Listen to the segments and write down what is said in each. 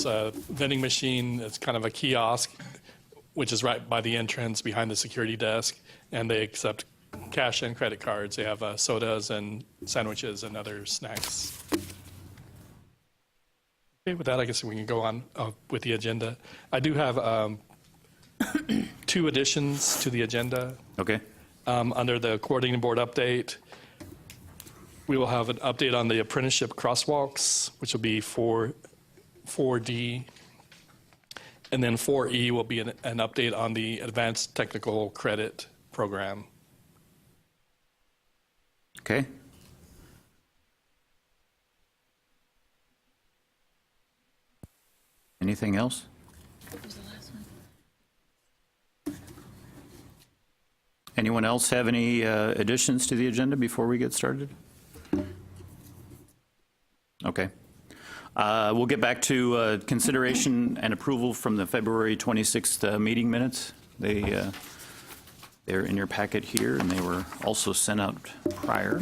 There's a vending machine. It's kind of a kiosk, which is right by the entrance behind the security desk, and they accept cash and credit cards. They have sodas and sandwiches and other snacks. Okay, with that, I guess we can go on with the agenda. I do have 2 additions to the agenda. Okay. Under the coordinating board update, we will have an update on the apprenticeship crosswalks, which will be 4D. And then 4E will be an update on the advanced technical credit program. Okay. Anything else? Anyone else have any additions to the agenda before we get started? Okay. We'll get back to consideration and approval from the February 26th meeting minutes. They're in your packet here, and they were also sent out prior.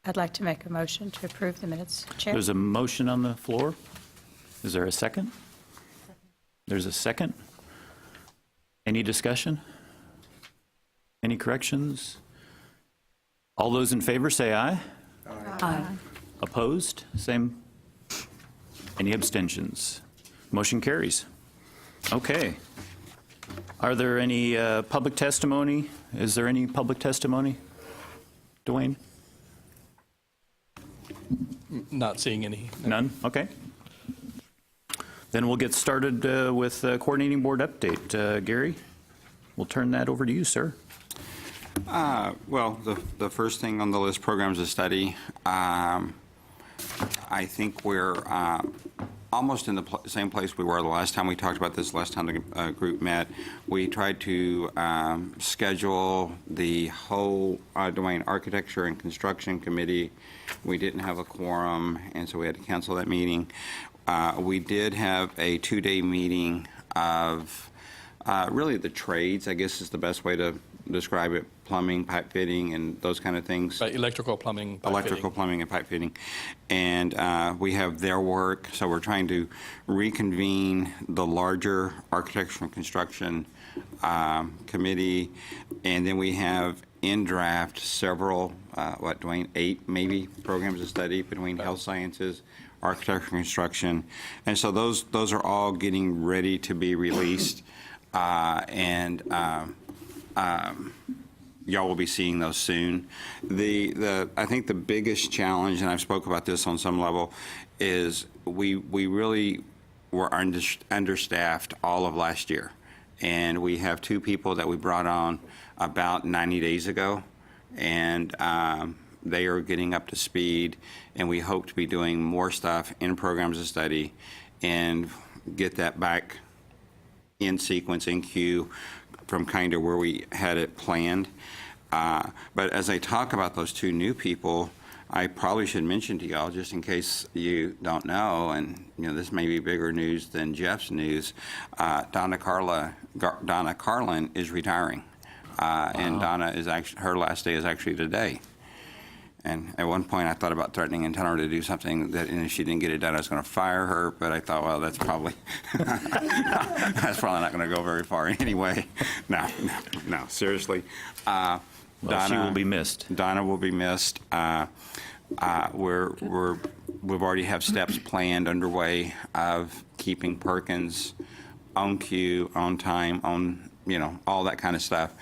I'd like to make a motion to approve the minutes, Chair. There's a motion on the floor. Is there a second? There's a second. Any discussion? Any corrections? All those in favor say aye. Aye. Opposed? Same. Any abstentions? Motion carries. Okay. Are there any public testimony? Is there any public testimony? Dwayne? Not seeing any. None? Okay. Then we'll get started with coordinating board update. Gary, we'll turn that over to you, sir. Well, the first thing on the list, programs of study. I think we're almost in the same place we were the last time we talked about this, last time the group met. We tried to schedule the whole Dwayne Architecture and Construction Committee. We didn't have a quorum, and so we had to cancel that meeting. We did have a 2-day meeting of really the trades, I guess is the best way to describe it, plumbing, pipe fitting, and those kind of things. Electrical, plumbing, pipe Electrical, fitting. plumbing, and pipe fitting. And we have their work, so we're trying to reconvene the larger architectural and construction committee. And then we have in draft several, Dwayne, 8 maybe programs of study between health sciences, architecture and construction. And so those are all getting ready to be released. Y'all will be seeing those soon. I think the biggest challenge, and I've spoke about this on some level, is we really were understaffed all of last year. And we have 2 people that we brought on about 90 days ago, and they are getting up to speed, and we hope to be doing more stuff in programs of study and get that back in sequence, in queue, from kind of where we had it planned. But as I talk about those 2 new people, I probably should mention to y'all, just in case you don't know, and this may be bigger news than Jeff's news, Donna Carlin is retiring. Wow. And Donna is actually, her last day is actually today. And at one point I thought about threatening and telling her to do something that, and if she didn't get it done, I was going to fire her, but I thought, well, that's probably, that's probably not going to go very far anyway. No, seriously. Well, Donna, she will be missed. Donna will be missed. We've already have steps planned underway of keeping Perkins on cue, on time, on, all that kind of stuff.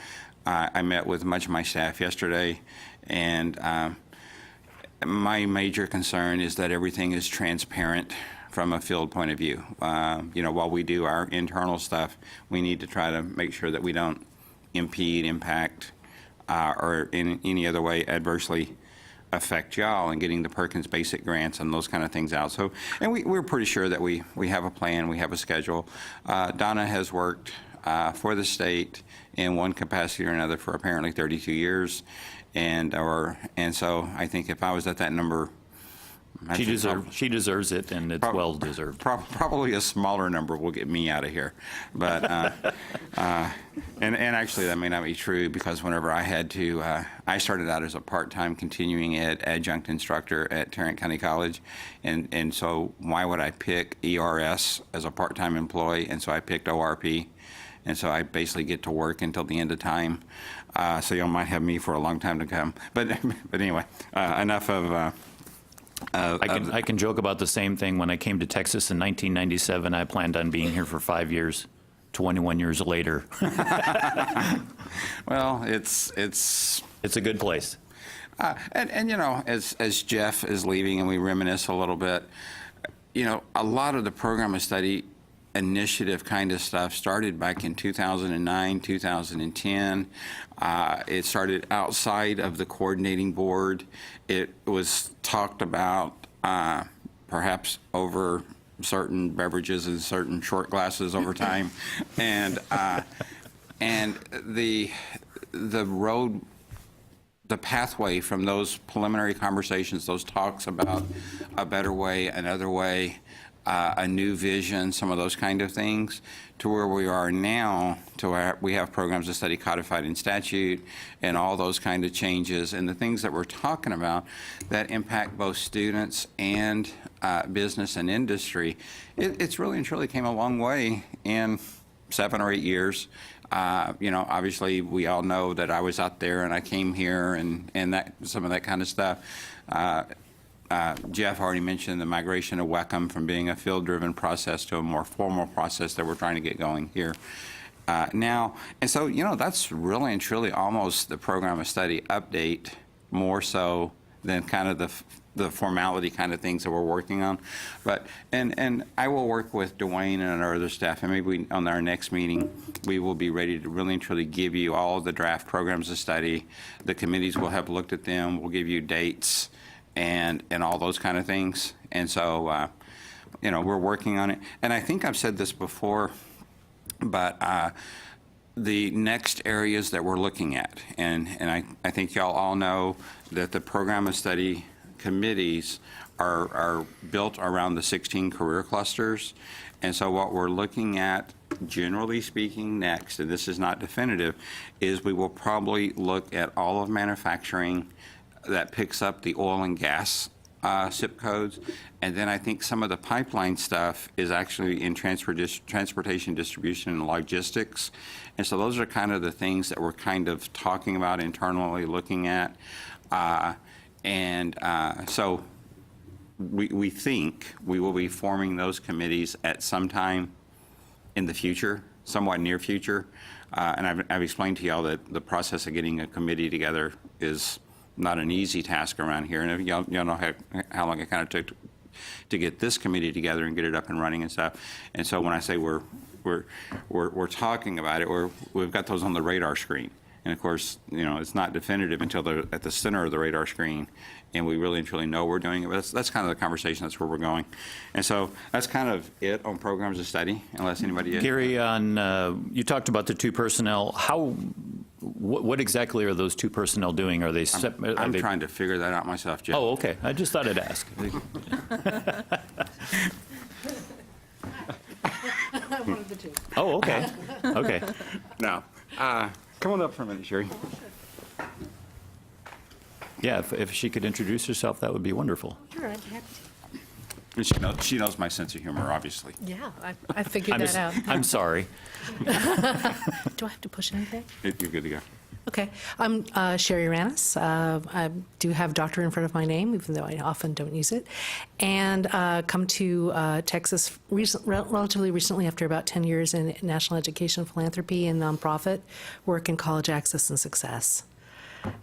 I met with much of my staff yesterday, and my major concern is that everything is transparent from a field point of view. While we do our internal stuff, we need to try to make sure that we don't impede, impact, or in any other way adversely affect y'all in getting the Perkins basic grants and those kind of things out. So, and we're pretty sure that we have a plan, we have a schedule. Donna has worked for the state in one capacity or another for apparently 32 years. and so I think if I was at that number, I think She deserves it, and it's well deserved. probably a smaller number will get me out of here. But and actually that may not be true, because whenever I had to, I started out as a part-time continuing ed adjunct instructor at Tarrant County College, and so why would I pick ERS as a part-time employee? And so I picked ORP, and so I basically get to work until the end of time. So you might have me for a long time to come. But anyway, enough of. I can joke about the same thing. When I came to Texas in 1997, I planned on being here for 5 years. 21 years later. Well, it's a good place. and you know, as Jeff is leaving and we reminisce a little bit, you know, a lot of the program of study initiative kind of stuff started back in 2009, 2010. It started outside of the coordinating board. It was talked about perhaps over certain beverages and certain short glasses over time, and the road, the pathway from those preliminary conversations, those talks about a better way, another way, a new vision, some of those kind of things, to where we are now, to where we have programs of study codified in statute and all those kind of changes, and the things that we're talking about that impact both students and business and industry. It's really and truly came a long way in 7 or 8 years. You know, obviously we all know that I was out there and I came here and that some of that kind of stuff. Jeff already mentioned the migration of WECM from being a field-driven process to a more formal process that we're trying to get going here now. And so, you know, that's really and truly almost the program of study update, more so than kind of the formality kind of things that we're working on. But, and I will work with Dwayne and our other staff, and maybe on our next meeting, we will be ready to really and truly give you all of the draft programs of study. The committees will have looked at them. We'll give you dates and all those kind of things. And so, you know, we're working on it. And I think I've said this before, but the next areas that we're looking at, and I think y'all all know that the program of study committees are built around the 16 career clusters. And so what we're looking at, generally speaking, next, and this is not definitive, is we will probably look at all of manufacturing that picks up the oil and gas zip codes. And then I think some of the pipeline stuff is actually in transportation, distribution, and logistics. And so those are kind of the things that we're kind of talking about internally, looking at. So we think we will be forming those committees at some time in the future, somewhat near future. And I've explained to y'all that the process of getting a committee together is not an easy task around here. And y'all know how long it kind of took to get this committee together and get it up and running and stuff. And so when I say we're talking about it, we've got those on the radar screen. And of course, you know, it's not definitive until they're at the center of the radar screen, and we really and truly know we're doing it. But that's kind of the conversation. That's where we're going. And so that's kind of it on programs of study, unless anybody. Gary, you talked about the 2 personnel. What exactly are those 2 personnel doing? Are they? I'm trying to figure that out myself, Jeff. Oh, okay. I just thought I'd ask. One of the 2. Oh, okay. Okay. No. Come on up for a minute, Sherry. Yeah, if she could introduce herself, that would be wonderful. Sure, I'd be happy And she knows my sense of humor, obviously. to. Yeah, I figured that out. I'm sorry. Do I have to push anything? You're good to go. Okay. I'm Sherry Ranis. I do have doctor in front of my name, even though I often don't use it. And come to Texas relatively recently after about 10 years in national education philanthropy and nonprofit work in college access and success.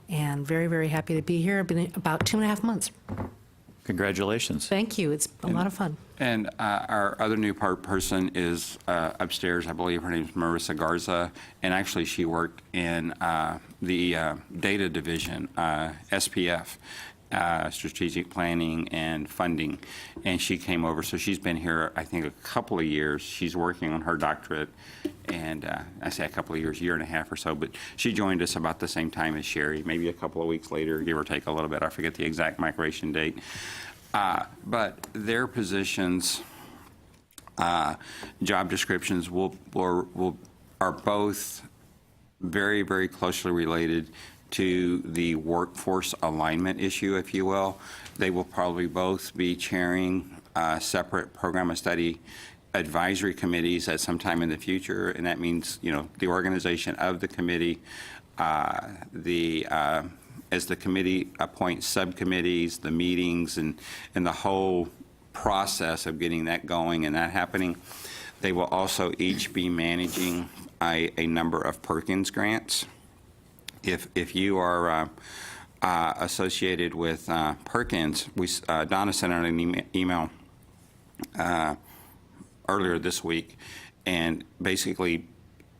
And very, very happy to be here. I've been about 2.5 months. Congratulations. Thank you. It's a lot of fun. And our other new person is upstairs. I believe her name is Marissa Garza, and actually she worked in the data division, SPF, strategic planning and funding, and she came over. So she's been here, I think, a couple of years. She's working on her doctorate, and I say a couple of years, year and a half or so, but she joined us about the same time as Sherry, maybe a couple of weeks later, give or take a little bit. I forget the exact migration date. But their positions, job descriptions are both very, very closely related to the workforce alignment issue, if you will. They will probably both be chairing separate program of study advisory committees at some time in the future, and that means, the organization of the committee, as the committee appoints subcommittees, the meetings, and the whole process of getting that going and that happening. They will also each be managing a number of Perkins grants. If you are associated with Perkins, Donna sent out an email earlier this week and basically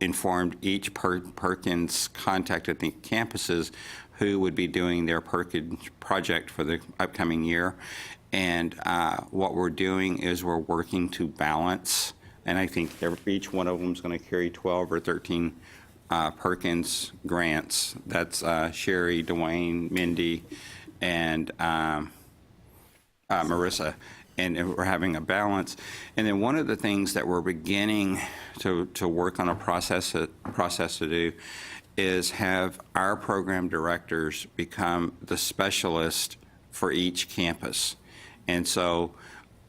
informed each Perkins contact at the campuses who would be doing their Perkins project for the upcoming year. And what we're doing is we're working to balance, and I think each one of them is going to carry 12 or 13 Perkins grants. That's Sherry, Dwayne, Mindy, and Marissa. And we're having a balance. And then one of the things that we're beginning to work on a process to do is have our program directors become the specialist for each campus. And so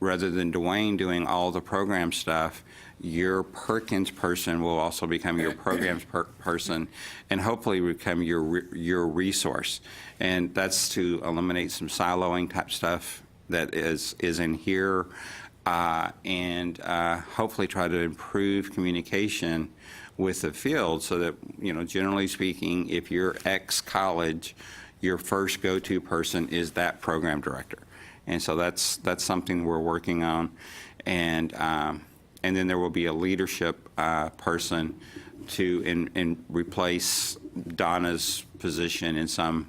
rather than Dwayne doing all the program stuff, your Perkins person will also become your programs person and hopefully become your resource. And that's to eliminate some siloing type stuff that is in here, and hopefully try to improve communication with the field so that, generally speaking, if you're ex-college, your first go-to person is that program director. And so that's something we're working on. And then there will be a leadership person to replace Donna's position in some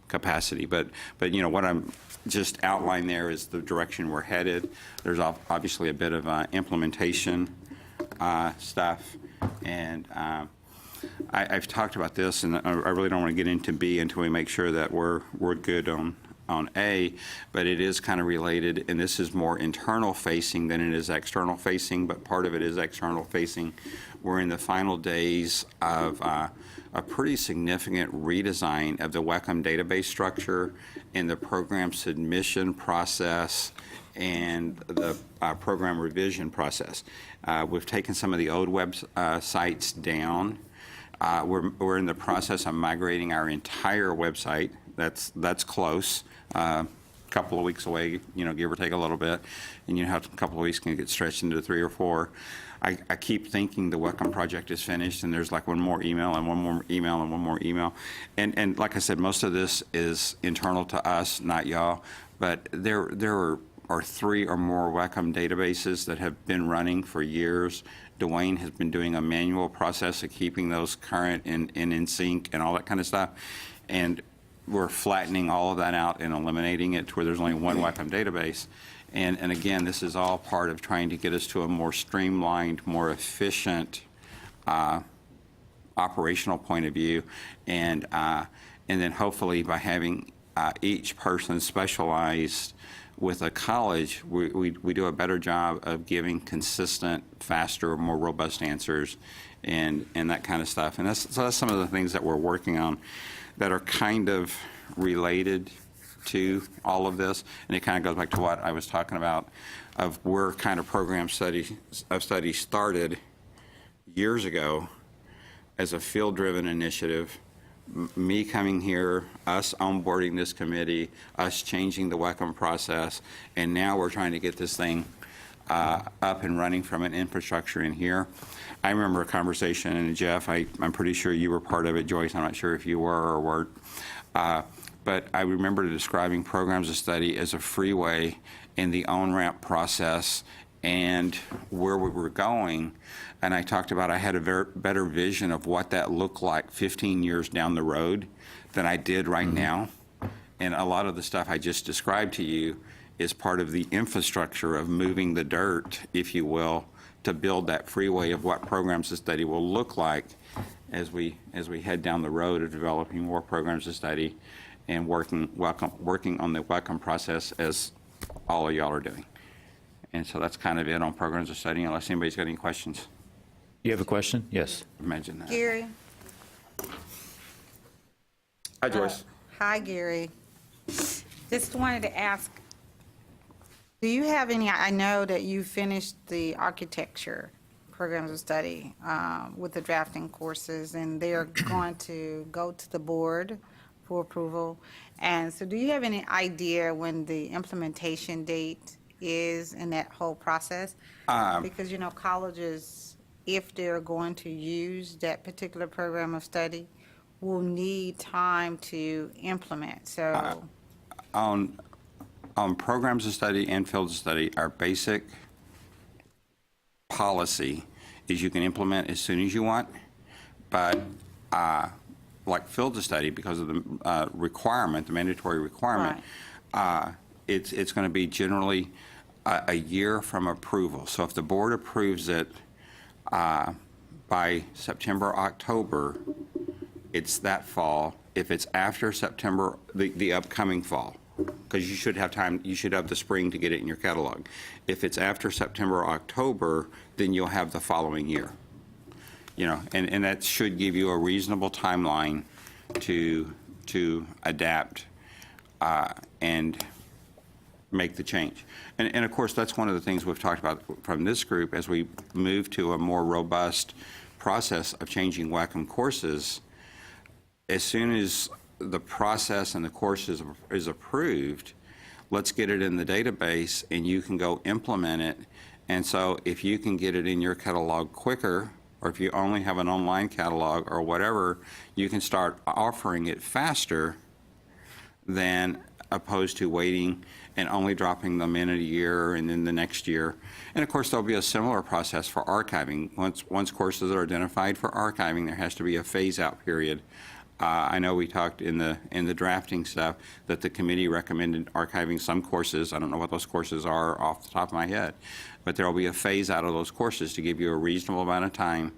capacity. But what I'm just outlined there is the direction we're headed. There's obviously a bit of implementation stuff, and I've talked about this, and I really don't want to get into B until we make sure that we're good on A, but it is kind of related, and this is more internal facing than it is external facing, but part of it is external facing. We're in the final days of a pretty significant redesign of the WECM database structure and the program submission process and the program revision process. We've taken some of the old websites down. We're in the process of migrating our entire website. That's close. A couple of weeks away, give or take a little bit, and how a couple of weeks can get stretched into 3 or 4. I keep thinking the WECM project is finished, and there's like one more email and one more email and one more email. And like I said, most of this is internal to us, not y'all, but there are 3 or more WECM databases that have been running for years. Dwayne has been doing a manual process of keeping those current and in sync and all that kind of stuff. And we're flattening all of that out and eliminating it to where there's only one WECM database. And again, this is all part of trying to get us to a more streamlined, more efficient operational point of view. And then hopefully by having each person specialized with a college, we do a better job of giving consistent, faster, more robust answers and that kind of stuff. And that's some of the things that we're working on that are kind of related to all of this, and it kind of goes back to what I was talking about of where kind of program study started years ago as a field-driven initiative, me coming here, us onboarding this committee, us changing the WECM process, and now we're trying to get this thing up and running from an infrastructure in here. I remember a conversation, and Jeff, I'm pretty sure you were part of it, Joyce, I'm not sure if you were or weren't, but I remember describing programs of study as a freeway in the on-ramp process and where we were going. And I talked about I had a better vision of what that looked like 15 years down the road than I did right now. And a lot of the stuff I just described to you is part of the infrastructure of moving the dirt, if you will, to build that freeway of what programs of study will look like as we head down the road of developing more programs of study and working on the WECM process as all of y'all are doing. And so that's kind of it on programs of study, unless anybody's got any questions. You have a question? Yes. Imagine that. Gary. Hi, Joyce. Hi, Gary. Just wanted to ask, do you have any, I know that you finished the architecture programs of study with the drafting courses, and they're going to go to the board for approval. And so do you have any idea when the implementation date is in that whole process? Because, you know, colleges, if they're going to use that particular program of study, will need time to implement. So On programs of study and fields of study, our basic policy is you can implement as soon as you want, but like fields of study, because of the requirement, the mandatory requirement, it's going to be generally a year from approval. So if the board approves it by September, October, it's that fall. If it's after September, the upcoming fall, because you should have time, you should have the spring to get it in your catalog. If it's after September, October, then you'll have the following year. You know, and that should give you a reasonable timeline to adapt and make the change. And of course, that's one of the things we've talked about from this group as we move to a more robust process of changing WECM courses. As soon as the process and the course is approved, let's get it in the database and you can go implement it. And so if you can get it in your catalog quicker, or if you only have an online catalog or whatever, you can start offering it faster than opposed to waiting and only dropping them in a year and then the next year. And of course, there'll be a similar process for archiving. Once courses are identified for archiving, there has to be a phase-out period. I know we talked in the drafting stuff that the committee recommended archiving some courses. I don't know what those courses are off the top of my head, but there will be a phase out of those courses to give you a reasonable amount of time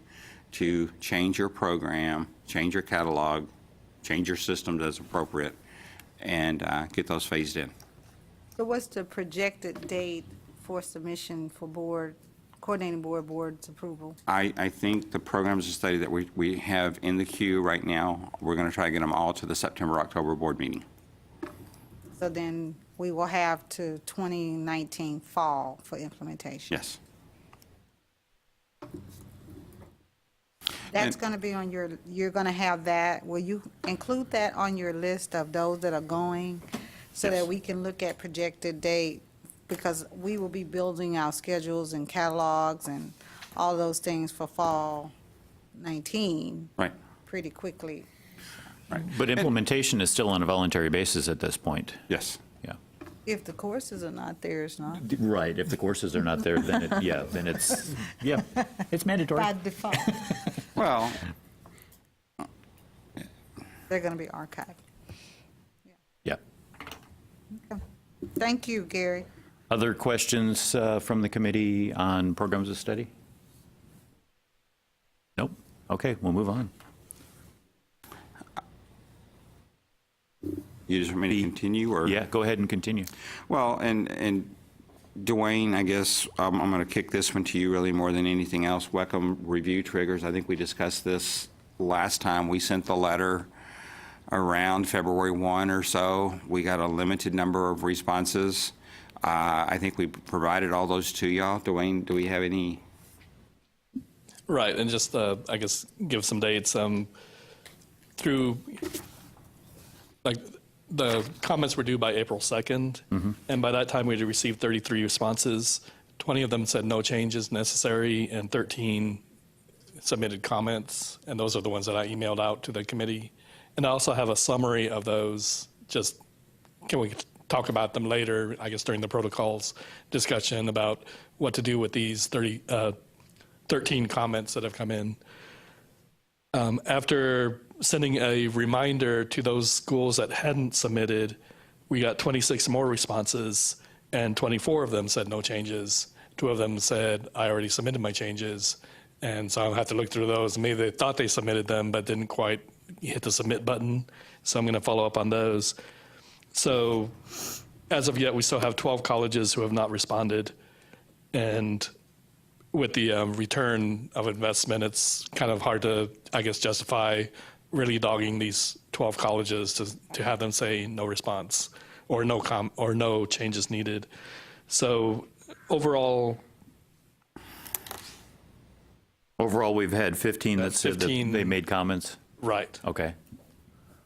to change your program, change your catalog, change your systems as appropriate, and get those phased in. So what's the projected date for submission for board, coordinating board's approval? I think the programs of study that we have in the queue right now, we're going to try to get them all to the September, October board meeting. So then we will have to 2019 fall for implementation. Yes. That's going to be on your, you're going to have that, will you include that on your list of those that are going so Yes. that we can look at projected date? Because we will be building our schedules and catalogs and all those things for fall 19 Right. pretty quickly. But implementation is still on a voluntary basis at this point. Yes. Yeah. If the courses are not there, it's not. Right. If the courses are not there, then it's mandatory. By default, Well, they're going to be archived. Yeah. Okay. Thank you, Gary. Other questions from the committee on programs of study? Nope. Okay, we'll move on. you just want me to continue, or? Yeah, go ahead and continue. Well, and Dwayne, I guess I'm going to kick this one to you really more than anything else. WECM review triggers. I think we discussed this last time. We sent the letter around February 1 or so. We got a limited number of responses. I think we provided all those to y'all. Dwayne, do we have any? Right, and just, I guess, give some dates. Through, like, the comments were due by April 2nd, and by that time we had received 33 responses. 20 of them said no changes necessary, and 13 submitted comments, and those are the ones that I emailed out to the committee. And I also have a summary of those. Just, can we talk about them later, I guess, during the protocols discussion about what to do with these 13 comments that have come in. After sending a reminder to those schools that hadn't submitted, we got 26 more responses, and 24 of them said no changes. 2 of them said, I already submitted my changes, and so I'll have to look through those. Maybe they thought they submitted them, but didn't quite hit the submit button, so I'm going to follow up on those. So as of yet, we still have 12 colleges who have not responded, and with the return of investment, it's kind of hard to, I guess, justify really dogging these 12 colleges to have them say no response or no changes needed. So overall, We've had 15 that That's said that 15. they made comments. right. Okay.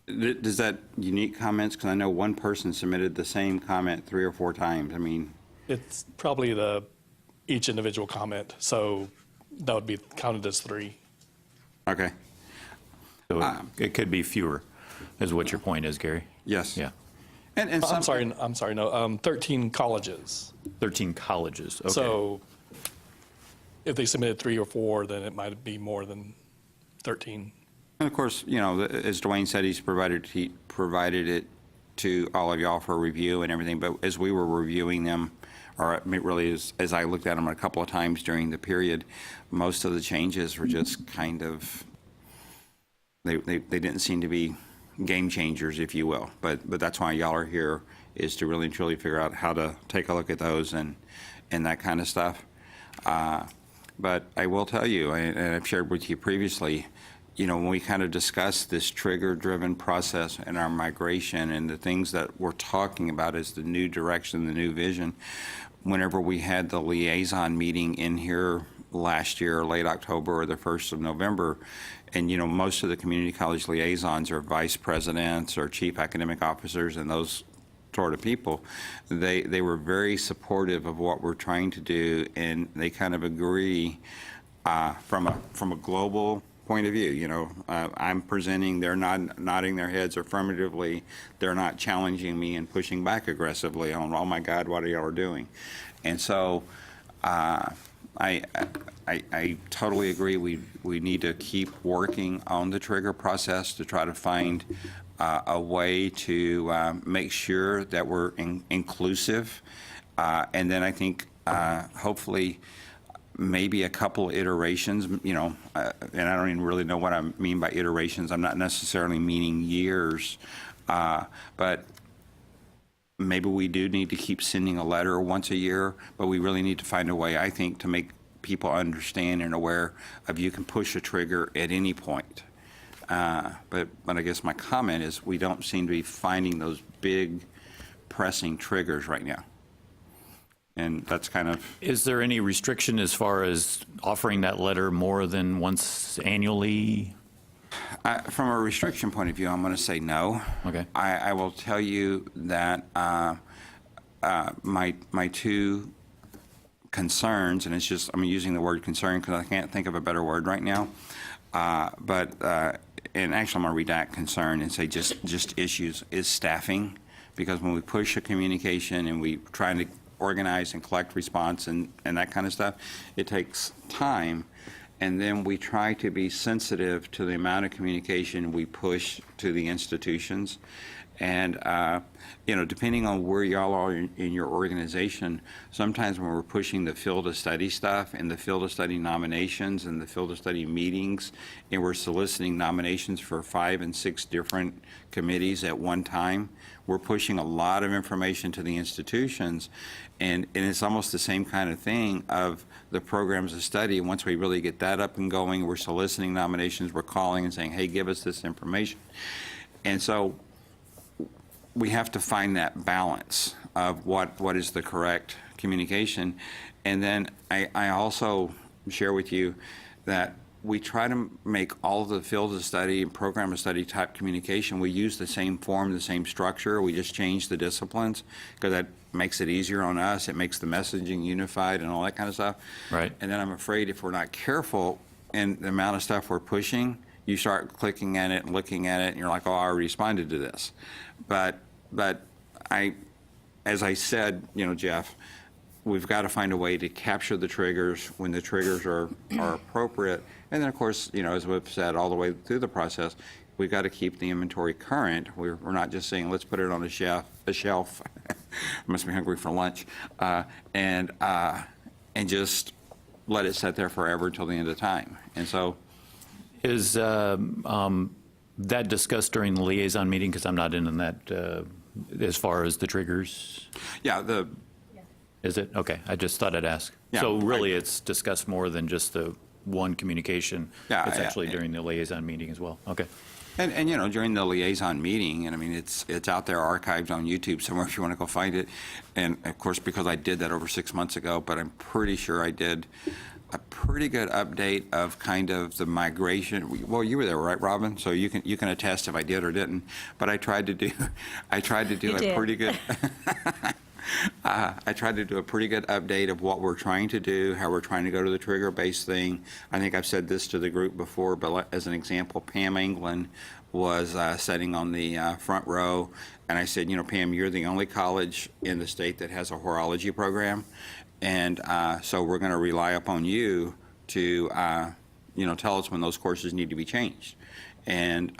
Does that unique comments? Because I know one person submitted the same comment 3 or 4 times. I mean, It's probably each individual comment, so that would be counted as 3. okay, So it could be fewer, is what your point is, Gary. yes. Yeah. And some, I'm sorry, no, 13 colleges. 13 colleges. Okay. So if they submitted 3 or 4, then it might be more than 13. And of course, you know, as Dwayne said, he provided it to all of y'all for review and everything. But as we were reviewing them, or really as I looked at them a couple of times during the period, most of the changes were just kind of, they didn't seem to be game changers, if you will. But that's why y'all are here, is to really and truly figure out how to take a look at those and that kind of stuff. But I will tell you, and I've shared with you previously, you know, when we kind of discussed this trigger-driven process and our migration and the things that we're talking about as the new direction, the new vision, whenever we had the liaison meeting in here last year, late October or the 1st of November, and, you know, most of the community college liaisons are vice presidents or chief academic officers and those sort of people, they were very supportive of what we're trying to do, and they kind of agree from a global point of view. You know, I'm presenting, they're nodding their heads affirmatively. They're not challenging me and pushing back aggressively on, oh my God, what are y'all doing? And so I totally agree. We need to keep working on the trigger process to try to find a way to make sure that we're inclusive. And then I think hopefully maybe a couple of iterations, you know, and I don't even really know what I mean by iterations. I'm not necessarily meaning years, but maybe we do need to keep sending a letter once a year, but we really need to find a way, I think, to make people understand and aware of you can push a trigger at any point. But I guess my comment is we don't seem to be finding those big pressing triggers right now. And that's kind of... Is there any restriction as far as offering that letter more than once annually? From a restriction point of view, I'm going to say no. Okay. I will tell you that my 2 concerns, and it's just, I'm using the word concern because I can't think of a better word right now, and actually I'm going to redact concern and say just issues, is staffing. Because when we push a communication and we try to organize and collect response and that kind of stuff, it takes time. And then we try to be sensitive to the amount of communication we push to the institutions. And, you know, depending on where y'all are in your organization, sometimes when we're pushing the field of study stuff and the field of study nominations and the field of study meetings, and we're soliciting nominations for 5 and 6 different committees at one time, we're pushing a lot of information to the institutions. And it's almost the same kind of thing of the programs of study. Once we really get that up and going, we're soliciting nominations, we're calling and saying, hey, give us this information. And so we have to find that balance of what is the correct communication. And then I also share with you that we try to make all of the fields of study and program of study type communication. We use the same form, the same structure. We just change the disciplines because that makes it easier on us. It makes the messaging unified and all that kind of stuff. Right. And then I'm afraid if we're not careful in the amount of stuff we're pushing, you start clicking at it and looking at it, and you're like, oh, I already responded to this. But as I said, you know, Jeff, we've got to find a way to capture the triggers when the triggers are appropriate. And then, of course, you know, as we've said all the way through the process, we got to keep the inventory current. We're not just saying, let's put it on a shelf. I must be hungry for lunch, and just let it sit there forever until the end of time. And so, Is that discussed during the liaison meeting? Because I'm not in that, as far as the triggers. yeah, Is it? Okay, I just thought I'd ask. Yeah, So really, it's discussed more than just the one communication? Yeah, It's yeah, actually yeah. during the liaison meeting as well? Okay. And you know, during the liaison meeting, and I mean, it's out there archived on YouTube somewhere if you want to go find it. And of course, because I did that over 6 months ago, but I'm pretty sure I did a pretty good update of kind of the migration. Well, you were there, right, Robin? So you can attest if I did or didn't. But I tried to do You a did. pretty good. I tried to do a pretty good update of what we're trying to do, how we're trying to go to the trigger-based thing. I think I've said this to the group before, but as an example, Pam England was sitting on the front row, and I said, you know, Pam, you're the only college in the state that has a horology program, and so we're going to rely upon you to, you know, tell us when those courses need to be changed. And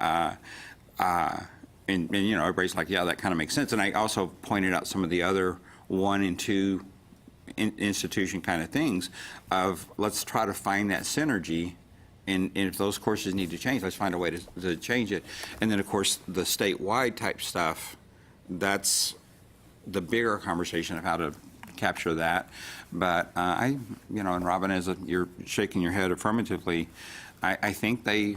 you know, everybody's like, yeah, that kind of makes sense. And I also pointed out some of the other 1 and 2 institution kind of things of let's try to find that synergy. And if those courses need to change, let's find a way to change it. And then, of course, the statewide type stuff, that's the bigger conversation of how to capture that. But you know, and Robin, you're shaking your head affirmatively, I think they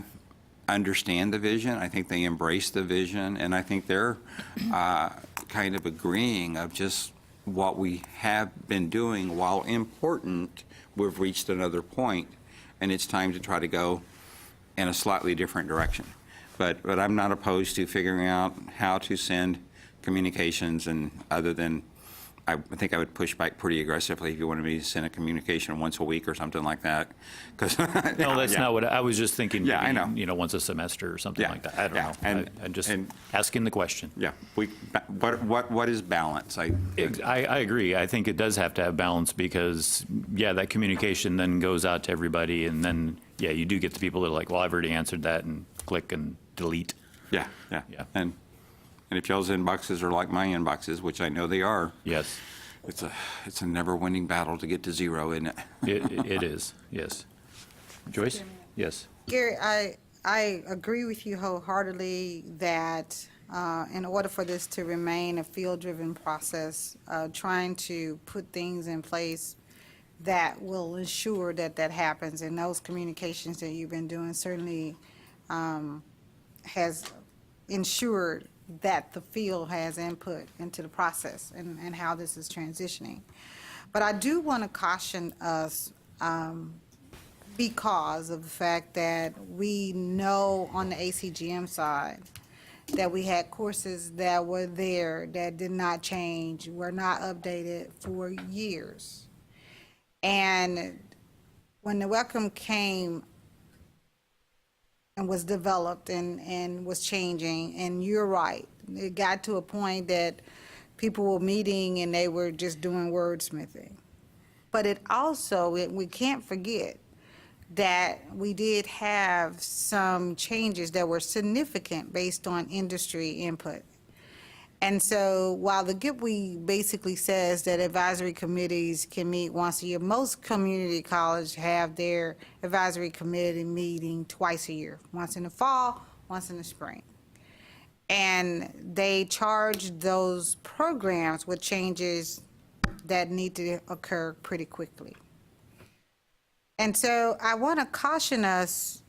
understand the vision. I think they embrace the vision, and I think they're kind of agreeing of just what we have been doing. While important, we've reached another point, and it's time to try to go in a slightly different direction. But I'm not opposed to figuring out how to send communications, and other than I think I would push back pretty aggressively if you wanted me to send a communication once a week or something like that. Because No, that's not what, I was just thinking. Yeah, I maybe, know. you know, once a semester or something Yeah, like that. I don't yeah, know. I'm just asking the question. Yeah, what is balance? I agree. I think it does have to have balance because, yeah, that communication then goes out to everybody, and then, yeah, you do get the people that are like, well, I've already answered that, and click and delete. Yeah. Yeah. And if y'all's inboxes are like my inboxes, which I know they are, Yes, it's a never-winning battle to get to 0, isn't it? it is, yes. Joyce? Yes. Gary, I agree with you wholeheartedly that in order for this to remain a field-driven process, trying to put things in place that will ensure that happens, and those communications that you've been doing certainly has ensured that the field has input into the process and how this is transitioning. But I do want to caution us because of the fact that we know on the ACGM side that we had courses that were there that did not change, were not updated for years. And when the WECM came and was developed and was changing, and you're right, it got to a point that people were meeting and they were just doing wordsmithing. But it also, we can't forget that we did have some changes that were significant based on industry input. And so while the GIPWE basically says that advisory committees can meet once a year, most community colleges have their advisory committee meeting twice a year, once in the fall, once in the spring. And they charge those programs with changes that need to occur pretty quickly. And so I want to caution us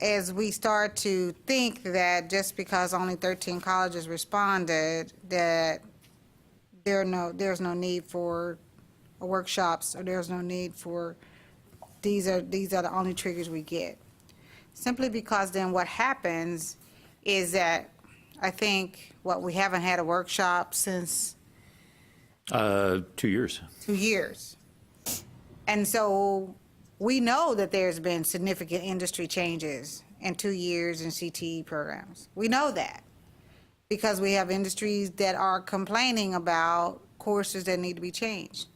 as we start to think that just because only 13 colleges responded, that there's no need for workshops, or there's no need for, these are the only triggers we get. Simply because then what happens is that I think, we haven't had a workshop since 2 years. 2 years. And so we know that there's been significant industry changes in 2 years in CTE programs. We know that because we have industries that are complaining about courses that need to be changed.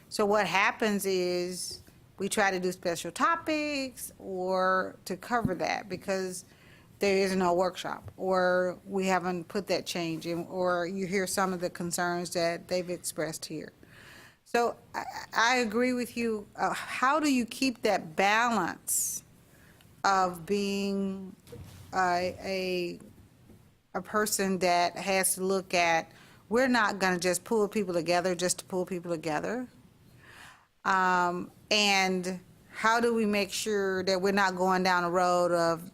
So what happens is we try to do special topics or to cover that, because there is no workshop, or we haven't put that change in, or you hear some of the concerns that they've expressed here. So I agree with you. How do you keep that balance of being a person that has to look at, we're not going to just pull people together just to pull people together? And how do we make sure that we're not going down a road of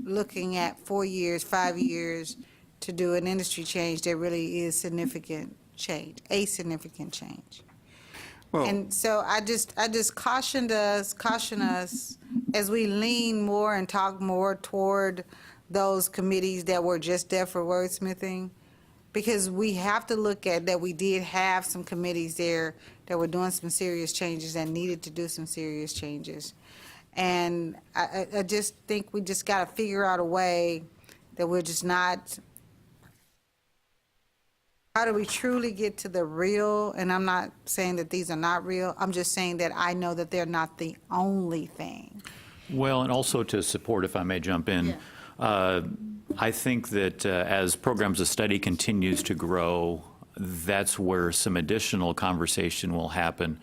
looking at 4 years, 5 years to do an industry change that really is significant change, a significant change? Well, And so I just caution us as we lean more and talk more toward those committees that were just there for wordsmithing, because we have to look at that we did have some committees there that were doing some serious changes and needed to do some serious changes. And I just think we just got to figure out a way that we're just not, how do we truly get to the real? And I'm not saying that these are not real. I'm just saying that I know that they're not the only thing. Well, and also to support, if I may jump in, I think that as programs of study continues to grow, that's where some additional conversation will happen.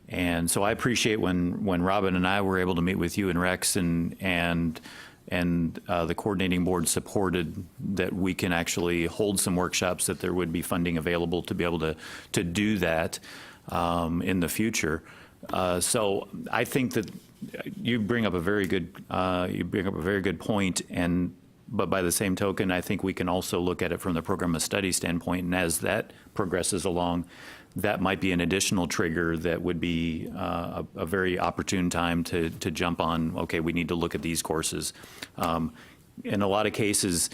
And so I appreciate when Robin and I were able to meet with you and Rex and the coordinating board supported that we can actually hold some workshops, that there would be funding available to be able to do that in the future. So I think that you bring up a very good point, but by the same token, I think we can also look at it from the program of study standpoint, and as that progresses along, that might be an additional trigger that would be a very opportune time to jump on, okay, we need to look at these courses. In a lot of cases,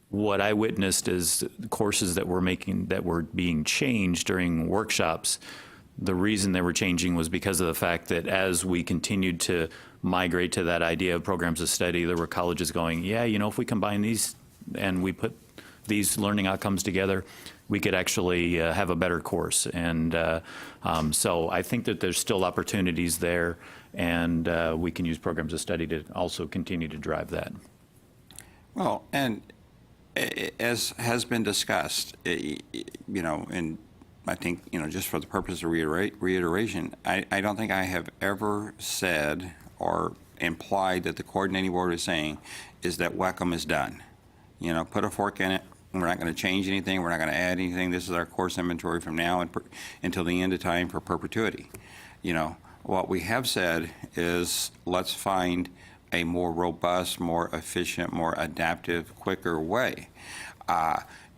what I witnessed is courses that were being changed during workshops. The reason they were changing was because of the fact that as we continued to migrate to that idea of programs of study, there were colleges going, yeah, if we combine these and we put these learning outcomes together, we could actually have a better course. And so I think that there's still opportunities there, and we can use programs of study to also continue to drive that. well, and as has been discussed, and I think, just for the purpose of reiteration, I don't think I have ever said or implied that the coordinating board is saying is that WECM is done. Put a fork in it. We're not going to change anything. We're not going to add anything. This is our course inventory from now until the end of time for perpetuity. What we have said is let's find a more robust, more efficient, more adaptive, quicker way.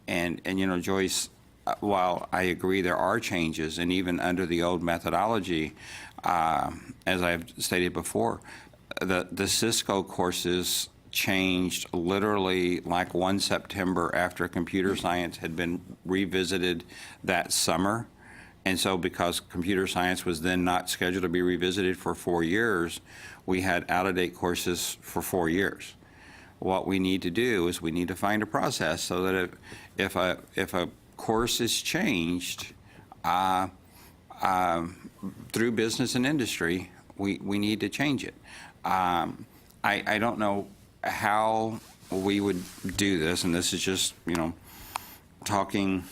And Joyce, while I agree there are changes, and even under the old methodology, as I've stated before, the Cisco courses changed literally like 1 September after computer science had been revisited that summer. And so because computer science was then not scheduled to be revisited for 4 years, we had out-of-date courses for 4 years. What we need to do is we need to find a process so that if a course is changed through business and industry, we need to change it. I don't know how we would do this, and this is just, talking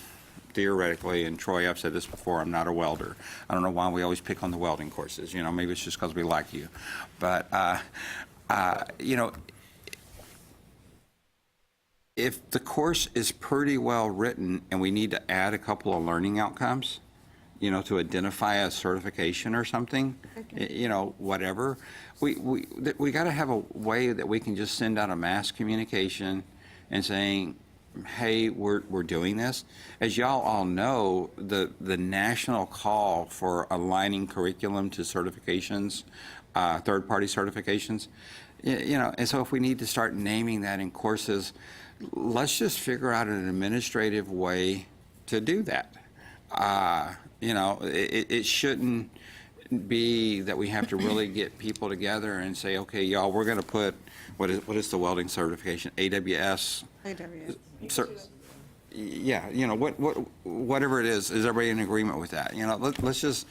theoretically, and Troy, I've said this before, I'm not a welder. I don't know why we always pick on the welding courses, maybe it's just because we like you. But, if the course is pretty well written and we need to add a couple of learning outcomes, to identify a certification or something, whatever, we got to have a way that we can just send out a mass communication and saying, hey, we're doing this. As y'all all know, the national call for aligning curriculum to certifications, third-party certifications, and so if we need to start naming that in courses, let's just figure out an administrative way to do that. It shouldn't be that we have to really get people together and say, okay, y'all, we're going to put, what is the welding certification? AWS? Yeah, whatever it is everybody in agreement with that? Let's just,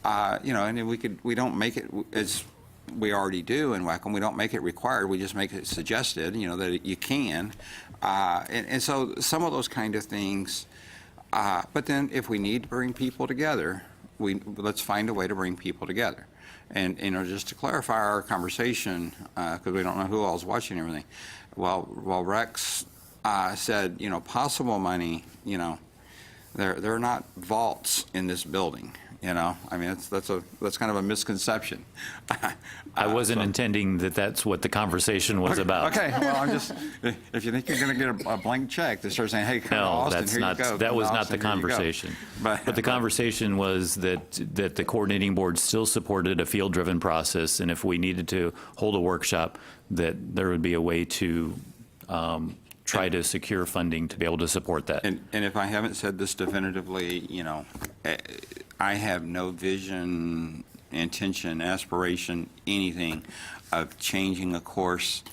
and then we don't make it as we already do in WECM. We don't make it required. We just make it suggested, that you can. And so some of those kind of things. But then if we need to bring people together, let's find a way to bring people together. And, just to clarify our conversation, because we don't know who all's watching everything, while Rex said, possible money, there are not vaults in this building. I mean, that's kind of a misconception. I wasn't intending that that's what the conversation was about. Okay, well, I'm just, if you think you're going to get a blank check to start saying, hey, come to No, Austin, that's here not, you go. that Come was to not Austin, the here you go. conversation. But But the conversation was that the coordinating board still supported a field-driven process, and if we needed to hold a workshop, that there would be a way to try to secure funding to be able to support that. And if I haven't said this definitively, I have no vision, intention, aspiration, anything of changing a course.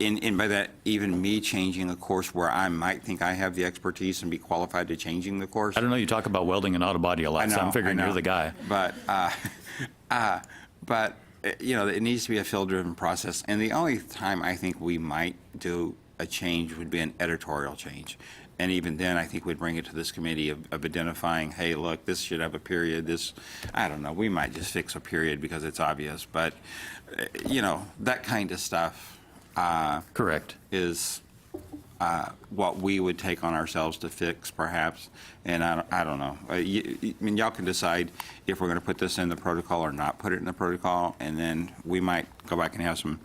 And by that, even me changing a course where I might think I have the expertise and be qualified to changing the course. I don't know, you talk about welding and auto body a lot, so I'm figuring you're the guy. But it needs to be a field-driven process. And the only time I think we might do a change would be an editorial change. And even then, I think we'd bring it to this committee of identifying, hey, look, this should have a period. This, I don't know, we might just fix a period because it's obvious. But, that kind of stuff Correct. is what we would take on ourselves to fix, perhaps. And I don't know. I mean, y'all can decide if we're going to put this in the protocol or not put it in the protocol, and then we might go back and have some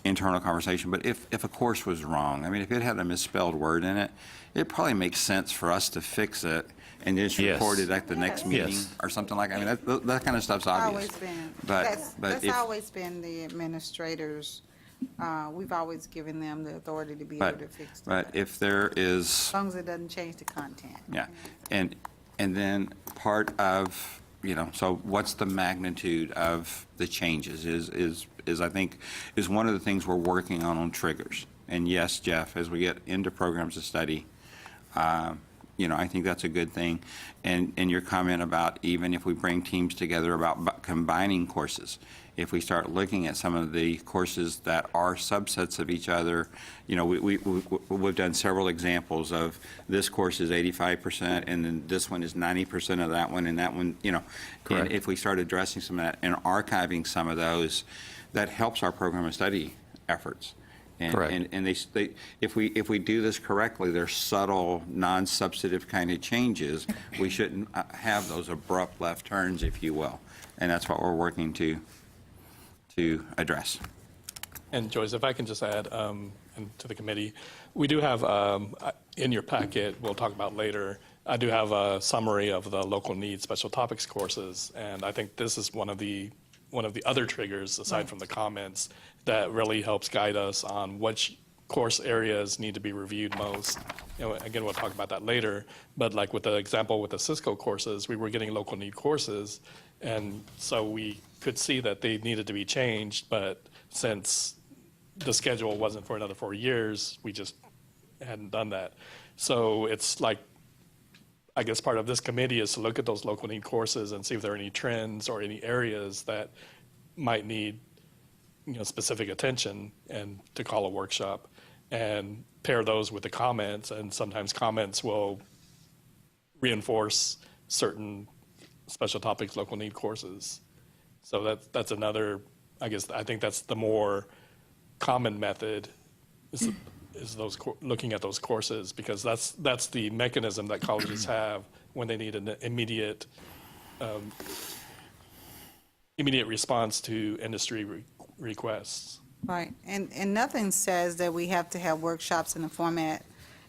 internal conversation. But if a course was wrong, I mean, if it had a misspelled word in it, it probably makes sense for us to fix it and just Yes. report it at the next meeting Yes. or something like. I mean, that kind of stuff's obvious. Always been. But That's if- always been the administrators. We've always given them the authority to be able to fix that. But if there is. As long as it doesn't change the content. Yeah, and then part of, so what's the magnitude of the changes is I think, is one of the things we're working on triggers. And yes, Jeff, as we get into programs of study, I think that's a good thing. And your comment about even if we bring teams together about combining courses, if we start looking at some of the courses that are subsets of each other, we've done several examples of this course is 85%, and then this one is 90% of that one, and that one, Correct. And if we start addressing some of that and archiving some of those, that helps our program of study efforts. And, Correct. And they, if we do this correctly, they're subtle, non-substantive kind of changes. We shouldn't have those abrupt left turns, if you will. And that's what we're working to address. And Joyce, if I can just add to the committee, we do have in your packet, we'll talk about later, I do have a summary of the local needs special topics courses, and I think this is one of the other triggers, aside from the comments, that really helps guide us on which course areas need to be reviewed most. Again, we'll talk about that later, but like with the example with the Cisco courses, we were getting local need courses, and so we could see that they needed to be changed, but since the schedule wasn't for another 4 years, we just hadn't done that. So it's like, I guess part of this committee is to look at those local need courses and see if there are any trends or any areas that might need specific attention, and to call a workshop and pair those with the comments. And sometimes comments will reinforce certain special topics, local need courses. So that's another, I think that's the more common method is looking at those courses, because that's the mechanism that colleges have when they need an immediate response to industry requests. Right, and nothing says that we have to have workshops in the format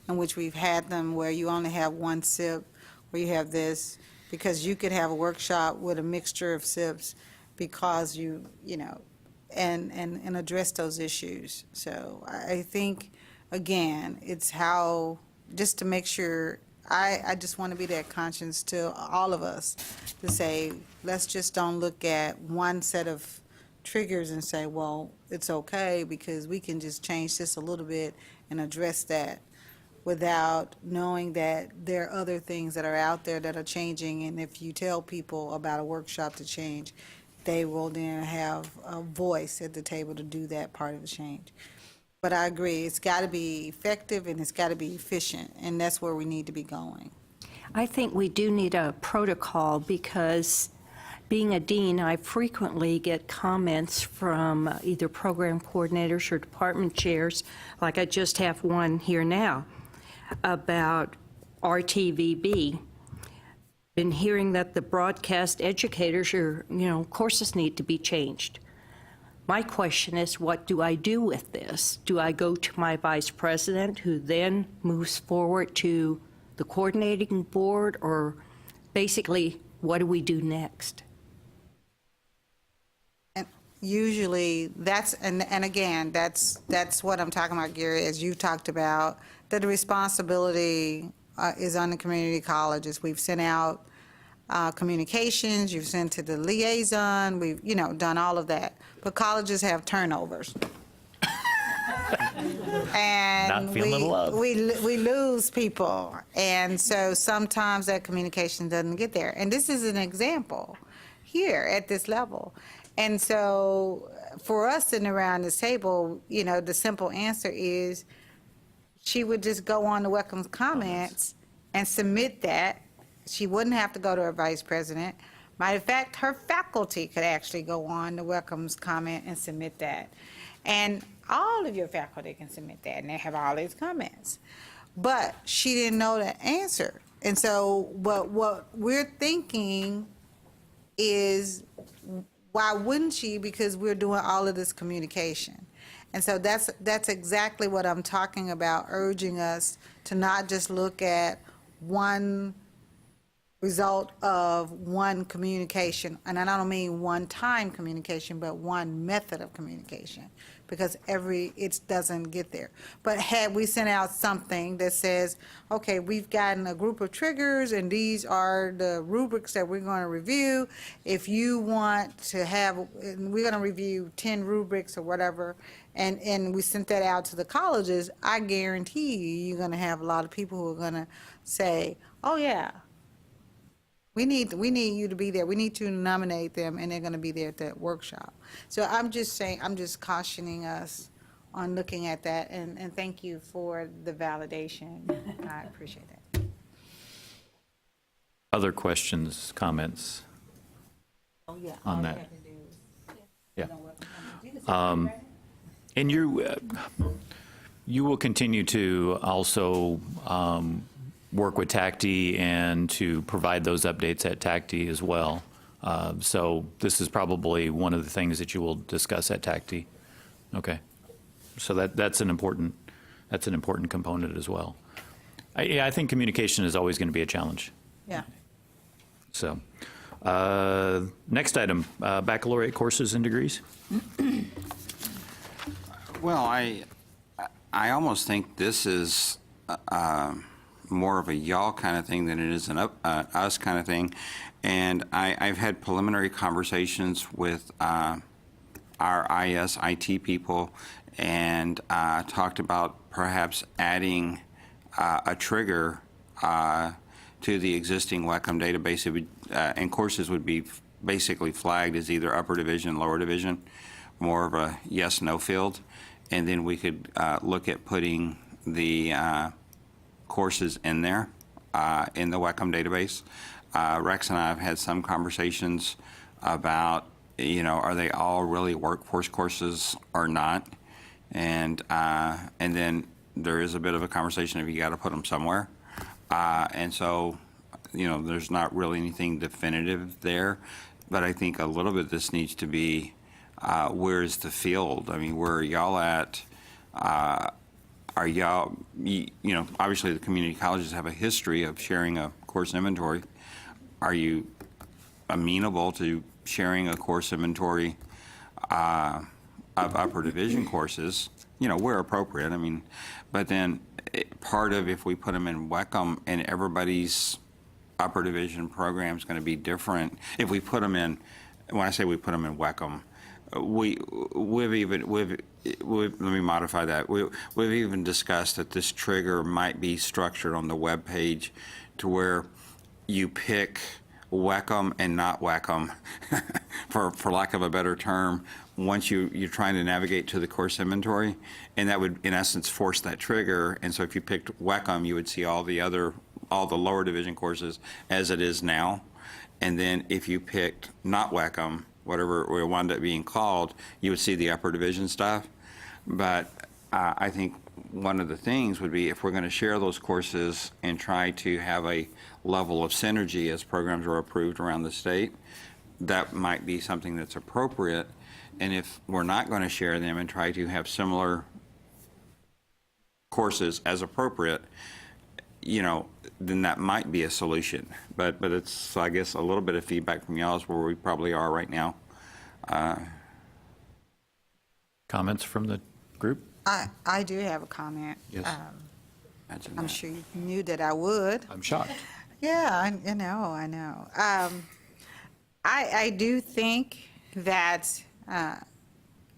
in which we've had them, where you only have one SIP, where you have this, because you could have a workshop with a mixture of SIPs because and address those issues. So I think, again, it's how, just to make sure, I just want to be that conscience to all of us to say, let's just don't look at one set of triggers and say, well, it's okay because we can just change this a little bit and address that, without knowing that there are other things that are out there that are changing. And if you tell people about a workshop to change, they will then have a voice at the table to do that part of the change. But I agree, it's got to be effective and it's got to be efficient, and that's where we need to be going. I think we do need a protocol because being a dean, I frequently get comments from either program coordinators or department chairs, like I just have one here now, about RTVB. Been hearing that the broadcast educators courses need to be changed. My question is, what do I do with this? Do I go to my vice president, who then moves forward to the coordinating board, or basically, what do we do next? And usually, and again, that's what I'm talking about, Gary, as you talked about, that the responsibility is on the community colleges. We've sent out communications, you've sent to the liaison, we've, done all of that. But colleges have turnovers. And Not feeling the love. we lose people. And so sometimes that communication doesn't get there. And this is an example here at this level. And so for us sitting around this table, the simple answer is she would just go on to WECM's comments and submit that. She wouldn't have to go to her vice president. Matter of fact, her faculty could actually go on to WECM's comment and submit that. And all of your faculty can submit that, and they have all these comments. But she didn't know the answer. And so what we're thinking is, why wouldn't she? Because we're doing all of this communication. And so that's exactly what I'm talking about, urging us to not just look at one result of one communication, and I don't mean one-time communication, but one method of communication, because it doesn't get there. But had we sent out something that says, okay, we've gotten a group of triggers, and these are the rubrics that we're going to review. If you want to have, we're going to review 10 rubrics or whatever, and we sent that out to the colleges, I guarantee you're going to have a lot of people who are going to say, oh yeah, we need you to be there. We need to nominate them, and they're going to be there at that workshop. So I'm just cautioning us on looking at that, and thank you for the validation. I appreciate that. Other questions, comments on that? Yeah. And you will continue to also work with TACT and to provide those updates at TACT as well. So this is probably one of the things that you will discuss at TACT. Okay. So that's an important component as well. I think communication is always going to be a challenge. Yeah. So next item, baccalaureate courses and degrees. Well, I almost think this is more of a y'all kind of thing than it is an us kind of thing. And I've had preliminary conversations with our IT people, and talked about perhaps adding a trigger to the existing WECM database. It would, and courses would be basically flagged as either upper division, lower division, more of a yes/no field. And then we could look at putting the courses in there in the WECM database. Rex and I have had some conversations about, are they all really workforce courses or not? And then there is a bit of a conversation if you got to put them somewhere. And so, there's not really anything definitive there. But I think a little bit of this needs to be, where's the field? I mean, where are y'all at? Are y'all, obviously the community colleges have a history of sharing a course inventory. Are you amenable to sharing a course inventory of upper division courses, where appropriate? I mean, but then part of, if we put them in WECM and everybody's upper division program is going to be different. If we put them in, when I say we put them in WECM, let me modify that. We've even discussed that this trigger might be structured on the web page to where you pick WECM and not WECM, for lack of a better term, once you're trying to navigate to the course inventory, and that would, in essence, force that trigger. And so if you picked WECM, you would see all the lower division courses as it is now. And then if you picked not WECM, whatever it wound up being called, you would see the upper division stuff. But I think one of the things would be, if we're going to share those courses and try to have a level of synergy as programs are approved around the state, that might be something that's appropriate. And if we're not going to share them and try to have similar courses as appropriate, then that might be a solution. But it's, I guess, a little bit of feedback from y'all is where we probably are right now. Comments from the group? I do have a comment. Yes. Imagine I'm that. sure you knew that I would. I'm shocked. Yeah, I know. I do think that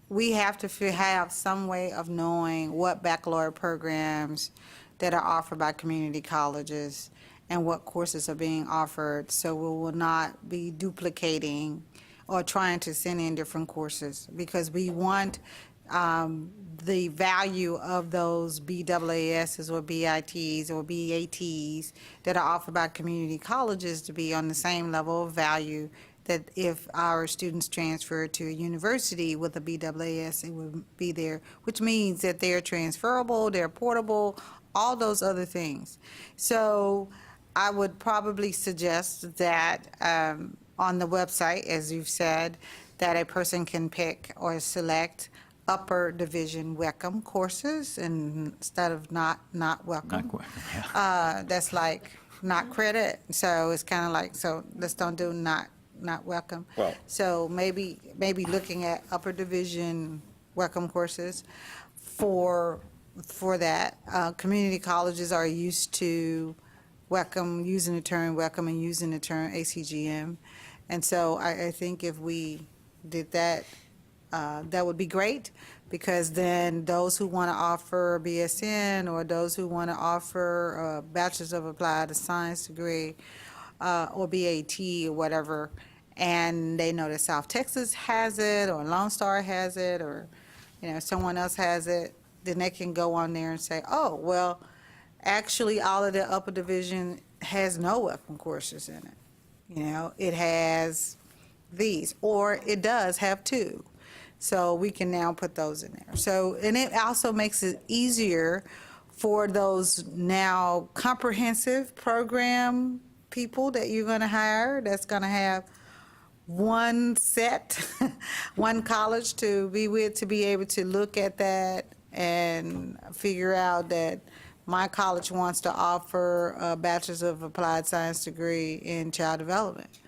we have to have some way of knowing what baccalaureate programs that are offered by community colleges and what courses are being offered, so we will not be duplicating or trying to send in different courses, because we want the value of those BAASs or BITs or BATs that are offered by community colleges to be on the same level of value that if our students transfer to a university with a BAAS, it would be there, which means that they're transferable, they're portable, all those other things. So I would probably suggest that on the website, as you've said, that a person can pick or select upper division WECM courses instead of not WECM. Not quite, yeah. That's like not credit, so it's kind of like, so let's don't do not WECM. Well- So maybe looking at upper division WECM courses for that. Community colleges are used to WECM, using the term WECM and using the term ACGM. And so I think if we did that, that would be great, because then those who want to offer a BSN or those who want to offer a Bachelor's of Applied Science degree or BAT or whatever, and they know that South Texas has it or Lone Star has it or someone else has it, then they can go on there and say, oh, well, actually all of the upper division has no WECM courses in it. It has these, or it does have two. So we can now put those in there. So, and it also makes it easier for those now comprehensive program people that you're going to hire, that's going to have one set, one college to be with, to be able to look at that and figure out that my college wants to offer a Bachelor's of Applied Science degree in child development.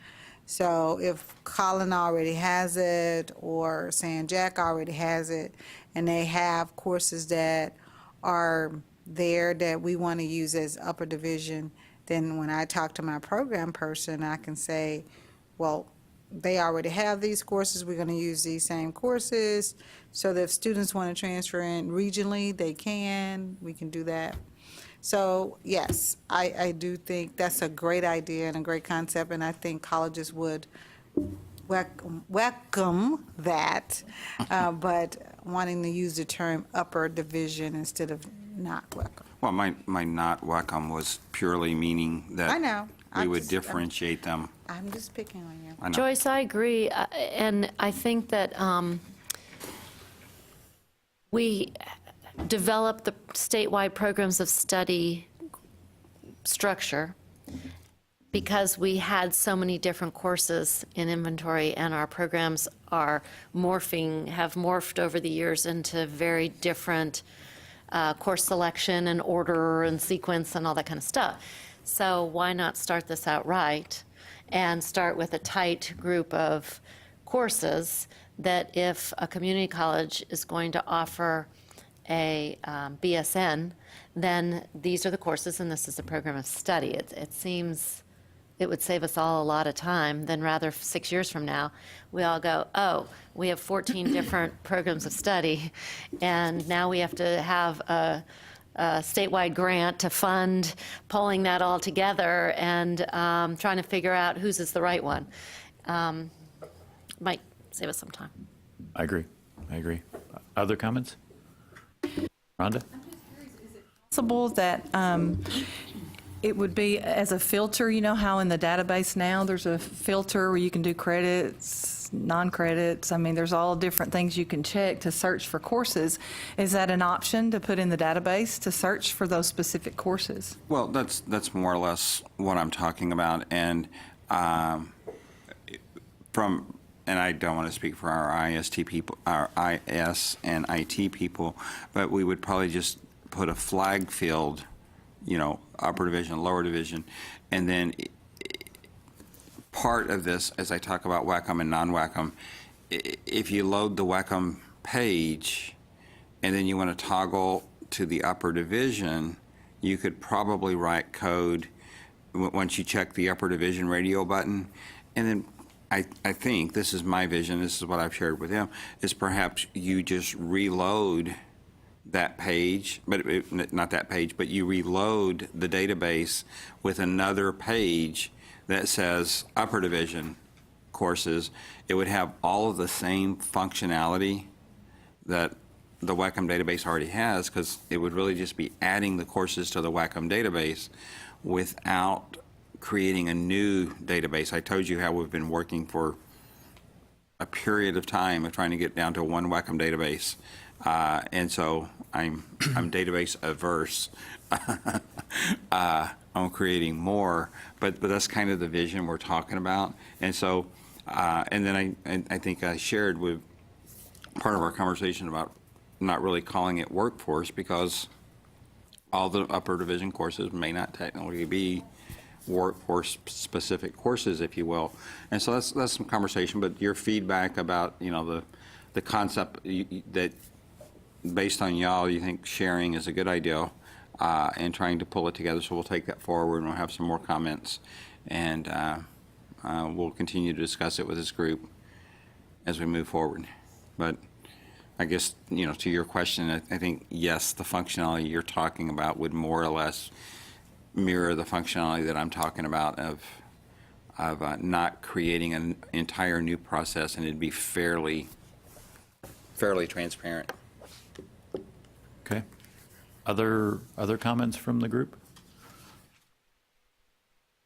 So if Colin already has it, or San Jack already has it, and they have courses that are there that we want to use as upper division, then when I talk to my program person, I can say, well, they already have these courses, we're going to use these same courses, so that if students want to transfer in regionally, they can, we can do that. So, yes, I do think that's a great idea and a great concept, and I think colleges would welcome that, but wanting to use the term upper division instead of not welcome. Well, my not WECM was purely meaning that I know. we I'm would just- differentiate them. I'm just picking on you. I know. Joyce, I agree, and I think that we developed the statewide programs of study structure because we had so many different courses in inventory, and our programs are have morphed over the years into very different course selection and order and sequence and all that kind of stuff. So why not start this out right and start with a tight group of courses that if a community college is going to offer a BSN, then these are the courses and this is the program of study. It seems it would save us all a lot of time than rather 6 years from now, we all go, oh, we have 14 different programs of study, and now we have to have statewide grant to fund pulling that all together and trying to figure out whose is the right one. Might save us some time. I agree. Other comments? Rhonda? Possible that it would be as a filter, you know how in the database now there's a filter where you can do credits, non-credits. I mean, there's all different things you can check to search for courses. Is that an option to put in the database to search for those specific courses? Well, that's more or less what I'm talking about. And and I don't want to speak for our IST people, our IS and IT people, but we would probably just put a flag field, upper division, lower division, and then part of this, as I talk about WECM and non-WECM, if you load the WECM page and then you want to toggle to the upper division, you could probably write code once you check the upper division radio button. And then I think, this is my vision, this is what I've shared with them, is perhaps you just reload that page, but not that page, but you reload the database with another page that says upper division courses. It would have all of the same functionality that the WECM database already has, because it would really just be adding the courses to the WECM database without creating a new database. I told you how we've been working for a period of time of trying to get down to one WECM database. And so I'm database averse on creating more, but that's kind of the vision we're talking about. And so, and then I think I shared with part of our conversation about not really calling it workforce, because all the upper division courses may not technically be workforce specific courses, if you will. And so that's some conversation, but your feedback about, the concept that based on y'all, you think sharing is a good idea, and trying to pull it together. So we'll take that forward and we'll have some more comments, and we'll continue to discuss it with this group as we move forward. But I guess, to your question, I think, yes, the functionality you're talking about would more or less mirror the functionality that I'm talking about of not creating an entire new process, and it'd be fairly transparent. Okay. Other comments from the group?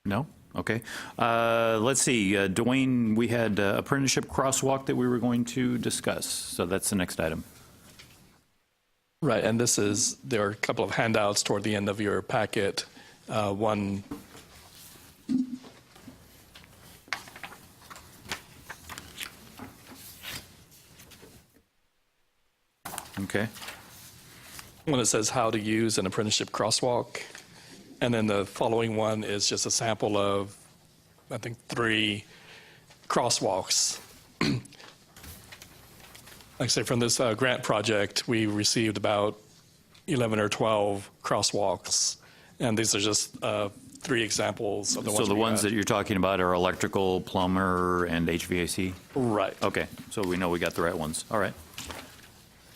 No? Okay. Let's see. Dwayne, we had Apprenticeship Crosswalk that we were going to discuss. So that's the next item. Right, and there are a couple of handouts toward the end of your packet. One Okay. one that says how to use an apprenticeship crosswalk, and then the following one is just a sample of, I think, 3 crosswalks. Like I say, from this grant project, we received about 11 or 12 crosswalks, and these are just 3 examples of the ones. So the we ones got. that you're talking about are electrical, plumber, and HVAC? Right. Okay, so we know we got the right ones. All right.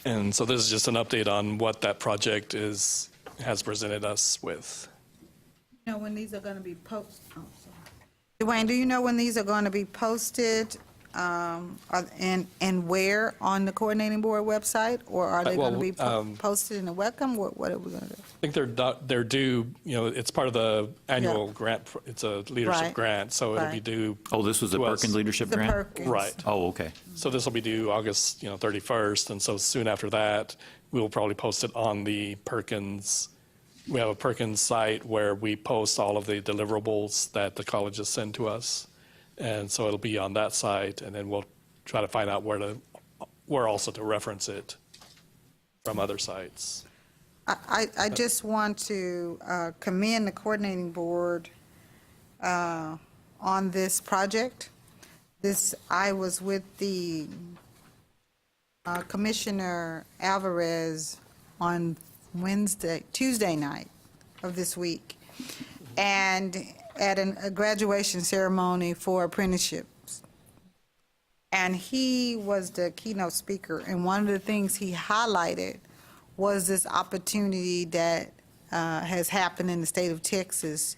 And so this is just an update on what that project has presented us with. You know when these are going to be posted? Oh, sorry. Dwayne, do you know when these are going to be posted, and where on the coordinating board website, or are they going to be posted in the WECM? What are we going to do? I think they're due, it's part of the annual grant, it's a leadership Right. grant, so it'll be Right. due. Oh, this was the to us. Perkins Leadership The Grant? Perkins. Right. Oh, okay. So this will be due August, 31st, and so soon after that, we will probably post it on the Perkins. We have a Perkins site where we post all of the deliverables that the colleges send to us, and so it'll be on that site, and then we'll try to find out where also to reference it from other sites. I just want to commend the coordinating board on this project. I was with the Commissioner Alvarez on Tuesday night of this week, and at a graduation ceremony for apprenticeships. And he was the keynote speaker, and one of the things he highlighted was this opportunity that has happened in the state of Texas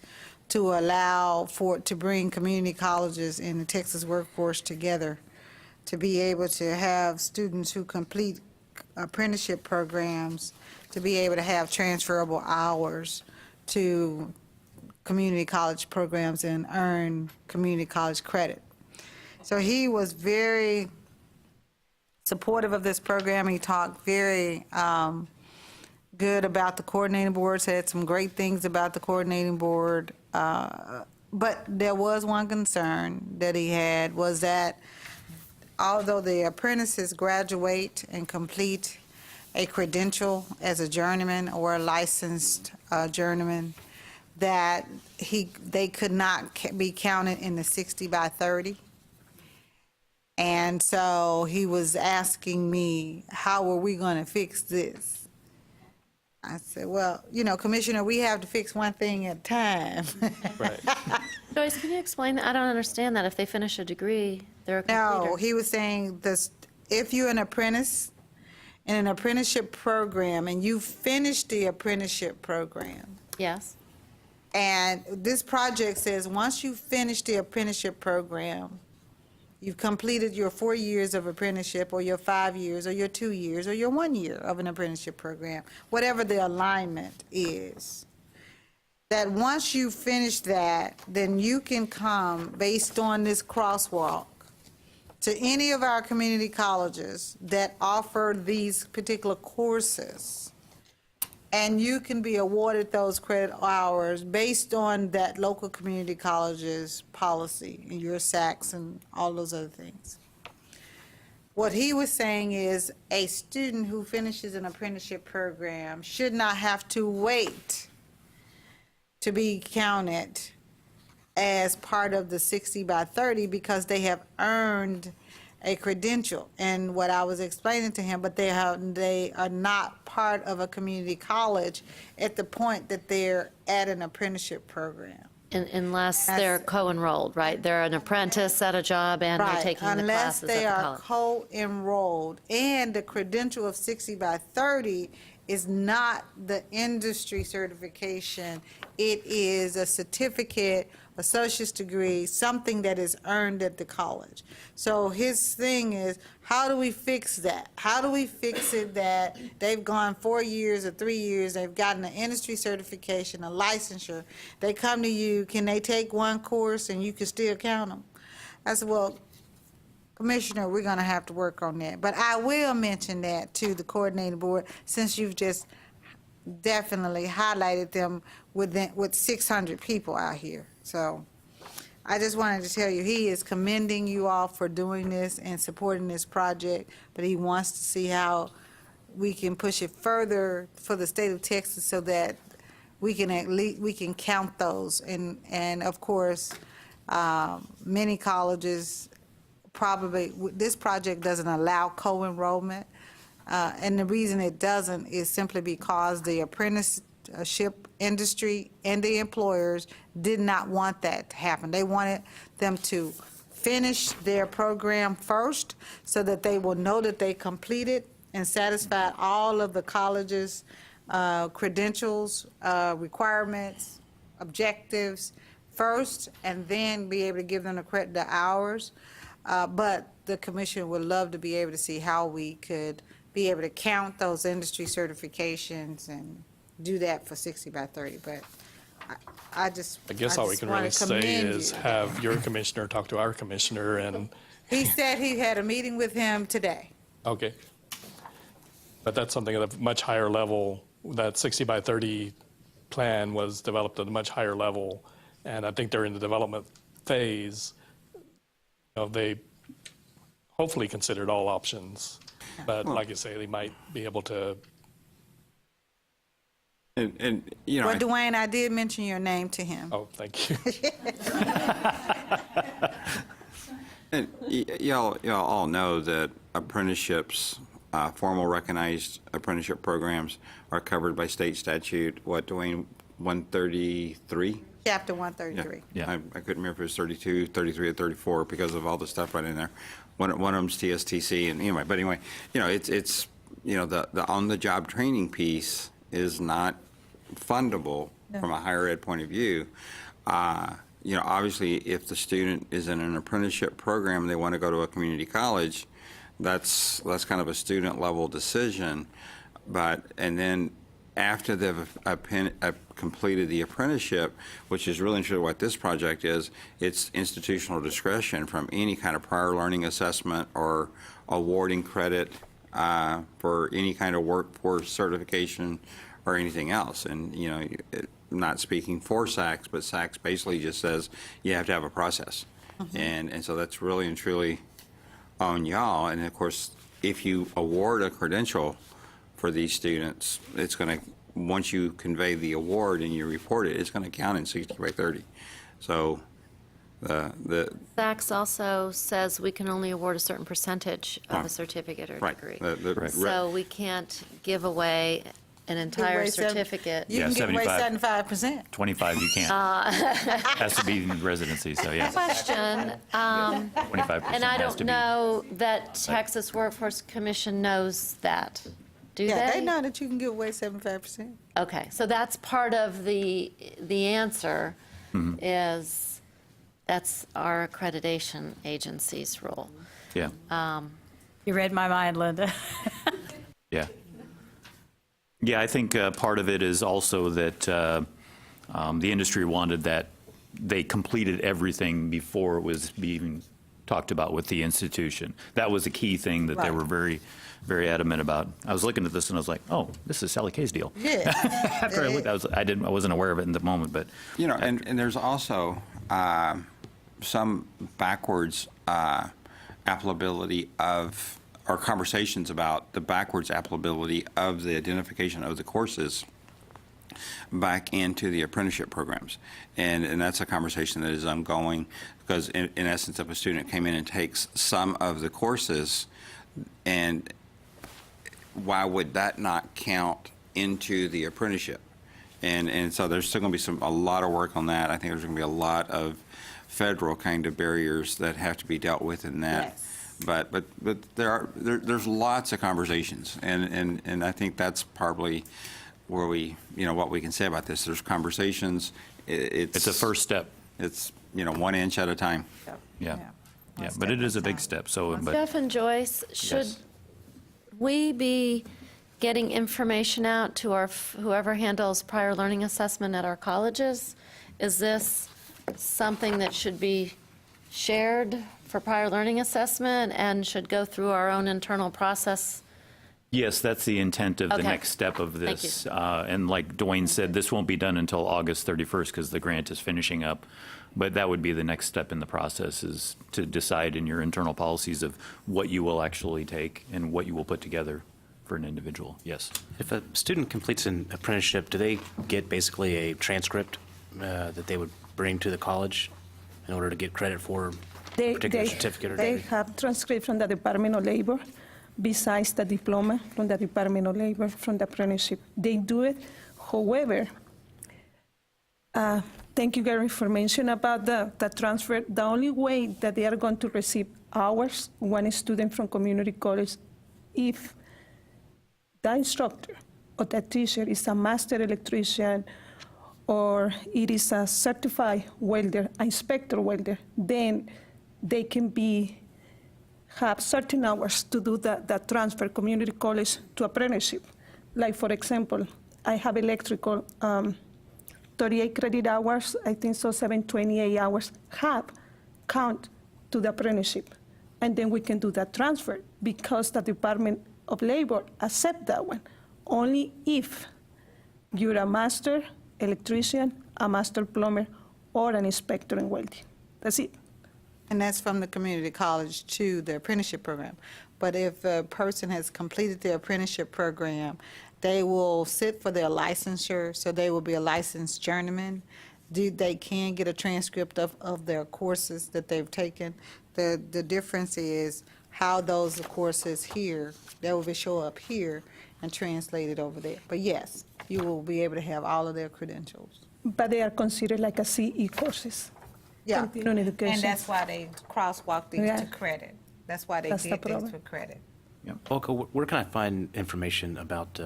to allow to bring community colleges in the Texas workforce together, to be able to have students who complete apprenticeship programs, to be able to have transferable hours to community college programs and earn community college credit. So he was very supportive of this program. He talked very good about the coordinating board, said some great things about the coordinating board. But there was one concern that he had, was that although the apprentices graduate and complete a credential as a journeyman or a licensed journeyman, that they could not be counted in the 60 by 30. And so he was asking me, how are we going to fix this? I said, well, Commissioner, we have to fix one thing at a time. Right. Joyce, can you explain that? I don't understand that. If they finish a degree, they're a completer. No, he was saying this, if you're an apprentice in an apprenticeship program and you finish the apprenticeship program, Yes. and this project says once you finish the apprenticeship program, you've completed your 4 years of apprenticeship, or your 5 years, or your 2 years, or your 1 year of an apprenticeship program, whatever the alignment is, that once you finish that, then you can come, based on this crosswalk, to any of our community colleges that offer these particular courses, and you can be awarded those credit hours based on that local community college's policy, and your SACs and all those other things. What he was saying is a student who finishes an apprenticeship program should not have to wait to be counted as part of the 60 by 30 because they have earned a credential. And what I was explaining to him, but they are not part of a community college at the point that they're at an apprenticeship program. Unless they're co-enrolled, right? They're an apprentice at a job and they're Right, taking the unless classes they at the are college. co-enrolled, and the credential of 60 by 30 is not the industry certification. It is a certificate, associate's degree, something that is earned at the college. So his thing is, how do we fix that? How do we fix it that they've gone 4 years or 3 years, they've gotten an industry certification, a licensure, they come to you, can they take one course and you can still count them? I said, well, Commissioner, we're going to have to work on that. But I will mention that to the coordinating board, since you've just definitely highlighted them with 600 people out here. So I just wanted to tell you, he is commending you all for doing this and supporting this project, but he wants to see how we can push it further for the state of Texas so that we can at least, we can count those. And of course, many colleges probably, this project doesn't allow co-enrollment. And the reason it doesn't is simply because the apprenticeship industry and the employers did not want that to happen. They wanted them to finish their program first so that they will know that they completed and satisfied all of the college's credentials, requirements, objectives first, and then be able to give them the hours. But the commission would love to be able to see how we could be able to count those industry certifications and do that for 60 by 30. But I guess all we can really say is have your commissioner talk to our commissioner, and he said he had a meeting with him today. okay. But that's something at a much higher level. That 60 by 30 plan was developed at a much higher level, and I think they're in the development phase. They hopefully considered all options, but like you say, they might be able to. And Well, Dwayne, I did mention your name to him. Oh, thank you. And y'all all know that apprenticeships, formal recognized apprenticeship programs are covered by state statute, what, Dwayne, 133? Chapter 133. Yeah. I couldn't remember if it was 32, 33, or 34 because of all the stuff right in there. One of them's TSTC, and anyway, but anyway, it's the on-the-job training piece is not fundable from a higher ed point of view. Obviously, if the student is in an apprenticeship program and they want to go to a community college, that's kind of a student-level decision. And then after they've completed the apprenticeship, which is really interesting what this project is, it's institutional discretion from any kind of prior learning assessment or awarding credit for any kind of workforce certification or anything else. And, not speaking for SACS, but SACS basically just says you have to have a process. And so that's really and truly on y'all. And of course, if you award a credential for these students, it's going to, once you convey the award and you report it, it's going to count in 60 by 30. So the SACS also says we can only award a certain percentage of a certificate or right. degree. So we can't give away an entire certificate. You can give away 75%. 25 you can't. Has to be in residency, so yes. Question, 25% and I has to don't be. know that Texas Workforce Commission knows that. Do Yeah, they? they know that you can give away 75%. Okay, so that's part of the answer is, that's our accreditation agency's role. Yeah, You read my mind, Linda. yeah. Yeah, I think part of it is also that the industry wanted that they completed everything before it was being talked about with the institution. That was a key thing that they Right. were very, very adamant about. I was looking at this and I was like, oh, this is Sally Kay's deal. Yeah. After I looked, I wasn't aware of it in the moment, but and there's also some backwards applicability of, or conversations about the backwards applicability of the identification of the courses back into the apprenticeship programs. And that's a conversation that is ongoing, because in essence, if a student came in and takes some of the courses, and why would that not count into the apprenticeship? And so there's still going to be a lot of work on that. I think there's going to be a lot of federal kind of barriers that have to be dealt with in that. Yes. But there's lots of conversations, and I think that's probably where what we can say about this. There's conversations. it's a first step. It's 1 inch at a time. Yeah, yeah, but it is a big step, so, but Jeff and Joyce, should Yes. we be getting information out to whoever handles prior learning assessment at our colleges? Is this something that should be shared for prior learning assessment and should go through our own internal process? yes, that's the intent of the Okay. next step of Thank this. And like Dwayne said, this won't be done until August 31st because the grant is finishing up. But that would be the next step in the process, is to decide in your internal policies of what you will actually take and what you will put together for an individual. Yes. If a student completes an apprenticeship, do they get basically a transcript that they would bring to the college in order to get credit for a particular certificate or They degree? have transcript from the Department of Labor, besides the diploma from the Department of Labor, from the apprenticeship. They do it. However, thank you, Gary, for mentioning about the transfer. The only way that they are going to receive hours, one student from community college, if the instructor or the teacher is a master electrician or it is a certified welder, inspector welder, then they can have certain hours to do the transfer community college to apprenticeship. Like, for example, I have electrical 38 credit hours, I think so 728 hours count to the apprenticeship. And then we can do that transfer because the Department of Labor accept that one. Only if you're a master electrician, a master plumber, or an inspector in welding. That's it. And that's from the community college to the apprenticeship program. But if a person has completed their apprenticeship program, they will sit for their licensure, so they will be a licensed journeyman. They can get a transcript of their courses that they've taken. The difference is how those courses here, they will show up here and translated over there. But yes, you will be able to have all of their credentials. But they are considered like a CE courses. Yeah, Continuing education. and that's why they crosswalk these Yeah. to credit. That's why they That's the did these problem. for credit. Volker, where can I find information about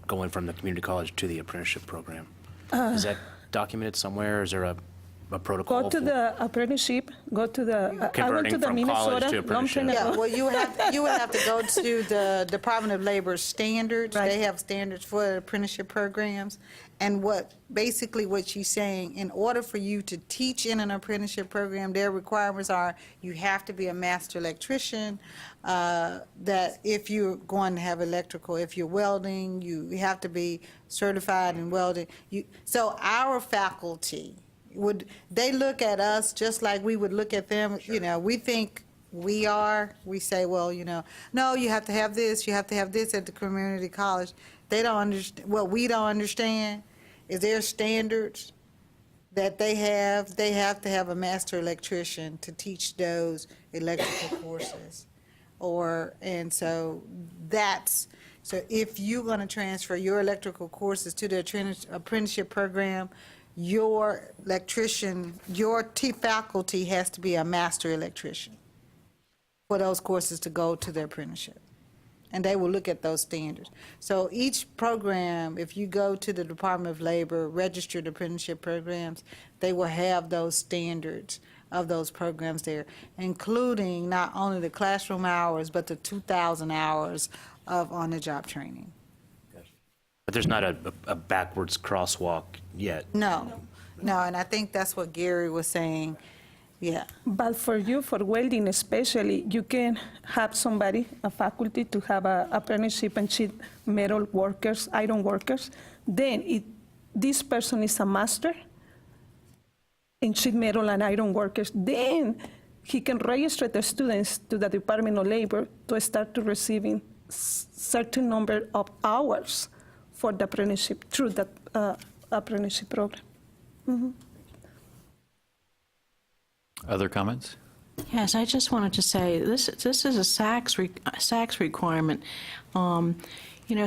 going from the community college to the apprenticeship program? Is that documented somewhere? Is there a protocol? Go to the apprenticeship, go to the, I went Converting to the from college to Minnesota long time apprenticeship. ago. Yeah, well, you would have to go to the Department of Labor standards. Right. They have standards for apprenticeship programs. And basically what she's saying, in order for you to teach in an apprenticeship program, their requirements are you have to be a master electrician, that if you're going to have electrical, if you're welding, you have to be certified in welding. So our faculty, they look at us just like we would look at them. We think we say, well, no, you have to have this at the community college. They don't understand. What we don't understand is their standards that they have. They have to have a master electrician to teach those electrical courses. So if you're going to transfer your electrical courses to the apprenticeship program, your faculty has to be a master electrician for those courses to go to their apprenticeship. And they will look at those standards. So each program, if you go to the Department of Labor, registered apprenticeship programs, they will have those standards of those programs there, including not only the classroom hours, but the 2,000 hours of on-the-job training. But there's not a backwards crosswalk yet. No, and I think that's what Gary was saying. Yeah. But for welding especially, you can have somebody, a faculty, to have an apprenticeship and sheet metal workers, iron workers. Then this person is a master in sheet metal and iron workers. Then he can register the students to the Department of Labor to start to receiving certain number of hours for the apprenticeship through the apprenticeship program. Mm-hmm. Other comments? Yes, I just wanted to say, this is a SACS requirement.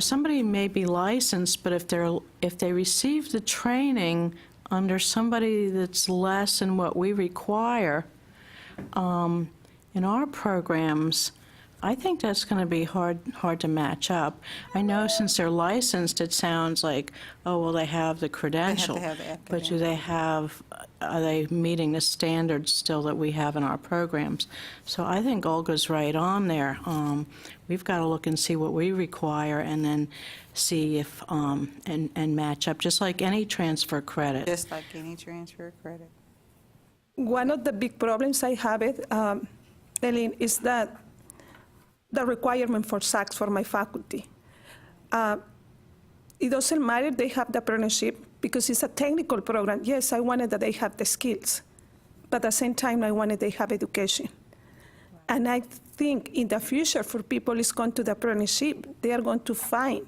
Somebody may be licensed, but if they receive the training under somebody that's less than what we require in our programs, I think that's going to be hard to match up. I know since they're licensed, it sounds like, oh, well, they have the credential. They have to have the But are they meeting the standards still that we have in our programs? So I think Olga's right on there. We've got to look and see what we require and then see if, and match up, just like any transfer credit. Just like any transfer credit. One of the big problems I have, Eileen, is that the requirement for SACS for my faculty. It doesn't matter they have the apprenticeship because it's a technical program. Yes, I wanted that they have the skills, but at the same time, I wanted they have education. And I think in the future, for people is going to the apprenticeship, they are going to find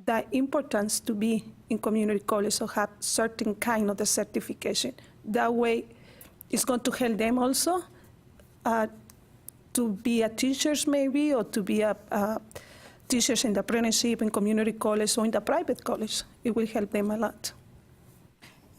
the importance to be in community college or have certain kind of the certification. That way, it's going to help them also to be a teachers maybe, or to be a teachers in the apprenticeship, in community college, or in the private college. It will help them a lot.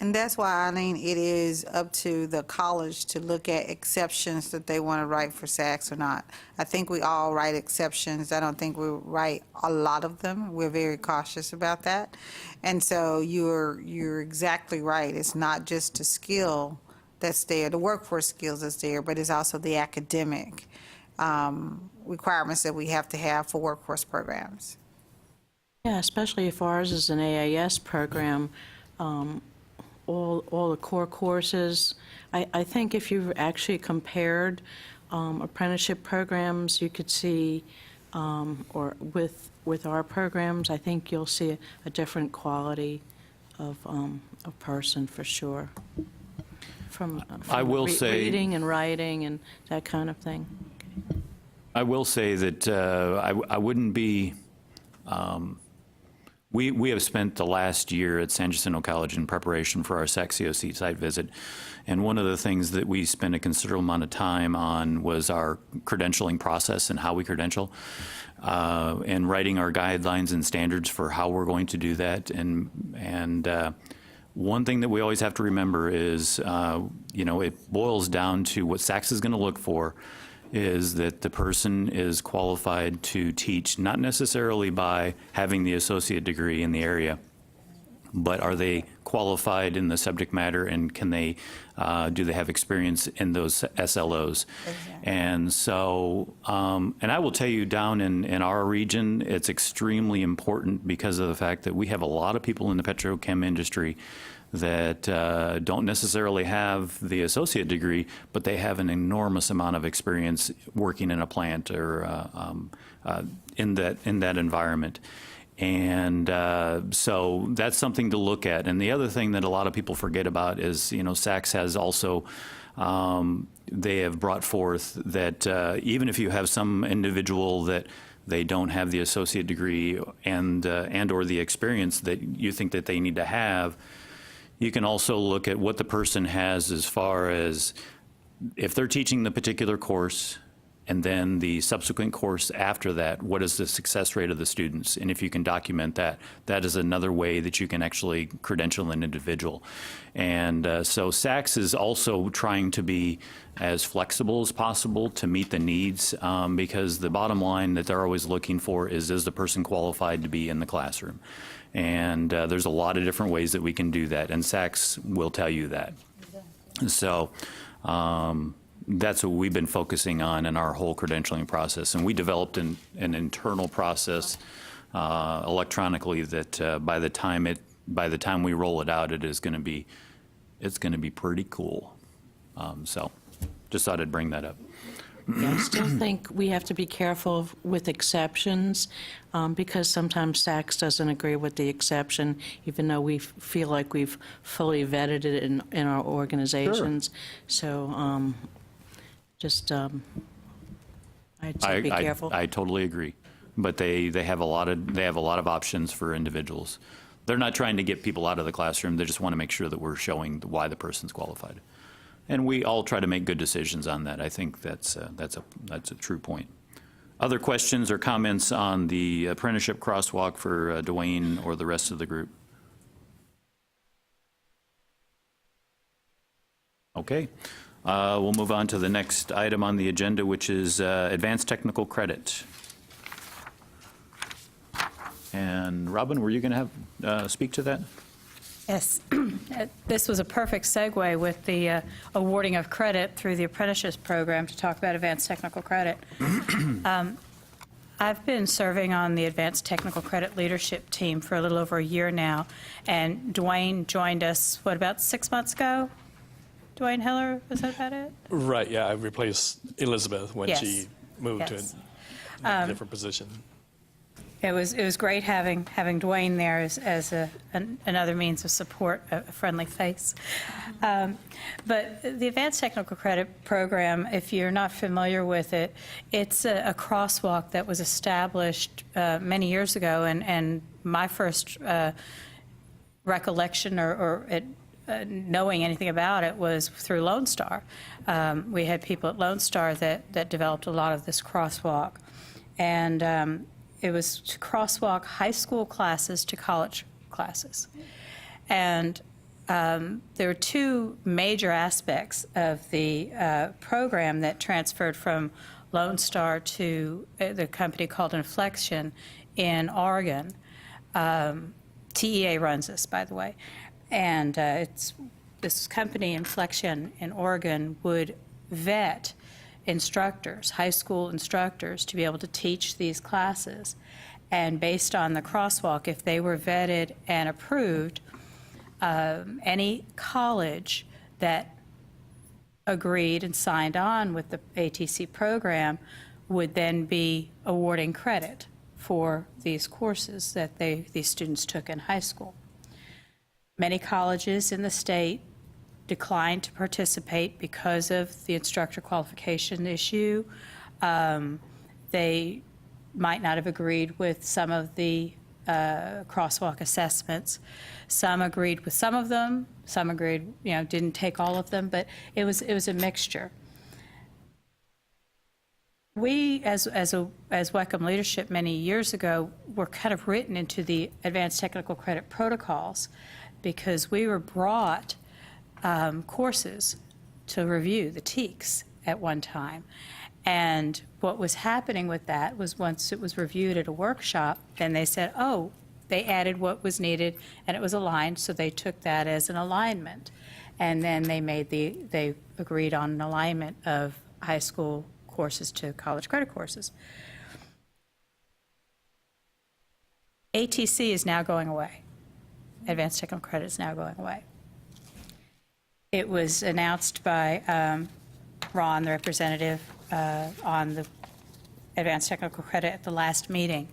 And that's why, Eileen, it is up to the college to look at exceptions that they want to write for SACS or not. I think we all write exceptions. I don't think we write a lot of them. We're very cautious about that. And so you're exactly right. It's not just the skill that's there, the workforce skills that's there, but it's also the academic requirements that we have to have for workforce programs. Yeah, especially if ours is an AAS program, all the core courses. I think if you actually compared apprenticeship programs, you could see, or with our programs, I think you'll see a different quality of a person for sure. From I will say, reading and writing and that kind of thing. I will say that I wouldn't be. We have spent the last year at San Jacinto College in preparation for our SAC-COC site visit, and one of the things that we spent a considerable amount of time on was our credentialing process and how we credential, and writing our guidelines and standards for how we're going to do that. And one thing that we always have to remember is, it boils down to what SACS is going to look for, is that the person is qualified to teach, not necessarily by having the associate degree in the area, but are they qualified in the subject matter, and can they, do they have experience in those SLOs? And so, and I will tell you, down in our region, it's extremely important because of the fact that we have a lot of people in the petrochem industry that don't necessarily have the associate degree, but they have an enormous amount of experience working in a plant or in that environment. And so that's something to look at. And the other thing that a lot of people forget about is, you know, SACS has also, they have brought forth that even if you have some individual that they don't have the associate degree and or the experience that you think that they need to have, you can also look at what the person has as far as if they're teaching the particular course, and then the subsequent course after that, what is the success rate of the students? And if you can document that, that is another way that you can actually credential an individual. And so SACS is also trying to be as flexible as possible to meet the needs, because the bottom line that they're always looking for is the person qualified to be in the classroom? And there's a lot of different ways that we can do that, and SACS will tell you that. So, that's what we've been focusing on in our whole credentialing process. And we developed an internal process electronically that by the time we roll it out, it's going to be pretty cool. So just thought I'd bring that up. Yeah, I still think we have to be careful with exceptions, because sometimes SACS doesn't agree with the exception, even though we feel like we've fully vetted it in our organizations. Sure. So I'd say be careful. I totally agree, but they have a lot of options for individuals. They're not trying to get people out of the classroom. They just want to make sure that we're showing why the person's qualified, and we all try to make good decisions on that. I think that's a true point. Other questions or comments on the apprenticeship crosswalk for Dwayne or the rest of the group? Okay. We'll move on to the next item on the agenda, which is advanced technical credit. And Robin, were you going to have speak to that? Yes. This was a perfect segue with the awarding of credit through the apprenticeship program to talk about advanced technical credit. I've been serving on the advanced technical credit leadership team for a little over a year now, and Dwayne joined us, about 6 months ago? Dwayne Hiller, is that about it? Right, yeah, I replaced Elizabeth when Yes. she moved Yes. to a different position. It was great having Dwayne there as another means of support, a friendly face. But the Advanced Technical Credit Program, if you're not familiar with it, it's a crosswalk that was established many years ago, and my first recollection or knowing anything about it was through Lone Star. We had people at Lone Star that developed a lot of this crosswalk. And it was to crosswalk high school classes to college classes. And there were two major aspects of the program that transferred from Lone Star to the company called Inflection in Oregon. TEA runs this, by the way. And it's this company, Inflection in Oregon, would vet instructors, high school instructors, to be able to teach these classes. And based on the crosswalk, if they were vetted and approved, any college that agreed and signed on with the ATC program would then be awarding credit for these courses that these students took in high school. Many colleges in the state declined to participate because of the instructor qualification issue. They might not have agreed with some of the crosswalk assessments. Some agreed with some of them. Some agreed, didn't take all of them, but it was a mixture. We, as WECM leadership many years ago, were kind of written into the advanced technical credit protocols because we were brought courses to review, the TEACs, at one time. And what was happening with that was once it was reviewed at a workshop, then they said, oh, they added what was needed and it was aligned, so they took that as an alignment. And then they agreed on an alignment of high school courses to college credit courses. ATC is now going away. Advanced Technical Credit is now going away. It was announced by Ron, the representative on the Advanced Technical Credit at the last meeting,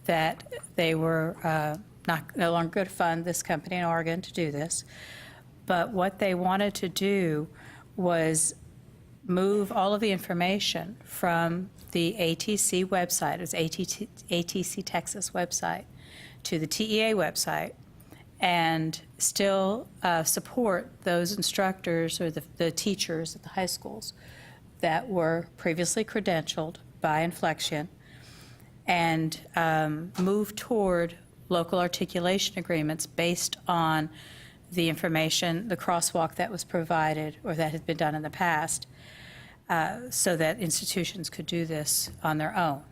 that they were no longer going to fund this company in Oregon to do this. But what they wanted to do was move all of the information from the ATC website, it was ATC Texas website, to the TEA website, and still support those instructors or the teachers at the high schools that were previously credentialed by Inflection, and move toward local articulation agreements based on the information, the crosswalk that was provided or that had been done in the past, so that institutions could do this on their own.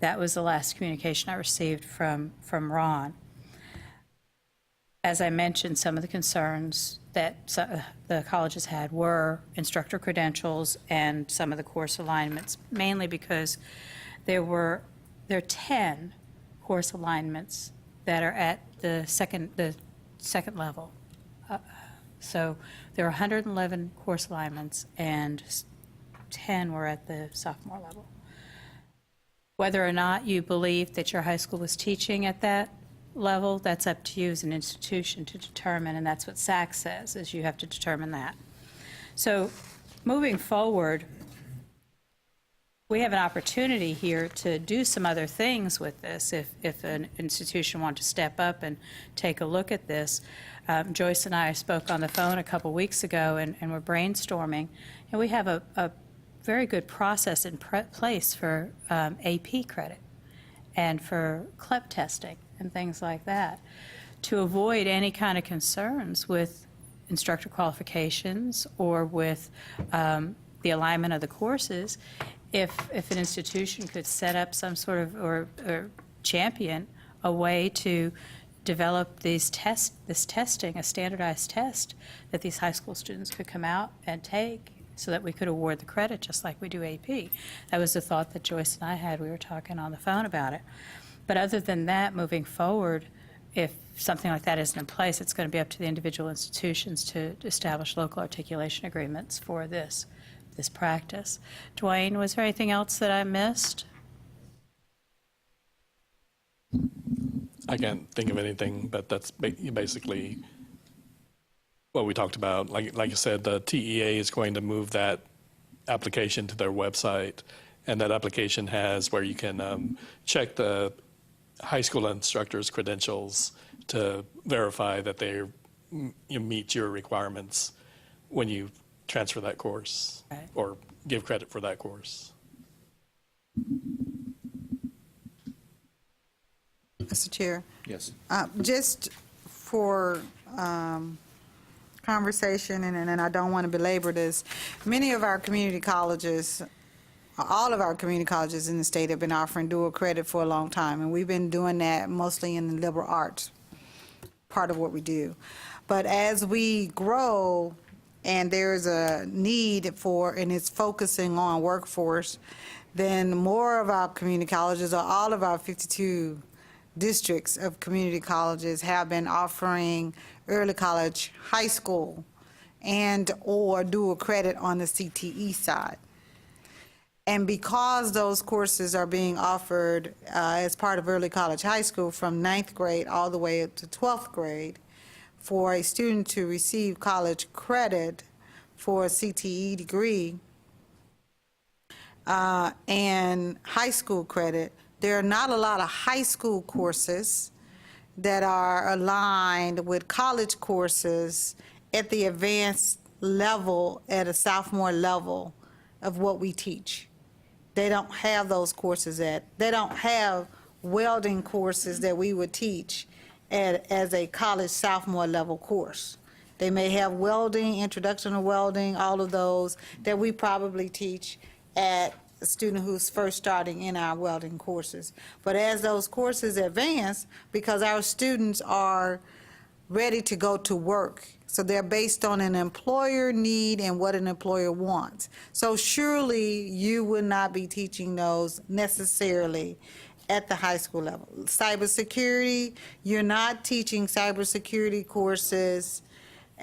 That was the last communication I received from Ron. As I mentioned, some of the concerns that the colleges had were instructor credentials and some of the course alignments, mainly because there are 10 course alignments that are at the second level. So there are 111 course alignments, and 10 were at the sophomore level. Whether or not you believe that your high school was teaching at that level, that's up to you as an institution to determine, and that's what SAC says, is you have to determine that. So moving forward, we have an opportunity here to do some other things with this if an institution wanted to step up and take a look at this. Joyce and I spoke on the phone a couple weeks ago, and we're brainstorming, and we have a very good process in place for AP credit and for CLEP testing and things like that, to avoid any kind of concerns with instructor qualifications or with the alignment of the courses. If an institution could set up some sort of, or champion a way to develop this testing, a standardized test that these high school students could come out and take so that we could award the credit just like we do AP. That was the thought that Joyce and I had. We were talking on the phone about it. But other than that, moving forward, if something like that isn't in place, it's going to be up to the individual institutions to establish local articulation agreements for this practice. Dwayne, was there anything else that I missed? I can't think of anything, but that's basically what we talked about. Like I said, the TEA is going to move that application to their website, and that application has where you can check the high school instructors' credentials to verify that you meet your requirements when you transfer that course, Right, or give credit for that course. Mr. Chair, Yes. just for conversation, and I don't want to belabor this, many of our community colleges, all of our community colleges in the state have been offering dual credit for a long time, and we've been doing that mostly in the liberal arts, part of what we do. But as we grow, and there's a need for, and it's focusing on workforce, then more of our community colleges, or all of our 52 districts of community colleges, have been offering early college, high school, and or dual credit on the CTE side. And because those courses are being offered as part of early college high school from 9th grade all the way up to 12th grade, for a student to receive college credit for a CTE degree and high school credit, there are not a lot of high school courses that are aligned with college courses at the advanced level, at a sophomore level of what we teach. They don't have those courses they don't have welding courses that we would teach as a college sophomore level course. They may have welding, introduction to welding, all of those that we probably teach at a student who's first starting in our welding courses. But as those courses advance, because our students are ready to go to work, so they're based on an employer need and what an employer wants. So surely you would not be teaching those necessarily at the high school level. Cybersecurity, you're not teaching cybersecurity courses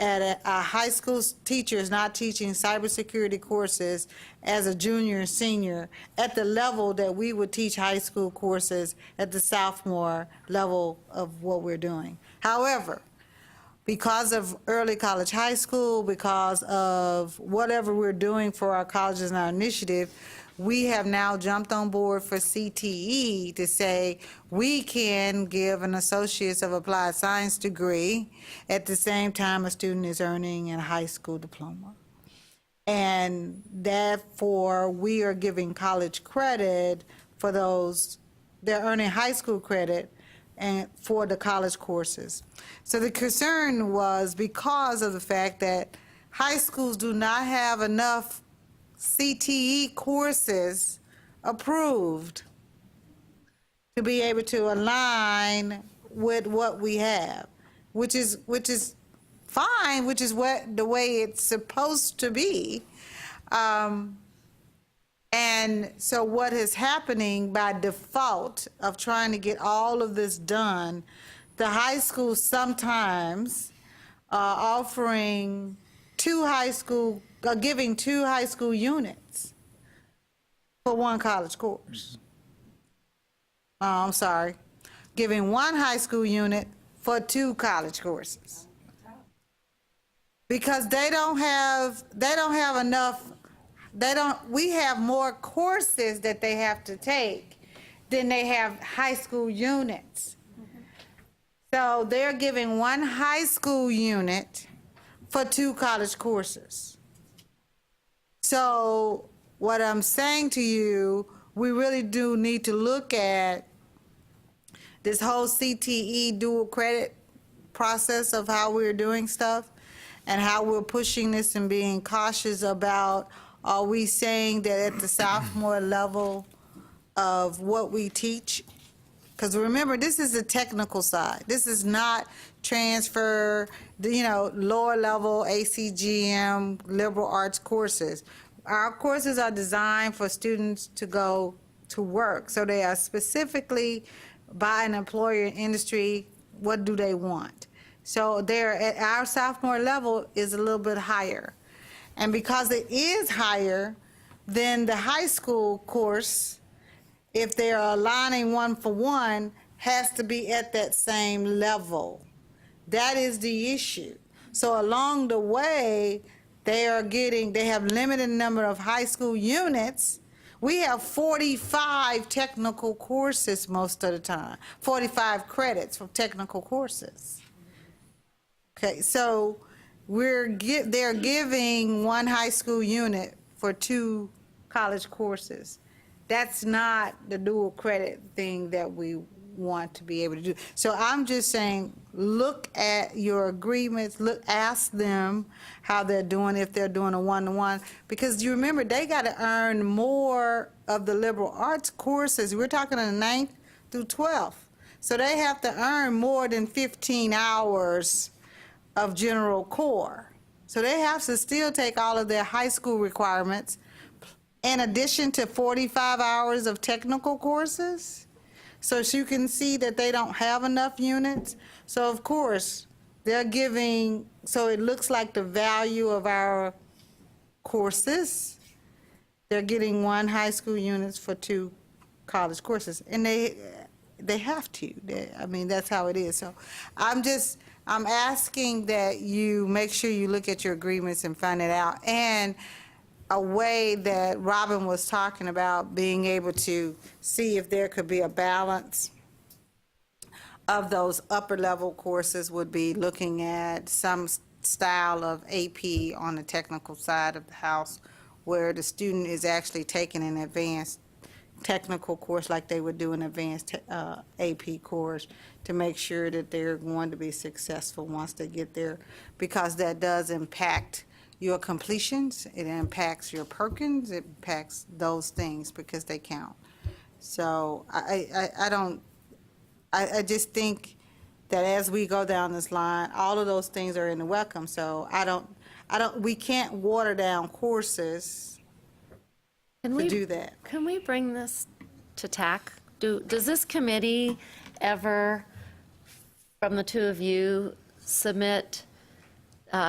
at a high school teacher is not teaching cybersecurity courses as a junior and senior at the level that we would teach high school courses at the sophomore level of what we're doing. However, because of early college high school, because of whatever we're doing for our colleges and our initiative, we have now jumped on board for CTE to say we can give an Associates of Applied Science degree at the same time a student is earning a high school diploma. And therefore, we are giving college credit for those, they're earning high school credit and for the college courses. So the concern was because of the fact that high schools do not have enough CTE courses approved to be able to align with what we have, which is fine, which is what the way it's supposed to be. And so what is happening by default of trying to get all of this done, the high schools sometimes are offering giving two high school units for one college course. I'm sorry, giving one high school unit for two college courses. Because they don't have enough, we have more courses that they have to take than they have high school units. So they're giving one high school unit for two college courses. So what I'm saying to you, we really do need to look at this whole CTE dual credit process of how we're doing stuff and how we're pushing this and being cautious about, are we saying that at the sophomore level of what we teach? Because remember, this is the technical side. This is not transfer, lower level ACGM, liberal arts courses. Our courses are designed for students to go to work. So they are specifically by an employer and industry, what do they want? So they're at our sophomore level is a little bit higher. And because it is higher than the high school course, if they're aligning one for one, has to be at that same level. That is the issue. So along the way, they have limited number of high school units. We have 45 technical courses most of the time, 45 credits for technical courses. Okay, so they're giving one high school unit for two college courses. That's not the dual credit thing that we want to be able to do. So I'm just saying, look at your agreements, ask them how they're doing, if they're doing a one-to-one, because you remember, they got to earn more of the liberal arts courses. We're talking in the 9th through 12th. So they have to earn more than 15 hours of general core. So they have to still take all of their high school requirements in addition to 45 hours of technical courses. So you can see that they don't have enough units. So of course, they're giving, so it looks like the value of our courses, they're getting one high school units for two college courses. And they have to. I mean, that's how it is. So I'm asking that you make sure you look at your agreements and find it out. And a way that Robin was talking about, being able to see if there could be a balance of those upper level courses, would be looking at some style of AP on the technical side of the house where the student is actually taking an advanced technical course like they would do an advanced AP course to make sure that they're going to be successful once they get there, because that does impact your completions, it impacts your Perkins, it impacts those things because they count. So I just think that as we go down this line, all of those things are in the welcome. So we can't water down courses to do that. Can we bring this to TAC? Does this committee ever, from the two of you, submit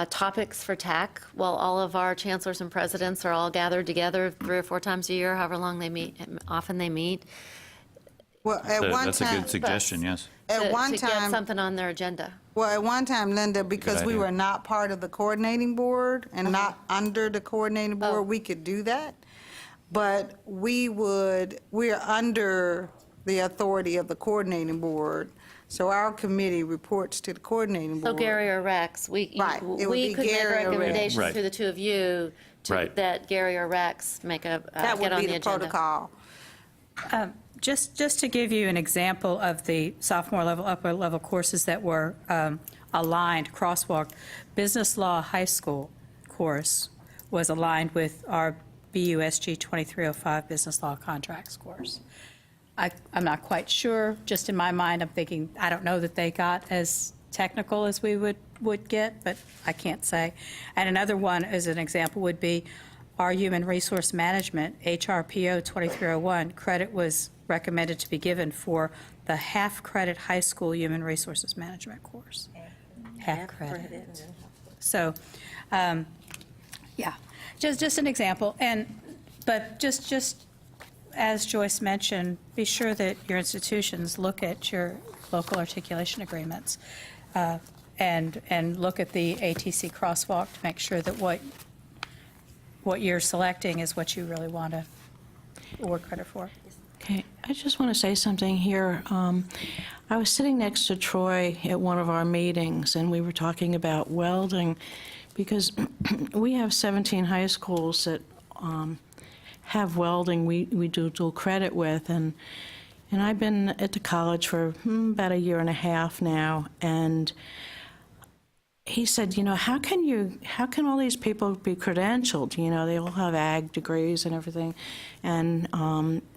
topics for TAC while all of our chancellors and presidents are all gathered together 3 or 4 times a year, however long they meet, often they meet? Well, at one That's a time, good suggestion, yes. at one To get time, something on their agenda. well, at one time, Linda, because we idea. were not part of the coordinating board and not under the coordinating board, we could do that. But we're under the authority of the coordinating board, so our committee reports to the coordinating So board. Gary or Rex, Right, it would we be could make Gary or Rex. recommendations Right. through the two of you Right. that Gary or Rex make That get would on be the the agenda. protocol. Just to give you an example of the sophomore level, upper level courses that were aligned, crosswalk, business law high school course was aligned with our BUSG 2305 business law contracts course. I'm not quite sure, just in my mind, I'm thinking, I don't know that they got as technical as we would get, but I can't say. And another one, as an example, would be our human resource management, HRPO 2301, credit was recommended to be given for the half-credit high school human resources management course. Half credit. So, yeah, just an example. But just as Joyce mentioned, be sure that your institutions look at your local articulation agreements and look at the ATC crosswalk to make sure that what you're selecting is what you really want to award credit for. Okay, I just want to say something here. I was sitting next to Troy at one of our meetings, and we were talking about welding, because we have 17 high schools that have welding we do dual credit with, and I've been at the college for about 1.5 years now, and he said, how can all these people be credentialed? They all have ag degrees and everything. And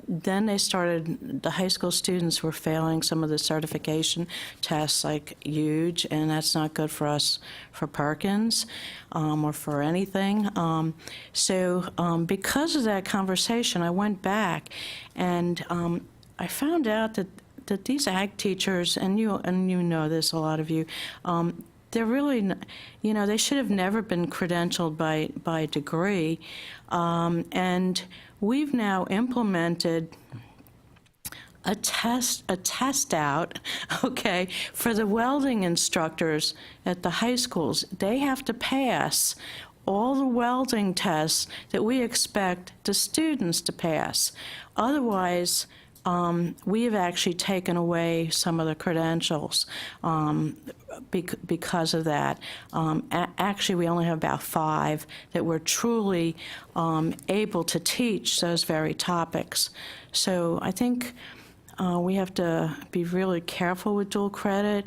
then the high school students were failing some of the certification tests, like huge, and that's not good for us for Perkins or for anything. So because of that conversation, I went back and I found out that these ag teachers, and you know this, a lot of you, they're really, they should have never been credentialed by degree. And we've now implemented a test out, okay, for the welding instructors at the high schools. They have to pass all the welding tests that we expect the students to pass. Otherwise, we have actually taken away some of the credentials because of that. Actually, we only have about 5 that were truly able to teach those very topics. So I think we have to be really careful with dual credit.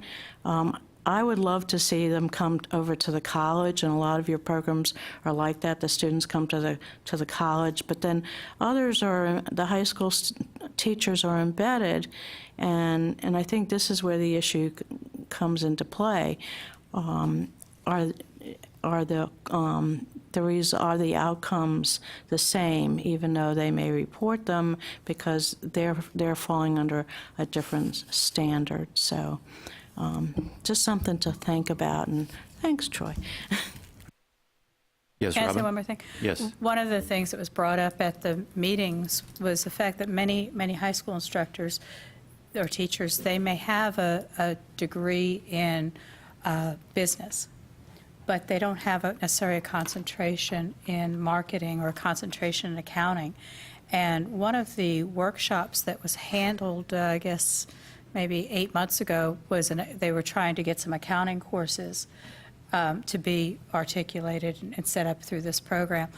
I would love to see them come over to the college, and a lot of your programs are like that. The students come to the college, but then others are, the high school teachers are embedded, and I think this is where the issue comes into play. Are the outcomes the same, even though they may report them, because they're falling under a different standard? So. Just something to think about, and thanks, Troy. Yes, Can I say Robin? one more thing? Yes. One of the things that was brought up at the meetings was the fact that many high school instructors or teachers, they may have a degree in business, but they don't have necessarily a concentration in marketing or a concentration in accounting. And one of the workshops that was handled, I guess, maybe 8 months ago, was they were trying to get some accounting courses to be articulated and set up through this program.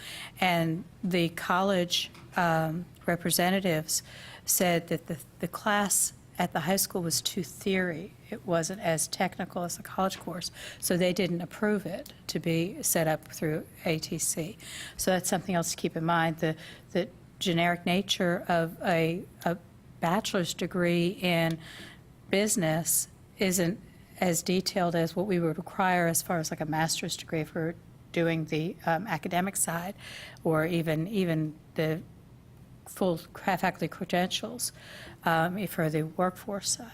And the college representatives said that the class at the high school was too theory. It wasn't as technical as the college course, so they didn't approve it to be set up through ATC. So that's something else to keep in mind. The generic nature of a bachelor's degree in business isn't as detailed as what we would require as far as like a master's degree if we're doing the academic side, or even the full faculty credentials for the workforce side.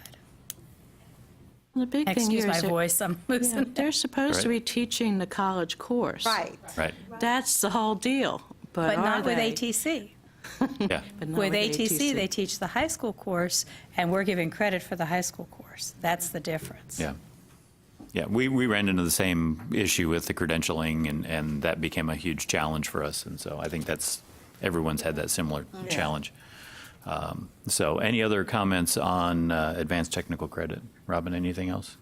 The big thing Excuse here my is that- voice, I'm losing it. they're supposed to be teaching the college course. Right. Right. That's the whole deal. But are not with they? ATC. Yeah. But not With ATC, they teach the high school course, and we're giving credit for the high school course. That's the difference. Yeah. Yeah, we ran into the same issue with the credentialing, and that became a huge challenge for us. And so I think everyone's had that similar challenge. So any other comments on advanced technical credit? Robin, anything else?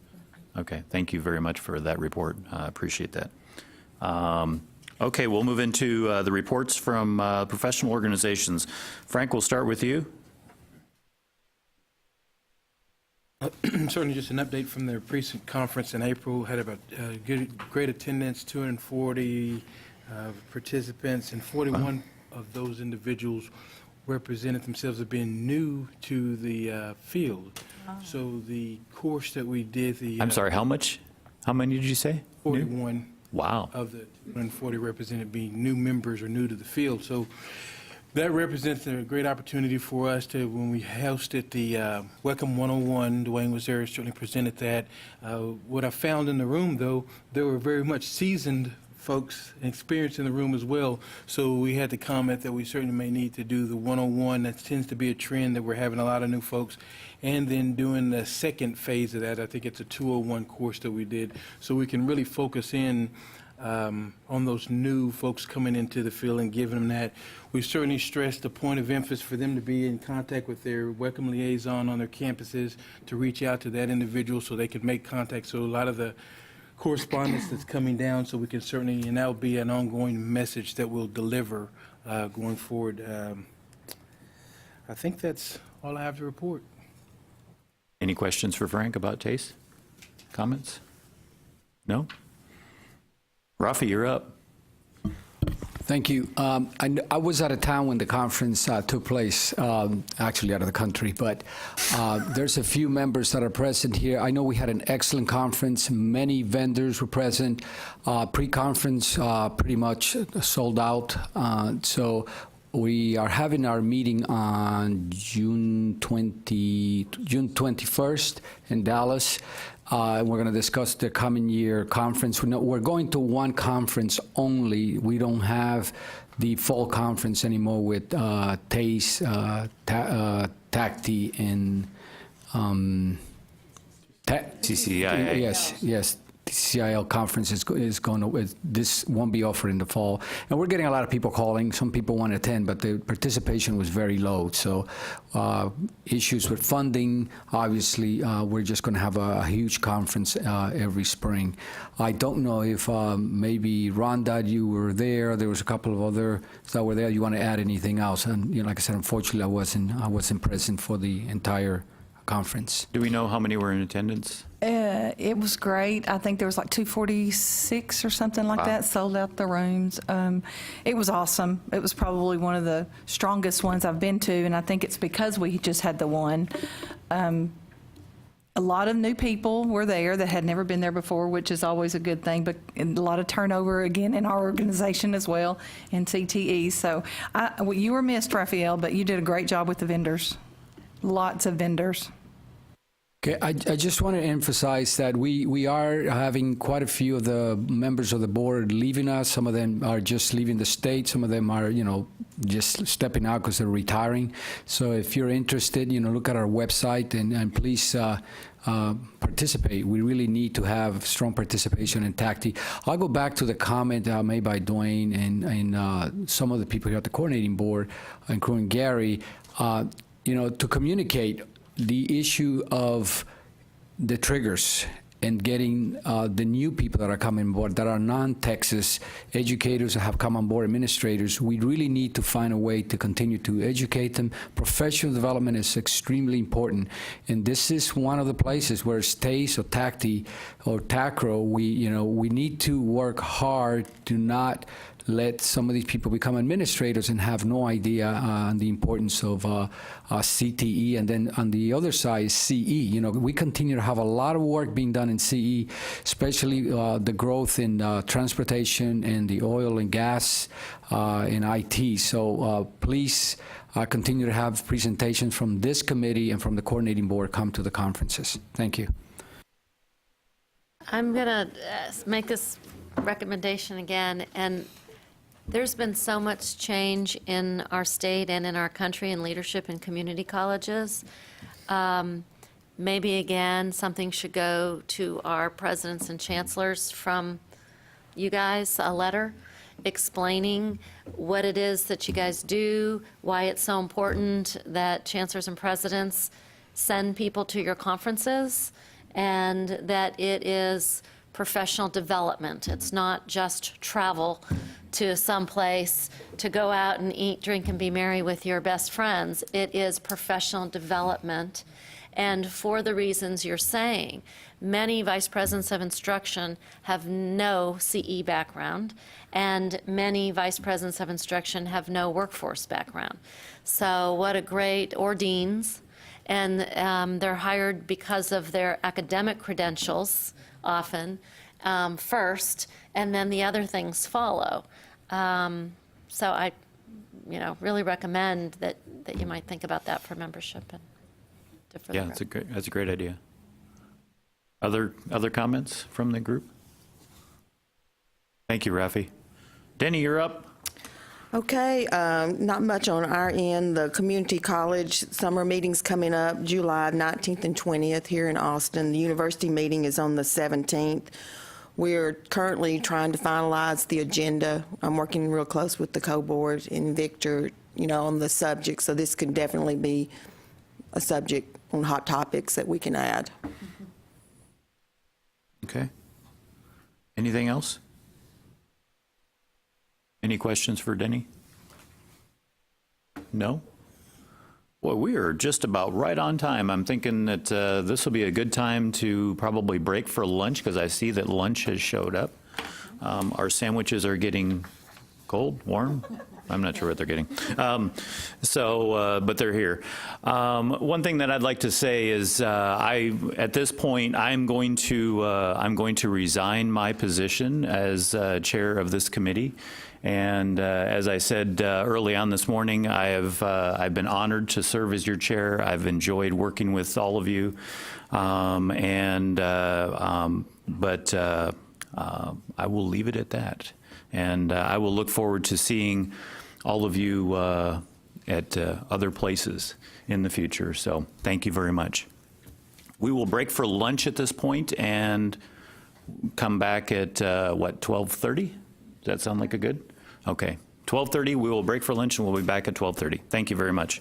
Okay, thank you very much for that report. I appreciate that. Okay, we'll move into the reports from professional organizations. Frank, we'll start with you. Certainly just an update from the recent conference in April. Had about great attendance, 240 participants, and 41 of those individuals represented themselves as being new to the field. So the course that we did, I'm sorry, how much? How many did you say? 41 Wow. of the 240 represented being new members or new to the field. So that represents a great opportunity for us to, when we hosted the WECM 101, Dwayne was there, certainly presented that. What I found in the room, though, there were very much seasoned folks and experience in the room as well. So we had to comment that we certainly may need to do the 101. That tends to be a trend that we're having a lot of new folks. And then doing the second phase of that, I think it's a 201 course that we did. So we can really focus in on those new folks coming into the field and giving them that. We certainly stressed the point of emphasis for them to be in contact with their WECM liaison on their campuses to reach out to that individual so they could make contact. So a lot of the correspondence that's coming down, so we can certainly, and that will be an ongoing message that we'll deliver going forward. I think that's all I have to report. Any questions for Frank about TACE? Comments? No? Rafi, you're up. Thank you. I was out of town when the conference took place, actually out of the country, but there's a few members that are present here. I know we had an excellent conference. Many vendors were present. Pre-conference pretty much sold out. So we are having our meeting on June 21st in Dallas. We're going to discuss the coming year conference. We're going to one conference only. We don't have the fall conference anymore with TACE, TACT, and CCIA. Yes. The CIL conference is going to, this won't be offered in the fall. And we're getting a lot of people calling. Some people want to attend, but the participation was very low. So issues with funding, obviously, we're just going to have a huge conference every spring. I don't know if maybe Rhonda, you were there. There was a couple of others that were there. You want to add anything else? And like I said, unfortunately, I wasn't present for the entire conference. Do we know how many were in attendance? It was great. I think there was like 246 or something like that, sold out the rooms. It was awesome. It was probably one of the strongest ones I've been to, and I think it's because we just had the one. A lot of new people were there that had never been there before, which is always a good thing, but a lot of turnover, again, in our organization as well, in CTE. So you were missed, Raphael, but you did a great job with the vendors. Lots of vendors. Okay, I just want to emphasize that we are having quite a few of the members of the board leaving us. Some of them are just leaving the state. Some of them are, just stepping out because they're retiring. So if you're interested, look at our website and please participate. We really need to have strong participation in TACT. I'll go back to the comment made by Dwayne and some of the people here at the coordinating board, including Gary, to communicate the issue of the triggers and getting the new people that are coming on board that are non-Texas educators that have come on board, administrators. We really need to find a way to continue to educate them. Professional development is extremely important, and this is one of the places where STACE or TACT or TACRO, we need to work hard to not let some of these people become administrators and have no idea on the importance of CTE. And then on the other side is CE. We continue to have a lot of work being done in CE, especially the growth in transportation and the oil and gas in IT. So please continue to have presentations from this committee and from the coordinating board come to the conferences. Thank you. I'm going to make this recommendation again, and there's been so much change in our state and in our country in leadership in community colleges. Maybe again, something should go to our presidents and chancellors from you guys, a letter explaining what it is that you guys do, why it's so important that chancellors and presidents send people to your conferences, and that it is professional development. It's not just travel to some place to go out and eat, drink, and be merry with your best friends. It is professional development. And for the reasons you're saying, many vice presidents of instruction have no CE background, and many vice presidents of instruction have no workforce background. So what a great, or deans, and they're hired because of their academic credentials often first, and then the other things follow. So I, really recommend that you might think about that for membership and for Yeah, that's a great idea. Other comments from the group? Thank you, Rafi. Denny, you're up. Okay, not much on our end. The community college summer meeting's coming up July 19th and 20th here in Austin. The university meeting is on the 17th. We're currently trying to finalize the agenda. I'm working real close with the co-board and Victor, on the subject, so this could definitely be a subject on hot topics that we can add. Okay. Anything else? Any questions for Denny? No? Well, we are just about right on time. I'm thinking that this will be a good time to probably break for lunch, because I see that lunch has showed up. Our sandwiches are getting cold, warm? I'm not sure what they're getting. But they're here. One thing that I'd like to say is, at this point, I'm going to resign my position as chair of this committee. And as I said early on this morning, I've been honored to serve as your chair. I've enjoyed working with all of you, but I will leave it at that. And I will look forward to seeing all of you at other places in the future. So thank you very much. We will break for lunch at this point and come back at 12:30? Does that sound like a good? Okay, 12:30, we will break for lunch and we'll be back at 12:30. Thank you very much.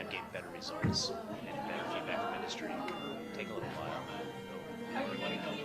to get better results and better feedback from industry. Take a little while. So everybody knows.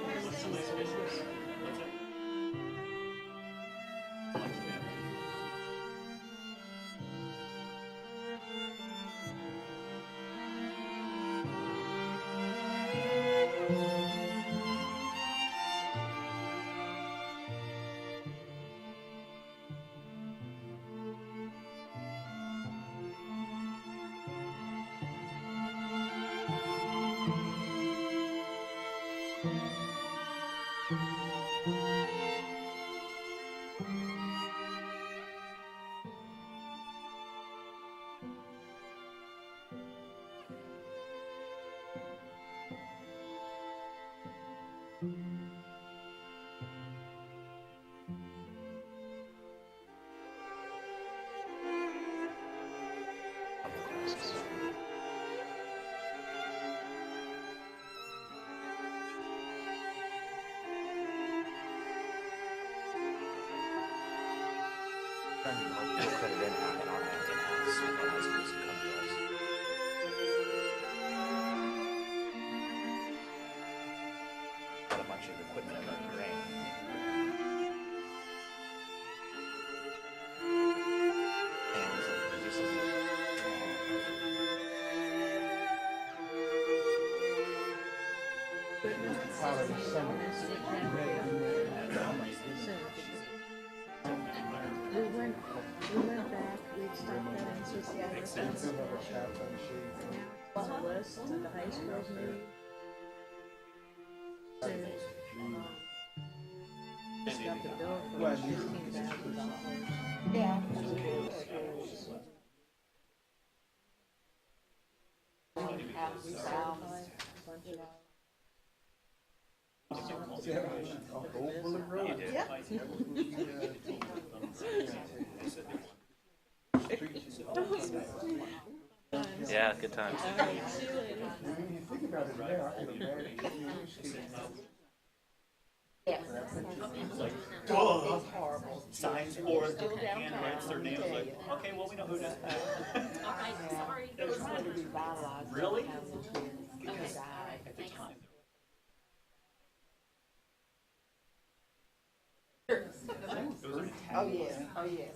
Credit in-house, in our in-house, our high schools can come to us. Got a bunch of equipment in our grant. And so this is We went back, we stopped that and see the other list to the high schools meeting. Got the bill for $16,000. Yeah. yeah, good times. Signs or hand writes their name, like, okay, well, we know who does that. Really? Because at the time. Oh, yes, oh, yes.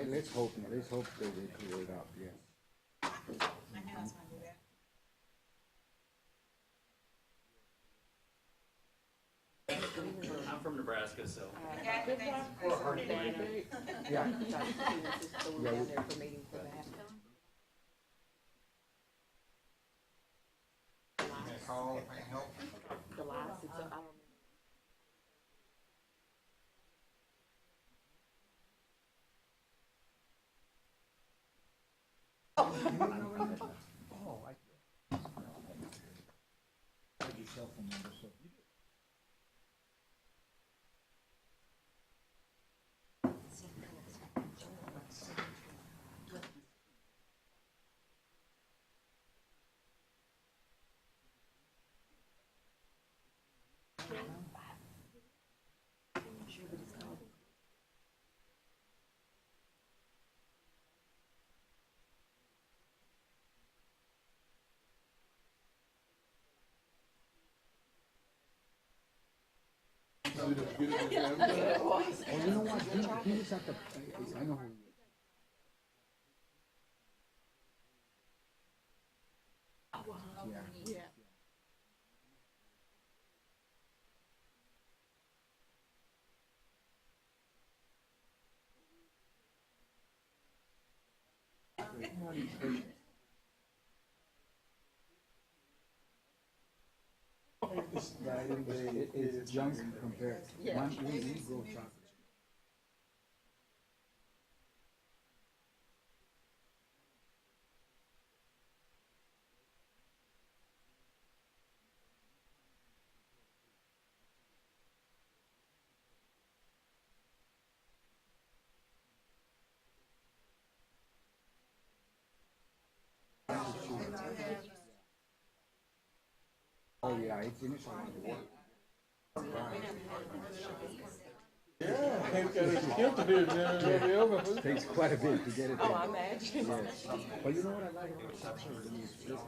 Let's hope they clear it up, yes. I'm from Nebraska, so. Yeah. Oh, you know what? He was at the, I know who he is. It's junk compared. We grow chocolate. Oh, yeah, it's finished. Takes quite a bit to get it. Oh, I imagine. Yes. But you know what I like about chocolate is just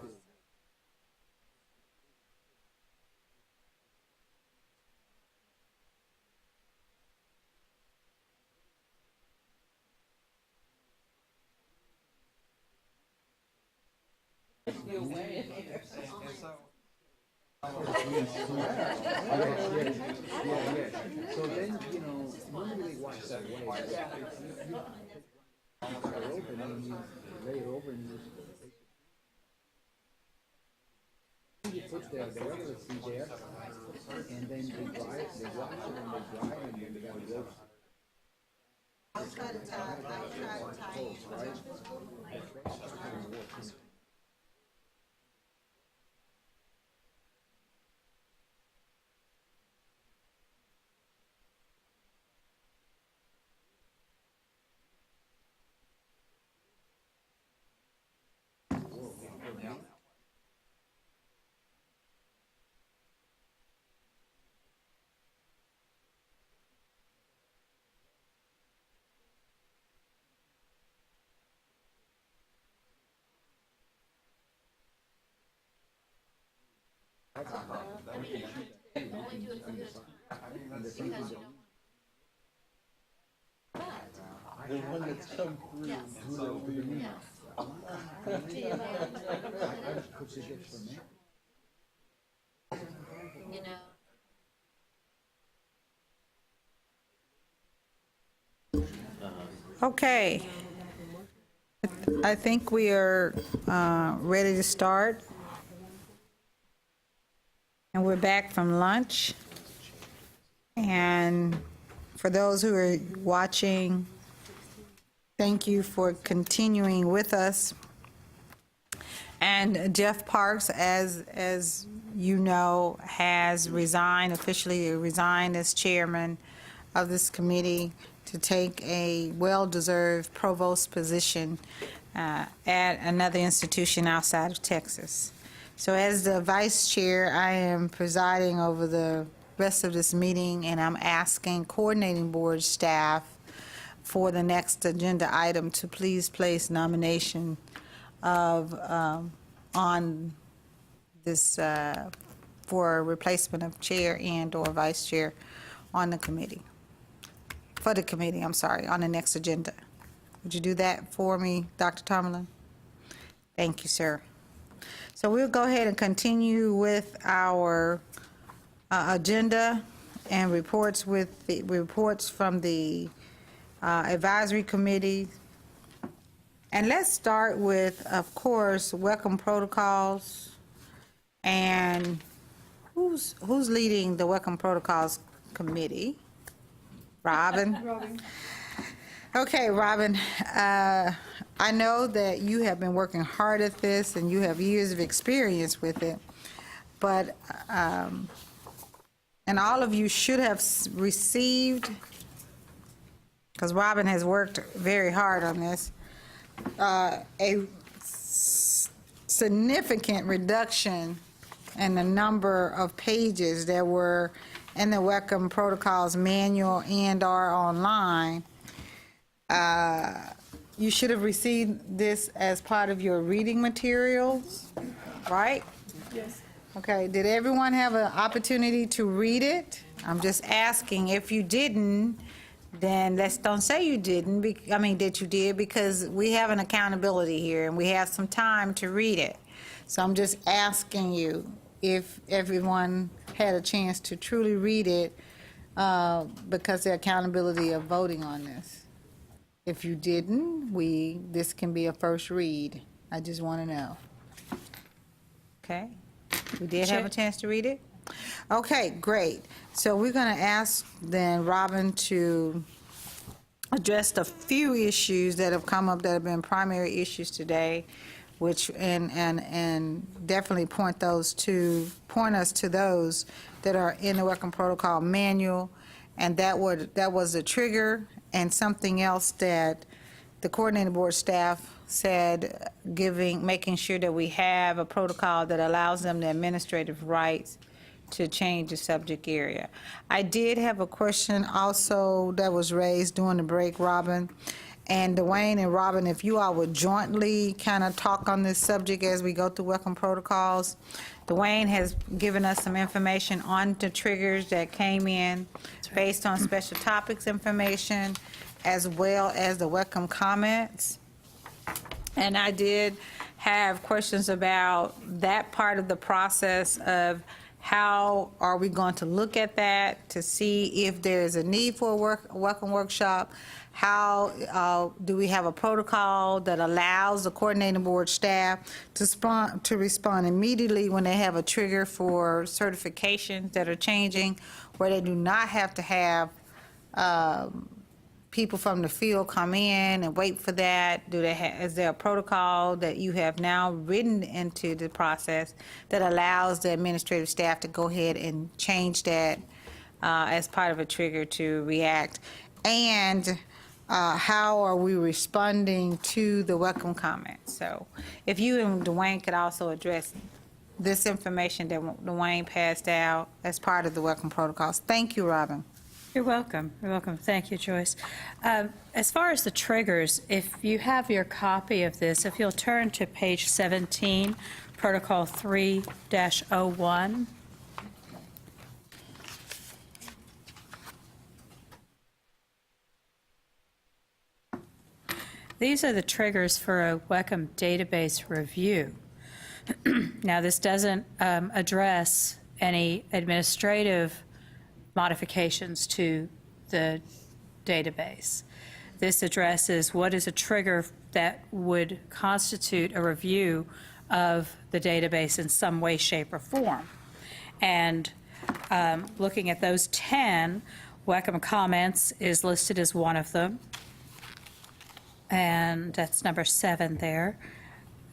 So then, you know, normally they wash that way. You cut it open and you lay it over and you put the regular seed there, and then they dry it, they wash it and they dry it, and then they gotta roast it. I'll try to tie it. The one that's come through. You know. Okay. I think we are ready to start. And we're back from lunch. And for those who are watching, thank you for continuing with us. And Jeff Parks, as you know, has officially resigned as chairman of this committee to take a well-deserved provost position at another institution outside of Texas. So as the vice chair, I am presiding over the rest of this meeting, and I'm asking coordinating board staff for the next agenda item to please place nomination of on this for replacement of chair and/or vice chair on the committee. For the committee, I'm sorry, on the next agenda. Would you do that for me, Dr. Tomlin? Thank you, sir. So we'll go ahead and continue with our agenda and reports from the advisory committee. And let's start with, of course, WECM protocols. And who's leading the WECM protocols committee? Robin? Okay, Robin, I know that you have been working hard at this and you have years of experience with it, but, and all of you should have received, because Robin has worked very hard on this, a significant reduction in the number of pages that were in the WECM protocols manual and/or online. You should have received this as part of your reading materials, right? Yes. Okay, did everyone have an opportunity to read it? I'm just asking, if you didn't, then let's don't say you didn't, that you did, because we have an accountability here and we have some time to read it. So I'm just asking you if everyone had a chance to truly read it, because the accountability of voting on this. If you didn't, this can be a first read. I just want to know. Okay? We did have a chance to read it? Okay, great. So we're going to ask then Robin to address a few issues that have come up that have been primary issues today, which and definitely point us to those that are in the WECM protocol manual, and that was a trigger, and something else that the coordinating board staff said, making sure that we have a protocol that allows them the administrative rights to change the subject area. I did have a question also that was raised during the break, Robin. And Dwayne and Robin, if you all would jointly kind of talk on this subject as we go through WECM protocols. Dwayne has given us some information on the triggers that came in based on special topics information, as well as the WECM comments. And I did have questions about that part of the process of how are we going to look at that to see if there is a need for a WECM workshop? How do we have a protocol that allows the coordinating board staff to respond immediately when they have a trigger for certifications that are changing, where they do not have to have people from the field come in and wait for that? Is there a protocol that you have now written into the process that allows the administrative staff to go ahead and change that as part of a trigger to react? And how are we responding to the WECM comments? So if you and Dwayne could also address this information that Dwayne passed out as part of the WECM protocols. Thank you, Robin. You're welcome. You're welcome. Thank you, Joyce. As far as the triggers, if you have your copy of this, if you'll turn to page 17, Protocol 3-01. These are the triggers for a WECM database review. Now, this doesn't address any administrative modifications to the database. This addresses what is a trigger that would constitute a review of the database in some way, shape, or form. And looking at those 10, WECM comments is listed as one of them. And that's number 7 there.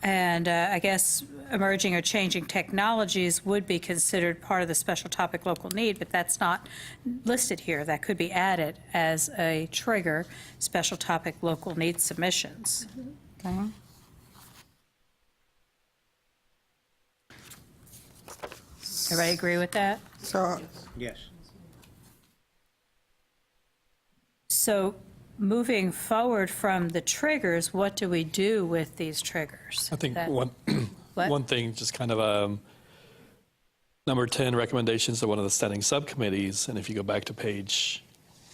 And I guess emerging or changing technologies would be considered part of the special topic local need, but that's not listed here. That could be added as a trigger, special topic local need submissions. Okay. Everybody agree with that? So, Yes. So moving forward from the triggers, what do we do with these triggers? I think That- one What? one thing, just kind of number 10, recommendations to one of the standing subcommittees. And if you go back to page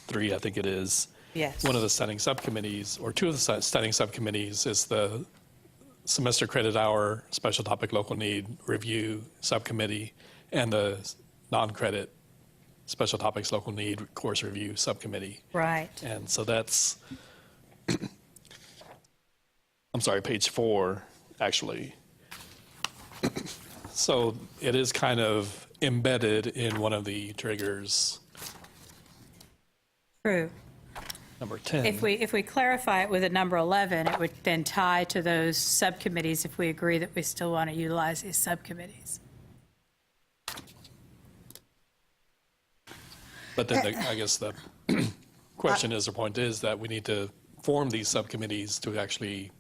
3, I think it is, Yes. one of the standing subcommittees, or 2 of the standing subcommittees, is the semester credit hour special topic local need review subcommittee and the non-credit special topics local need course review subcommittee. Right. And so that's, I'm sorry, page 4, actually. So it is kind of embedded in one of the triggers, True. number 10. If we clarify it with a number 11, it would then tie to those subcommittees if we agree that we still want to utilize these subcommittees. But then I guess the question is, or point is, that we need to form these subcommittees to actually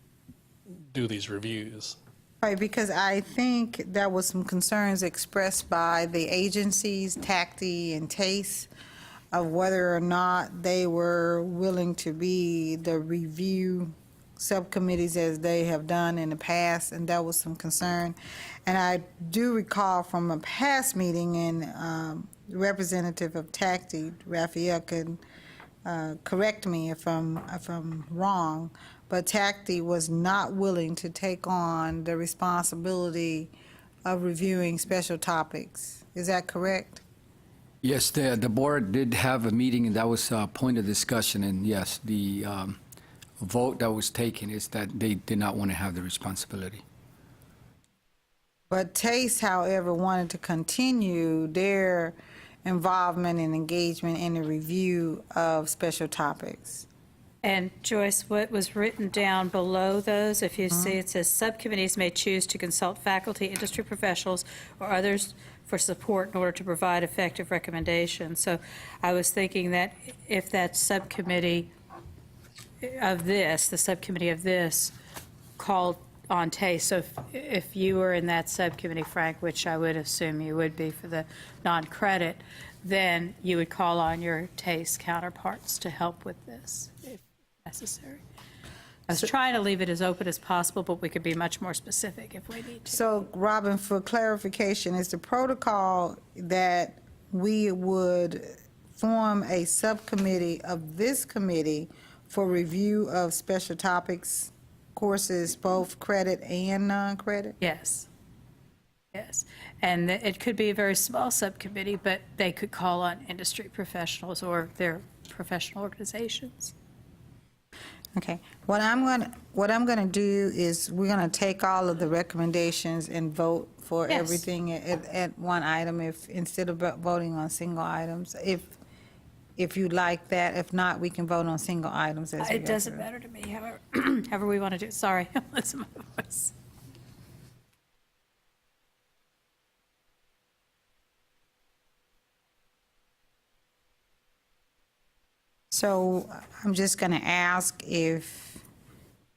do these reviews. right, because I think there was some concerns expressed by the agencies, TACT and TACE, of whether or not they were willing to be the review subcommittees as they have done in the past, and that was some concern. And I do recall from a past meeting, and representative of TACT, Raphael, could correct me if I'm wrong, but TACT was not willing to take on the responsibility of reviewing special topics. Is that correct? Yes, the board did have a meeting, and that was a point of discussion, and yes, the vote that was taken is that they did not want to have the responsibility. But TACE, however, wanted to continue their involvement and engagement in the review of special topics. And Joyce, what was written down below those, if you see, it says, subcommittees may choose to consult faculty, industry professionals, or others for support in order to provide effective recommendations. So I was thinking that if that subcommittee of this, the subcommittee of this, called on TACE, so if you were in that subcommittee, Frank, which I would assume you would be for the non-credit, then you would call on your TACE counterparts to help with this, if necessary. I was trying to leave it as open as possible, but we could be much more specific if we need to. So, Robin, for clarification, is the protocol that we would form a subcommittee of this committee for review of special topics courses, both credit and non-credit? Yes. Yes. And it could be a very small subcommittee, but they could call on industry professionals or their professional organizations. Okay. What I'm gonna do is we're gonna take all of the recommendations and vote for Yes. everything at one item, if instead of voting on single items. If you'd like that, if not, we can vote on single items as we It go doesn't through. matter to me, however, however we want to do it. Sorry, I'm losing my voice. So I'm just going to ask if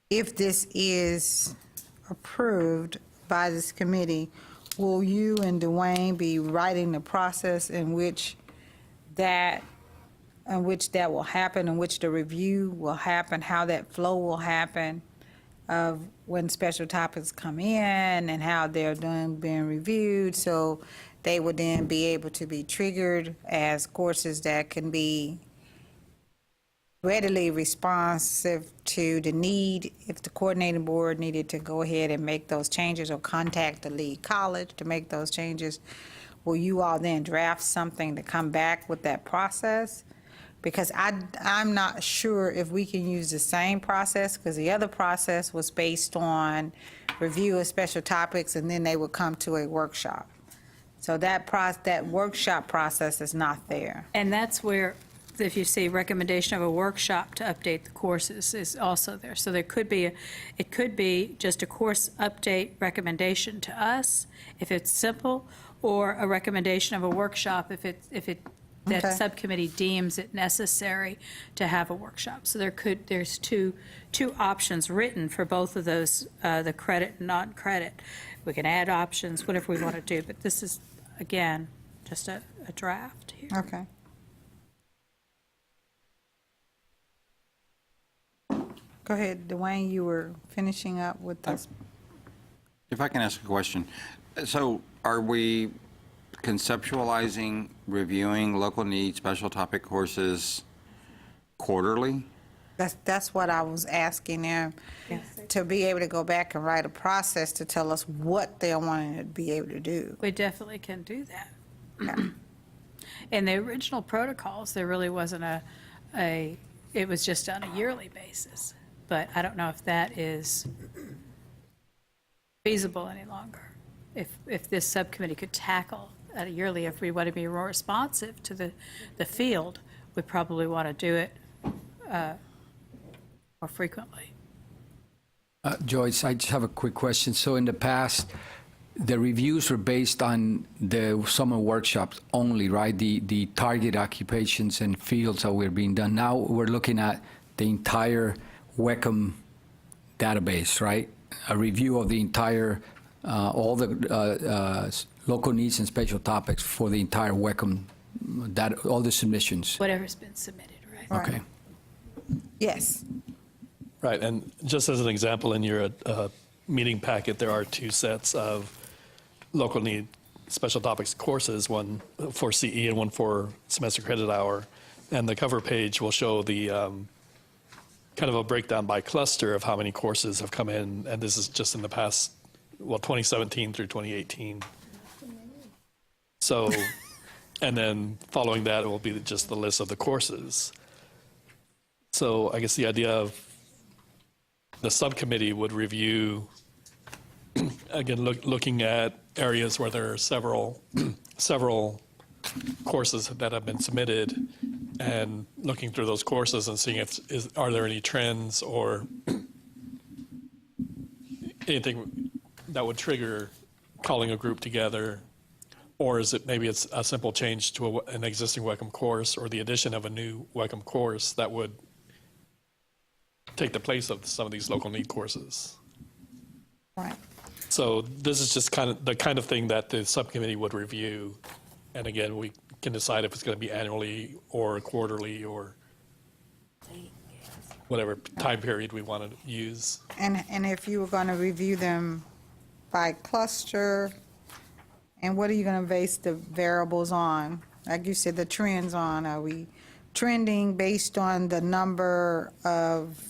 this is approved by this committee, will you and Dwayne be writing the process in which that will happen, in which the review will happen, how that flow will happen of when special topics come in and how they're being reviewed, so they would then be able to be triggered as courses that can be readily responsive to the need, if the coordinating board needed to go ahead and make those changes or contact the lead college to make those changes. Will you all then draft something to come back with that process? Because I'm not sure if we can use the same process, because the other process was based on review of special topics, and then they would come to a workshop. So that workshop process is not there. And that's where, if you see recommendation of a workshop to update the courses is also there. So there could be, it could be just a course update recommendation to us, if it's simple, or a recommendation of a workshop if that Okay. subcommittee deems it necessary to have a workshop. So there's two options written for both of those, the credit and non-credit. We can add options, whatever we want to do, but this is, again, just a draft here. Okay. Go ahead, Dwayne, you were finishing up with this. If I can ask a question. So are we conceptualizing, reviewing local needs, special topic courses quarterly? That's what I was asking them, to be able to go back and write a process to tell us what they're wanting to be able to do. We definitely can do that. In the original protocols, there really wasn't it was just on a yearly basis. But I don't know if that is feasible any longer. If this subcommittee could tackle at a yearly, if we want to be more responsive to the field, we probably want to do it more frequently. Joyce, I just have a quick question. So in the past, the reviews were based on the summer workshops only, right? The target occupations and fields that were being done. Now we're looking at the entire WECM database, right? A review of the entire, all the local needs and special topics for the entire WECM, all the submissions. Whatever's been submitted, right? Okay. Yes. Right, and just as an example, in your meeting packet, there are two sets of local need special topics courses, one for CE and one for semester credit hour. And the cover page will show the kind of a breakdown by cluster of how many courses have come in, and this is just in the past, 2017 through 2018. So, and then following that, it will be just the list of the courses. So I guess the idea of the subcommittee would review, again, looking at areas where there are several courses that have been submitted, and looking through those courses and seeing are there any trends or anything that would trigger calling a group together, or is it maybe it's a simple change to an existing WECM course or the addition of a new WECM course that would take the place of some of these local need courses. Right. So this is just kind of the kind of thing that the subcommittee would review. And again, we can decide if it's going to be annually or quarterly or whatever time period we want to use. And if you were going to review them by cluster, and what are you going to base the variables on? Like you said, the trends on, are we trending based on the number of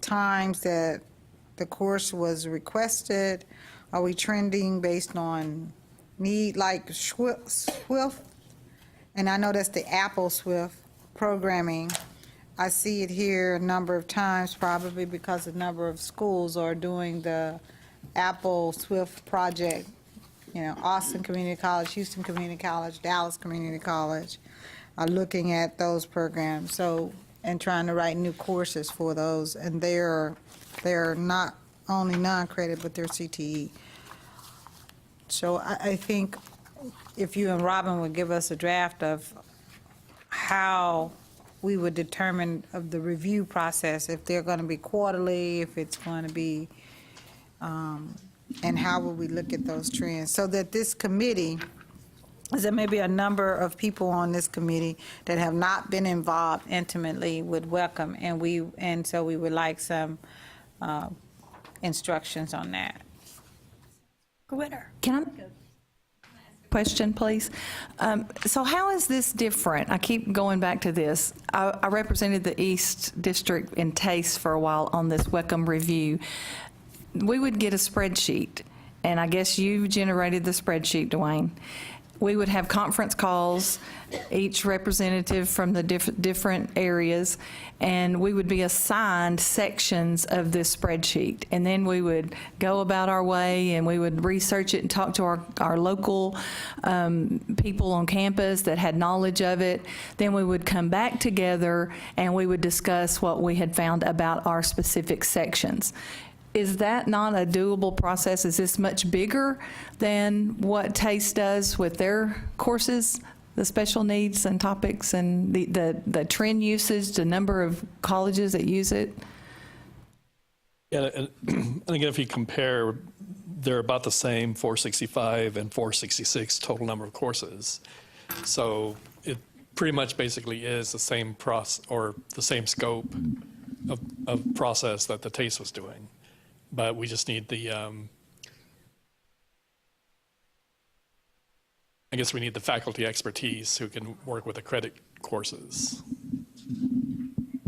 times that the course was requested? Are we trending based on need, like Swift? And I know that's the Apple Swift programming. I see it here a number of times, probably because a number of schools are doing the Apple Swift project. You know, Austin Community College, Houston Community College, Dallas Community College are looking at those programs. So, and trying to write new courses for those, and they're not only non-credit, but they're CTE. So I think if you and Robin would give us a draft of how we would determine of the review process, if they're going to be quarterly, if it's going to be, and how would we look at those trends, so that this committee, there may be a number of people on this committee that have not been involved intimately with WECM, and so we would like some instructions on that. Winner. Can I? Question, please. So how is this different? I keep going back to this. I represented the East District in TACE for a while on this WECM review. We would get a spreadsheet, and I guess you generated the spreadsheet, Dwayne. We would have conference calls, each representative from the different areas, and we would be assigned sections of this spreadsheet. And then we would go about our way, and we would research it and talk to our local people on campus that had knowledge of it. Then we would come back together, and we would discuss what we had found about our specific sections. Is that not a doable process? Is this much bigger than what TACE does with their courses, the special needs and topics, and the trend usage, the number of colleges that use it? Yeah, and again, if you compare, they're about the same, 465 and 466 total number of courses. So it pretty much basically is the same process or the same scope of process that the TACE was doing. But we just need the, I guess we need the faculty expertise who can work with the credit courses.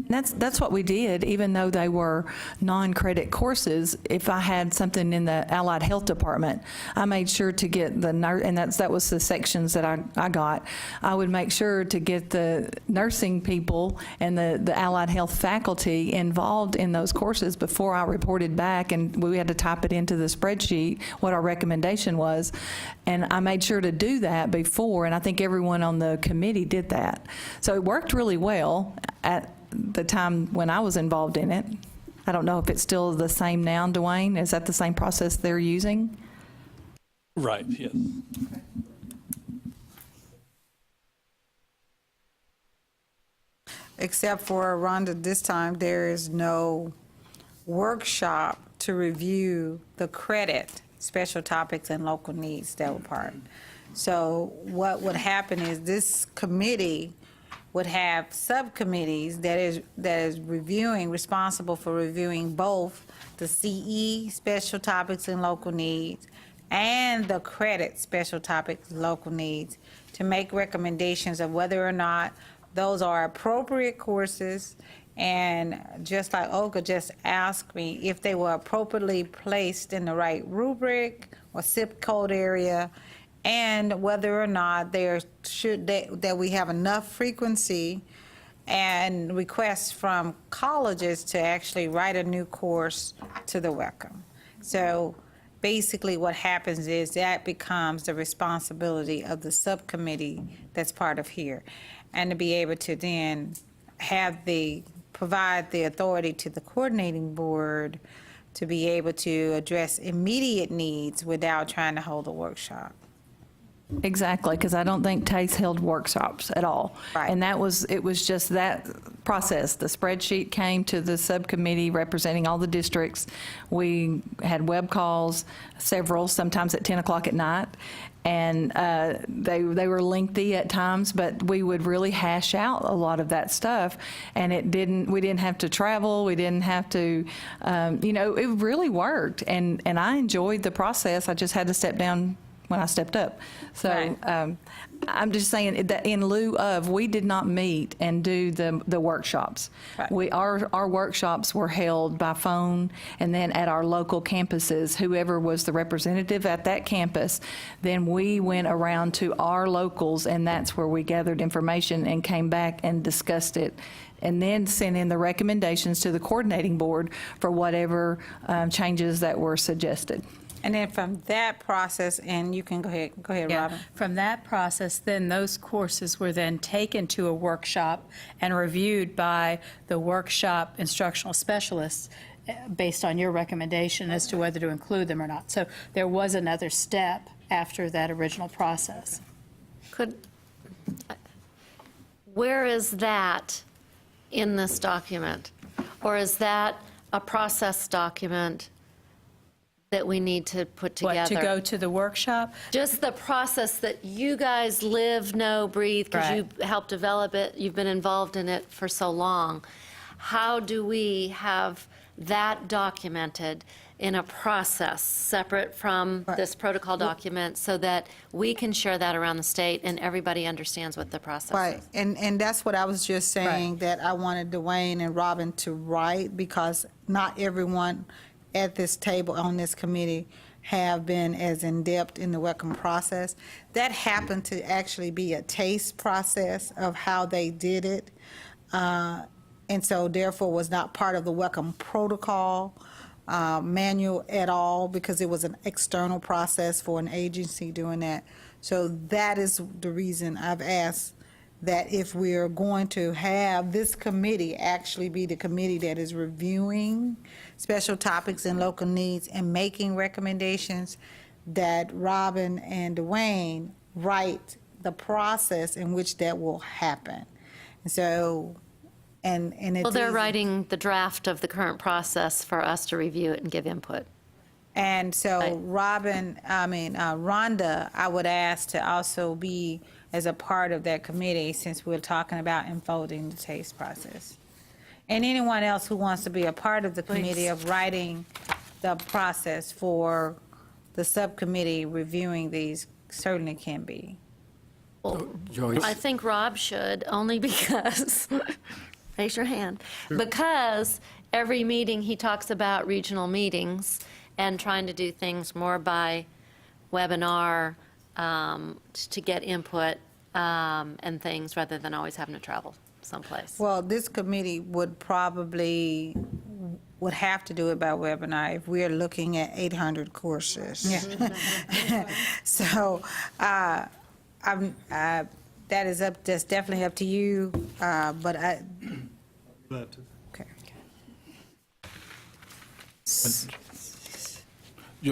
That's what we did, even though they were non-credit courses. If I had something in the Allied Health Department, I made sure to get the nurse, and that was the sections that I got. I would make sure to get the nursing people and the Allied Health faculty involved in those courses before I reported back, and we had to type it into the spreadsheet what our recommendation was. And I made sure to do that before, and I think everyone on the committee did that. So it worked really well at the time when I was involved in it. I don't know if it's still the same now, Dwayne. Is that the same process they're using? Right, yes. Except for Rhonda, this time there is no workshop to review the credit, special topics, and local needs that were part. So what would happen is this committee would have subcommittees that is reviewing, responsible for reviewing both the CE, special topics and local needs, and the credit, special topics, local needs, to make recommendations of whether or not those are appropriate courses. And just like Olga just asked me, if they were appropriately placed in the right rubric or zip code area, and whether or not that we have enough frequency and requests from colleges to actually write a new course to the WECM. So basically what happens is that becomes the responsibility of the subcommittee that's part of here. And to be able to then provide the authority to the coordinating board to be able to address immediate needs without trying to hold a workshop. Exactly, because I don't think TACE held workshops at all. Right. And it was just that process. The spreadsheet came to the subcommittee representing all the districts. We had web calls, several, sometimes at 10 o'clock at night. And they were lengthy at times, but we would really hash out a lot of that stuff. And we didn't have to travel. We didn't have to, it really worked. And I enjoyed the process. I just had to step down when I stepped up. So Right. I'm just saying that in lieu of, we did not meet and do the workshops. Right. Our workshops were held by phone, and then at our local campuses, whoever was the representative at that campus, then we went around to our locals, and that's where we gathered information and came back and discussed it, and then sent in the recommendations to the coordinating board for whatever changes that were suggested. And then from that process, and you can go ahead, Yeah. Robin. From that process, then those courses were then taken to a workshop and reviewed by the workshop instructional specialists based on your recommendation as to whether to include them or not. So there was another step after that original process. Where is that in this document? Or is that a process document that we need to put together? What, to go to the workshop? Just the process that you guys live, know, breathe, because you helped develop it, you've been involved in it for so long. How do we have that documented in a process separate from this protocol document so that we can share that around the state and everybody understands what the process Right, is? and that's what I was just saying, that I wanted Dwayne and Robin to write, because not everyone at this table on this committee have been as in-depth in the WECM process. That happened to actually be a taste process of how they did it, and so therefore was not part of the WECM protocol manual at all, because it was an external process for an agency doing that. So that is the reason I've asked that if we are going to have this committee actually be the committee that is reviewing special topics and local needs and making recommendations, that Robin and Dwayne write the process in which that will happen. And so, and it's Well, they're easy. writing the draft of the current process for us to review it and give input. And so Right. Rhonda, I would ask to also be as a part of that committee, since we're talking about unfolding the taste process. And anyone else who wants to be a part of the committee of writing the process for the subcommittee reviewing these certainly can be. Well, Joyce? I think Rob should, only because, raise your hand, because every meeting he talks about regional meetings and trying to do things more by webinar to get input and things rather than always having to travel someplace. Well, this committee would have to do it by webinar if we're looking at 800 courses. So, that's definitely up to you, but okay.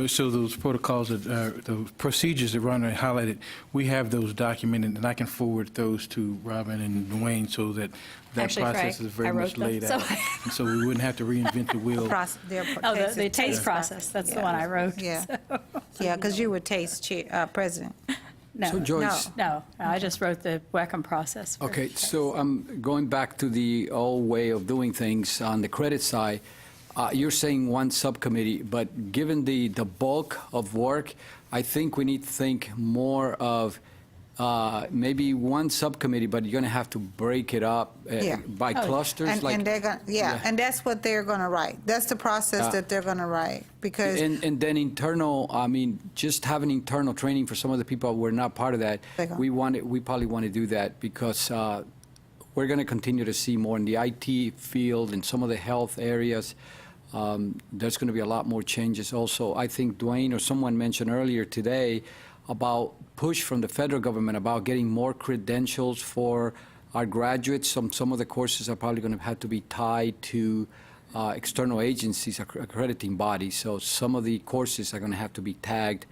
So those protocols, those procedures that Rhonda highlighted, we have those documented, and I can forward those to Robin and Dwayne so that Actually, process Frank, is very I much wrote them, laid so- out. And so we wouldn't have to reinvent the wheel. The taste process, that's the one I wrote. Yeah, yeah, because you were TASTE president. No, So Joyce, no, I just wrote the WECM process. for okay, TACE. so going back to the old way of doing things on the credit side, you're saying one subcommittee, but given the bulk of work, I think we need to think more of maybe one subcommittee, but you're going to have to break it up Yeah. by clusters. And they're going, and that's what they're going to write. That's the process that they're going to write, because And then internal, I mean, just having internal training for some of the people who were not part of that, we probably want to do that because we're going to continue to see more in the IT field, in some of the health areas. There's going to be a lot more changes also. I think Dwayne or someone mentioned earlier today about push from the federal government about getting more credentials for our graduates. Some of the courses are probably going to have to be tied to external agencies, accrediting bodies. So some of the courses are going to have to be tagged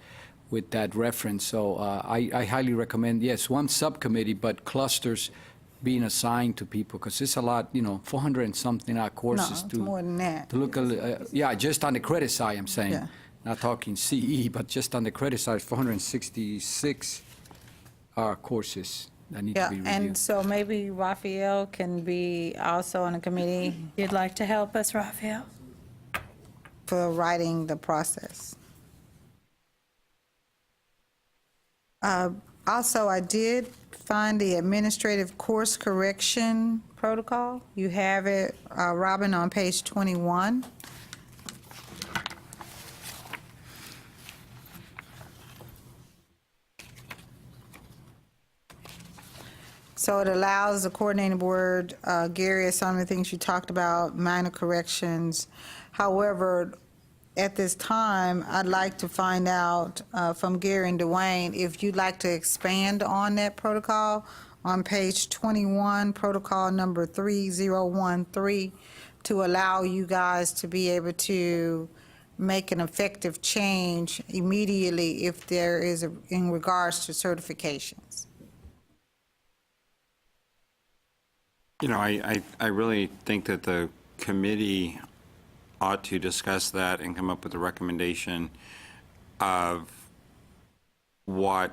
with that reference. So I highly recommend, yes, one subcommittee, but clusters being assigned to people, because it's a lot, 400 and something courses no, it's more than that. to look at, just on the credit side, I'm saying. Yeah. Not talking CE, but just on the credit side, 466 courses that need to be reviewed. And so maybe Raphael can be also on a committee You'd like to help us, Raphael? for writing the process. Also, I did find the administrative course correction protocol. You have it, Robin, on page 21. So it allows the coordinating board, Gary, as some of the things you talked about, minor corrections. However, at this time, I'd like to find out from Gary and Dwayne if you'd like to expand on that protocol on page 21, protocol number 3013, to allow you guys to be able to make an effective change immediately if there is, in regards to certifications. I really think that the committee ought to discuss that and come up with a recommendation of how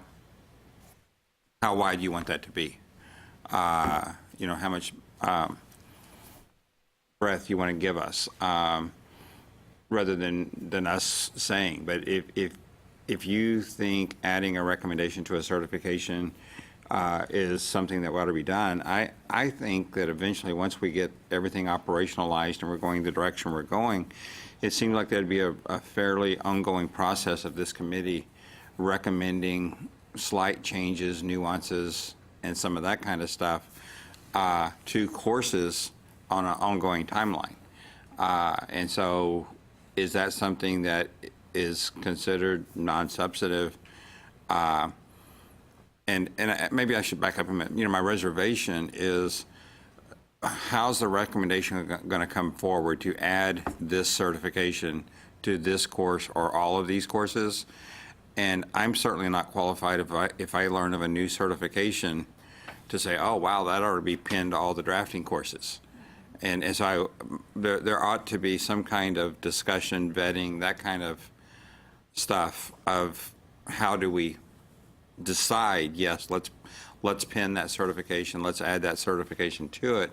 wide you want that to be. How much breadth you want to give us, rather than us saying. But if you think adding a recommendation to a certification is something that ought to be done, I think that eventually, once we get everything operationalized and we're going the direction we're going, it seems like there'd be a fairly ongoing process of this committee recommending slight changes, nuances, and some of that kind of stuff to courses on an ongoing timeline. And so is that something that is considered non-substantive? And maybe I should back up a minute. My reservation is, how's the recommendation going to come forward to add this certification to this course or all of these courses? And I'm certainly not qualified if I learn of a new certification to say, oh, wow, that ought to be pinned to all the drafting courses. And so there ought to be some kind of discussion, vetting, that kind of stuff of how do we decide, yes, let's pin that certification, let's add that certification to it.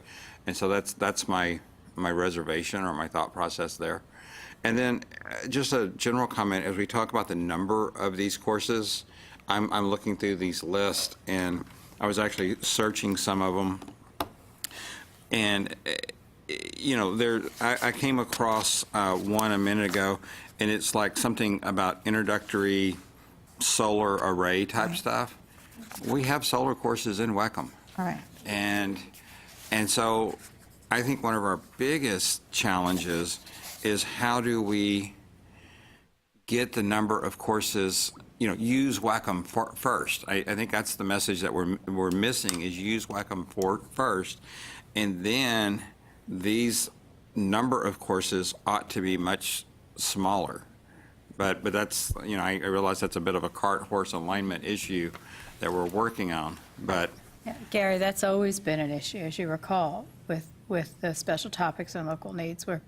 And so that's my reservation or my thought process there. And then just a general comment, as we talk about the number of these courses, I'm looking through these lists, and I was actually searching some of them. And, I came across one a minute ago, and it's like something about introductory solar array type stuff. We have solar courses in WECM. All right. And so I think one of our biggest challenges is how do we get the number of courses, use WECM first. I think that's the message that we're missing, is use WECM first. And then these number of courses ought to be much smaller. But that's, I realize that's a bit of a cart-horse alignment issue that we're working on, but. Yeah, Gary, that's always been an issue, as you recall, with the special topics and local needs, where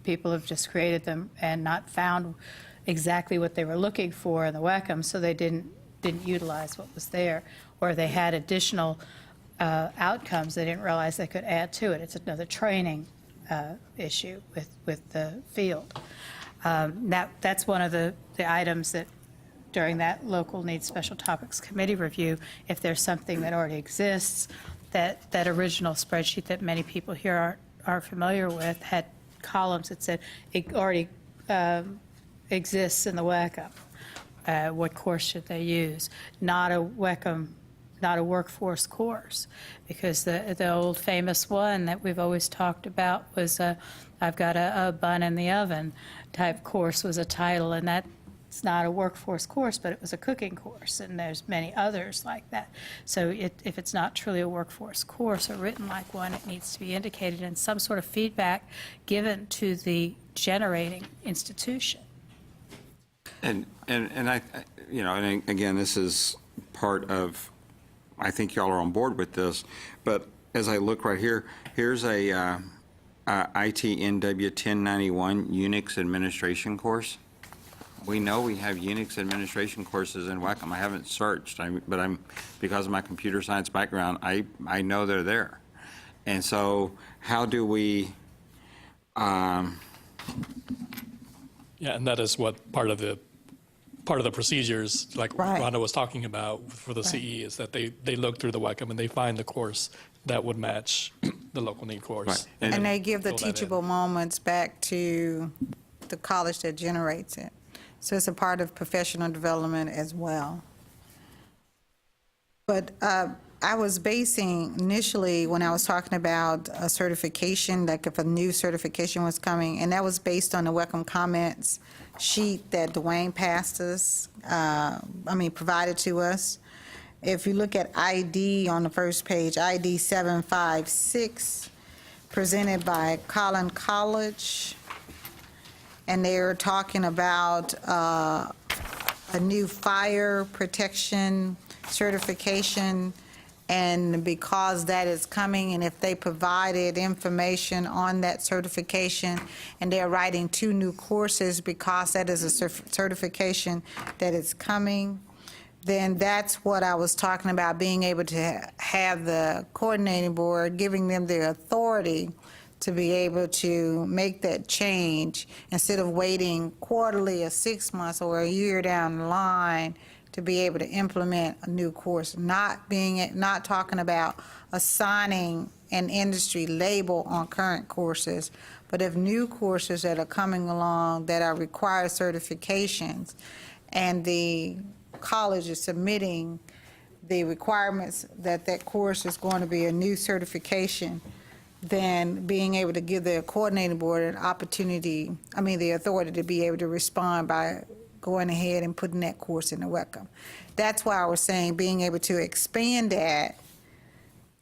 people have just created them and not found exactly what they were looking for in the WECM, so they didn't utilize what was there, or they had additional outcomes they didn't realize they could add to it. It's another training issue with the field. That's one of the items that during that local needs special topics committee review, if there's something that already exists, that original spreadsheet that many people here aren't familiar with had columns that said it already exists in the WECM. What course should they use? Not a WECM, not a workforce course, because the old famous one that we've always talked about was I've got a bun in the oven type course was a title, and that's not a workforce course, but it was a cooking course, and there's many others like that. So if it's not truly a workforce course or written like one, it needs to be indicated and some sort of feedback given to the generating institution. And I, you know, and again, this is part of, I think y'all are on board with this, but as I look right here, here's a ITNW 1091 Unix administration course. We know we have Unix administration courses in WECM. I haven't searched, but because of my computer science background, I know they're there. And so how do we... Yeah, and that is what part of the procedures, like Right. Rhonda was talking about for the CE, is that they look through the WECM and they find the course that would match the local need course. Right. And they give the fill that in. teachable moments back to the college that generates it. So it's a part of professional development as well. But I was basing initially when I was talking about a certification, like if a new certification was coming, and that was based on the WECM comments sheet that Dwayne passed us, provided to us. If you look at ID on the first page, ID 756, presented by Collin College, and they're talking about a new fire protection certification, and because that is coming, and if they provided information on that certification, and they're writing 2 new courses because that is a certification that is coming, then that's what I was talking about, being able to have the coordinating board, giving them the authority to be able to make that change instead of waiting quarterly or 6 months or a year down the line to be able to implement a new course, not talking about assigning an industry label on current courses, but if new courses that are coming along that are required certifications, and the college is submitting the requirements that that course is going to be a new certification, then being able to give the coordinating board an opportunity, the authority to be able to respond by going ahead and putting that course in the WECM. That's why I was saying being able to expand that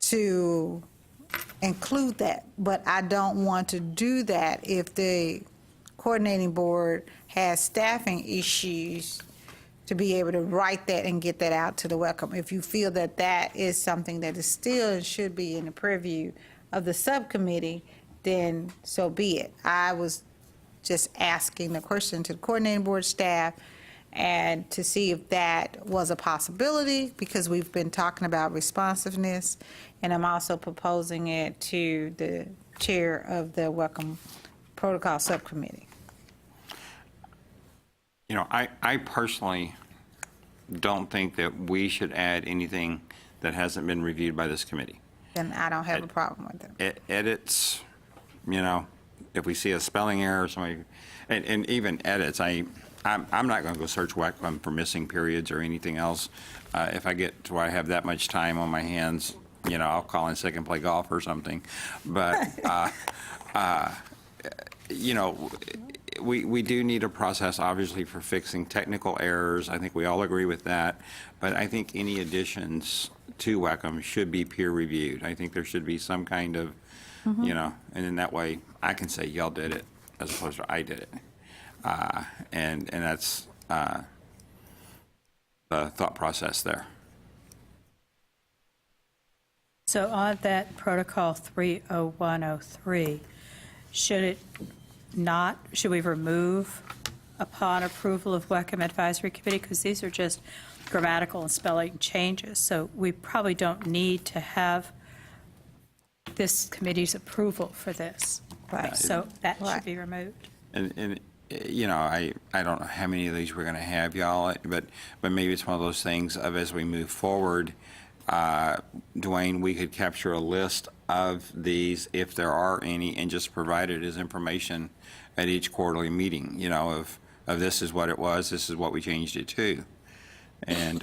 to include that, but I don't want to do that if the coordinating board has staffing issues to be able to write that and get that out to the WECM. If you feel that that is something that is still and should be in the purview of the subcommittee, then so be it. I was just asking the question to the coordinating board staff and to see if that was a possibility, because we've been talking about responsiveness, and I'm also proposing it to the chair of the WECM Protocol Subcommittee. You know, I personally don't think that we should add anything that hasn't been reviewed by this committee. Then I don't have a problem with it. Edits, you know, if we see a spelling error or somebody, and even edits, I'm not going to go search WECM for missing periods or anything else. If I get to where I have that much time on my hands, you know, I'll call in sick and play golf or something. But, you know, we do need a process, obviously, for fixing technical errors. I think we all agree with that. But I think any additions to WECM should be peer reviewed. I think there should be some kind of, you know, and in that way, I can say y'all did it as opposed to I did it. And that's the thought process there. So on that protocol 30103, should we remove upon approval of WECM Advisory Committee? Because these are just grammatical and spelling changes. So we probably don't need to have this committee's approval for this. Right. So that should be removed. And you know, I don't know how many of these we're going to have, y'all, but maybe it's one of those things of as we move forward, Dwayne, we could capture a list of these if there are any and just provide it as information at each quarterly meeting, you know, of this is what it was, this is what we changed it to. And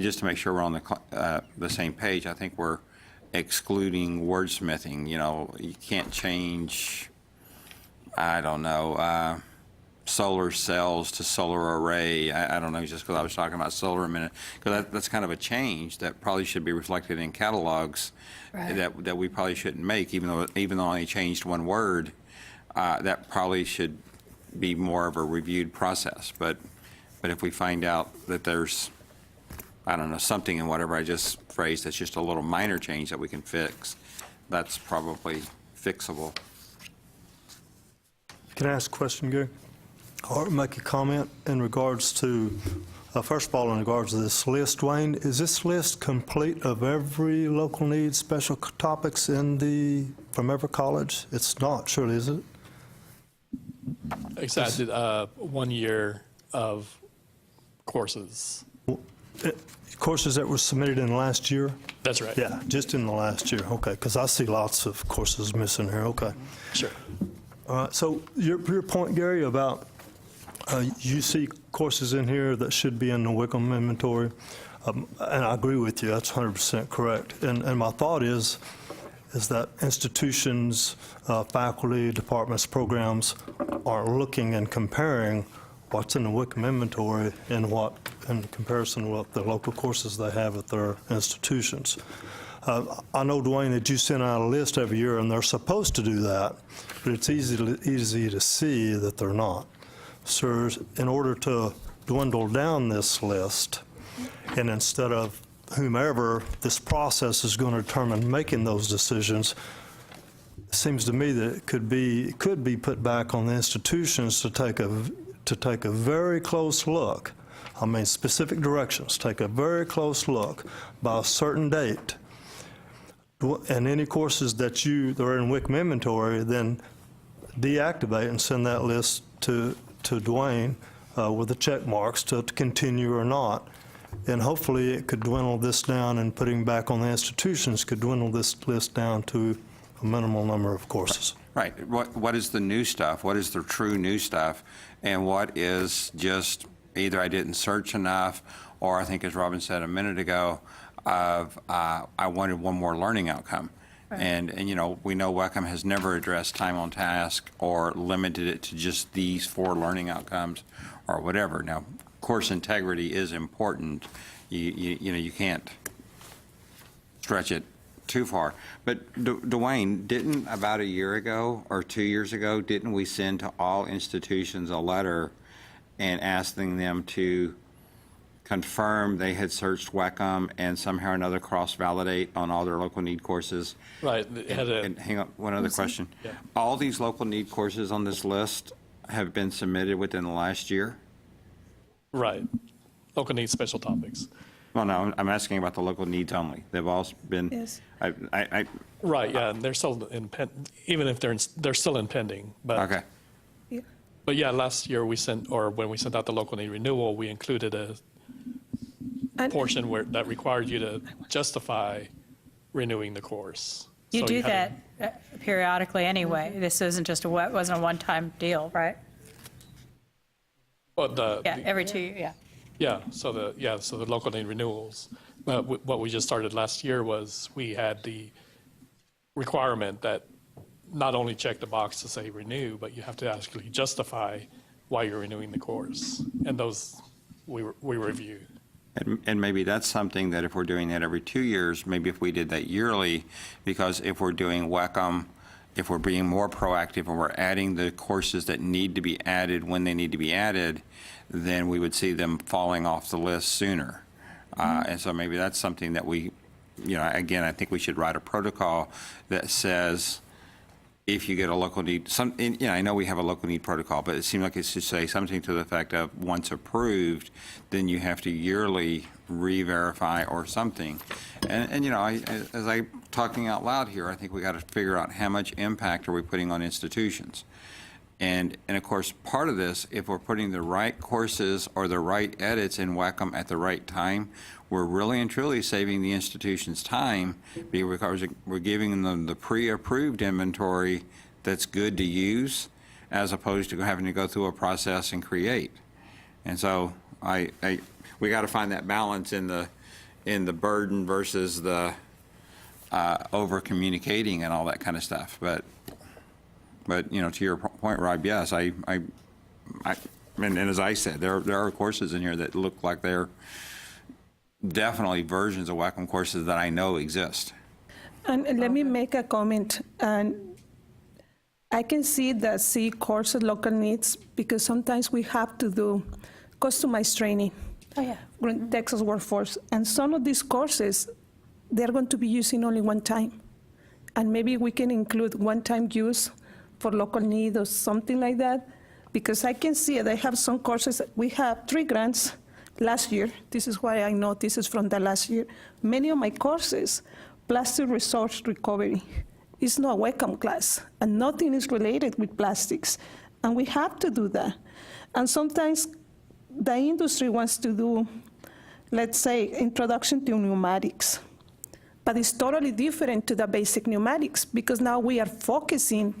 just to make sure we're on the same page, I think we're excluding wordsmithing. You know, you can't change, I don't know, solar cells to solar array. I don't know, just because I was talking about solar a minute, because that's kind of a change that probably should be reflected in catalogs that we probably shouldn't make, even though I only changed one word. That probably should be more of a reviewed process. But if we find out that there's, I don't know, something in whatever I just phrased that's just a little minor change that we can fix, that's probably fixable. Can I ask a question, Gary? Or make a comment in regards to, first of all, in regards to this list, Dwayne, is this list complete of every local needs special topics from every college? It's not, surely, is it? Exactly, 1 year of courses. Courses that were submitted in the last year? That's right. Yeah, just in the last year, okay, because I see lots of courses missing here, okay. Sure. All right, so your point, Gary, about you see courses in here that should be in the WECM inventory, and I agree with you, that's 100% correct. And my thought is that institutions, faculty, departments, programs are looking and comparing what's in the WECM inventory and what in comparison with the local courses they have at their institutions. I know, Dwayne, that you send out a list every year, and they're supposed to do that, but it's easy to see that they're not. So in order to dwindle down this list, and instead of whomever this process is going to determine making those decisions, it seems to me that it could be put back on the institutions to take a very close look. I mean, specific directions. Take a very close look by a certain date. And any courses that are in WECM inventory, then deactivate and send that list to Dwayne with the check marks to continue or not. And hopefully it could dwindle this down, and putting back on the institutions could dwindle this list down to a minimal number of courses. Right. What is the new stuff? What is the true new stuff? And what is just either I didn't search enough, or I think, as Robin said a minute ago, I wanted one more learning outcome. Right. And you know, we know WECM has never addressed time on task or limited it to just these 4 learning outcomes or whatever. Now, course integrity is important. You know, you can't stretch it too far. But Dwayne, didn't about a year ago or 2 years ago, didn't we send to all institutions a letter and asking them to confirm they had searched WECM and somehow or another cross-validate on all their local need courses? Right. And hang on, one other question. Yeah. All these local need courses on this list have been submitted within the last year? Right. Local needs special topics. Well, no, I'm asking about the local needs only. They've all been. Yes. Right. Yeah, and they're still even if they're still in pending. But Okay. Yeah. But yeah, last year when we sent out the local need renewal, we included a portion that required you to justify renewing the course. You So do had that periodically anyway. This isn't just wasn't a one-time deal, right? Yeah, every 2 years, yeah. Yeah, so the local need renewals. What we just started last year was we had the requirement that not only check the box to say renew, but you have to actually justify why you're renewing the course. And those we review. And maybe that's something that if we're doing that every 2 years, maybe if we did that yearly, because if we're doing WECM, if we're being more proactive and we're adding the courses that need to be added when they need to be added, then we would see them falling off the list sooner. And so maybe that's something that we, you know, again, I think we should write a protocol that says, if you get a local need, I know we have a local need protocol, but it seems like it should say something to the effect of once approved, then you have to yearly re-verify or something. And you know, as I'm talking out loud here, I think we got to figure out how much impact are we putting on institutions. And of course, part of this, if we're putting the right courses or the right edits in WECM at the right time, we're really and truly saving the institution's time because we're giving them the pre-approved inventory that's good to use, as opposed to having to go through a process and create. And so we got to find that balance in the burden versus the over communicating and all that kind of stuff. But you know, to your point, Rob, yes, and as I said, there are courses in here that look like they're definitely versions of WECM courses that I know exist. And let me make a comment. And I can see the C courses, local needs, because sometimes we have to do customized training. Oh, yeah. Texas workforce. And some of these courses, they're going to be using only one time. And maybe we can include one-time use for local need or something like that. Because I can see they have some courses. We have 3 grants last year. This is why I know this is from the last year. Many of my courses, plastic resource recovery, is not a WECM class, and nothing is related with plastics. And we have to do that. And sometimes the industry wants to do, let's say, introduction to pneumatics. But it's totally different to the basic pneumatics, because now we are focusing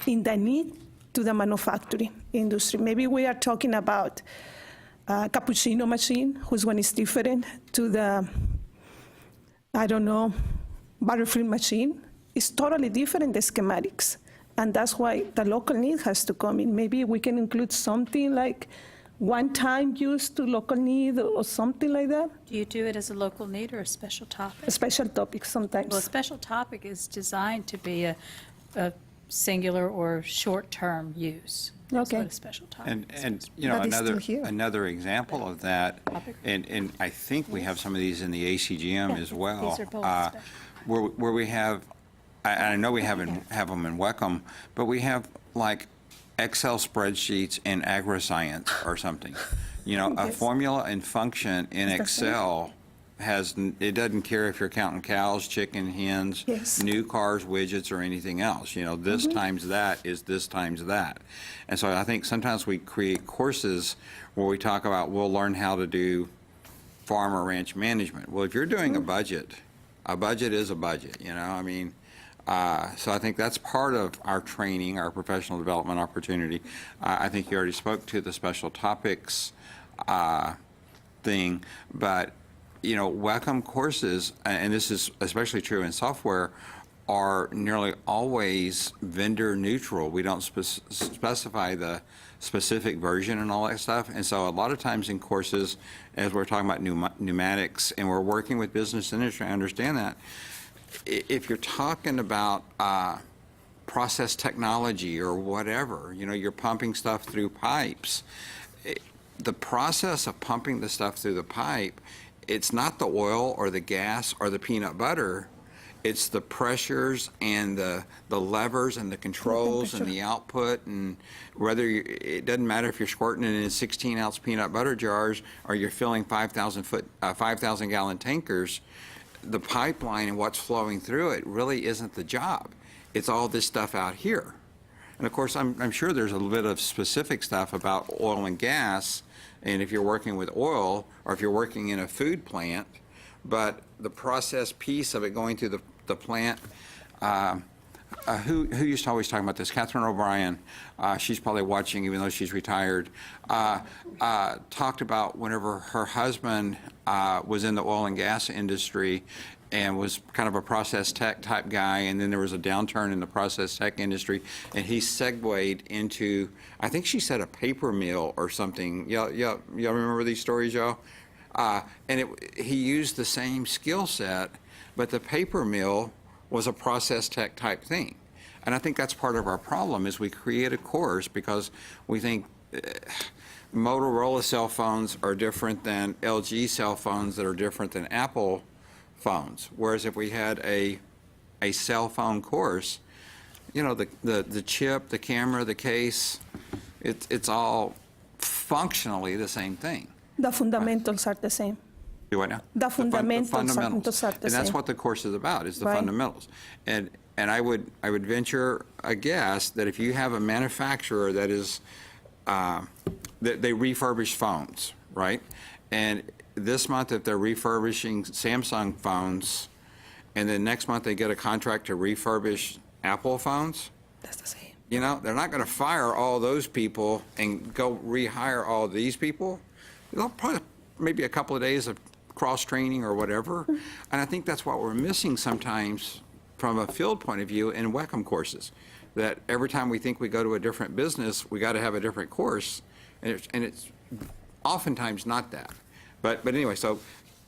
in the need to the manufacturing industry. Maybe we are talking about cappuccino machine, whose one is different to the, I don't know, butterfly machine. It's totally different, the schematics. And that's why the local need has to come in. Maybe we can include something like one-time use to local need or something like that. Do you do it as a local need or a special topic? A special topic sometimes. Well, a special topic is designed to be a singular or short-term use. That's Okay. what a special topic is. And you know, But it's still here. another example of that, and I think we have some of these in the ACGM Yeah, as well. these are both special. Where we have, I know we have them in WECM, but we have like Excel spreadsheets in agriscience or something. You know, a Yes. formula and function in It's the same. Excel it doesn't care if you're counting cows, chicken, hens, Yes. new cars, widgets, or anything else. You know, this times that is this times that. And so I think sometimes we create courses where we talk about, we'll learn how to do farm or ranch management. Well, if you're doing a budget is a budget, you know, I mean, so I think that's part of our training, our professional development opportunity. I think you already spoke to the special topics thing, but, you know, WECM courses, and this is especially true in software, are nearly always vendor neutral. We don't specify the specific version and all that stuff. And so a lot of times in courses, as we're talking about pneumatics, and we're working with business industry, I understand that. If you're talking about process technology or whatever, you know, you're pumping stuff through pipes, the process of pumping the stuff through the pipe, it's not the oil or the gas or the peanut butter. It's the pressures and the levers and the controls and the output, and whether it doesn't matter if you're squirting it in 16-ounce peanut butter jars or you're filling 5,000-gallon tankers. The pipeline and what's flowing through it really isn't the job. It's all this stuff out here. And of course, I'm sure there's a little bit of specific stuff about oil and gas, and if you're working with oil or if you're working in a food plant, but the process piece of it going through the plant, who used to always talk about this? Catherine O'Brien, she's probably watching even though she's retired, talked about whenever her husband was in the oil and gas industry and was kind of a process tech type guy, and then there was a downturn in the process tech industry, and he segued into, I think she said a paper mill or something. Y'all remember these stories, y'all? And he used the same skill set, but the paper mill was a process tech type thing. And I think that's part of our problem is we create a course because we think Motorola cell phones are different than LG cell phones that are different than Apple phones. Whereas if we had a cell phone course, you know, the chip, the camera, the case, it's all functionally the same thing. The fundamentals are the same. Do what now? The fundamentals are the And that's same. what the course is about, is the Right. fundamentals. And And I would venture a guess that if you have a manufacturer that is, that they refurbish phones, right? And this month, if they're refurbishing Samsung phones, and then next month they get a contract to refurbish Apple phones, That's the same. you know, they're not going to fire all those people and go rehire all these people. They'll probably maybe a couple of days of cross-training or whatever. And I think that's what we're missing sometimes from a field point of view in WECM courses, that every time we think we go to a different business, we got to have a different course, and it's oftentimes not that. But anyway, so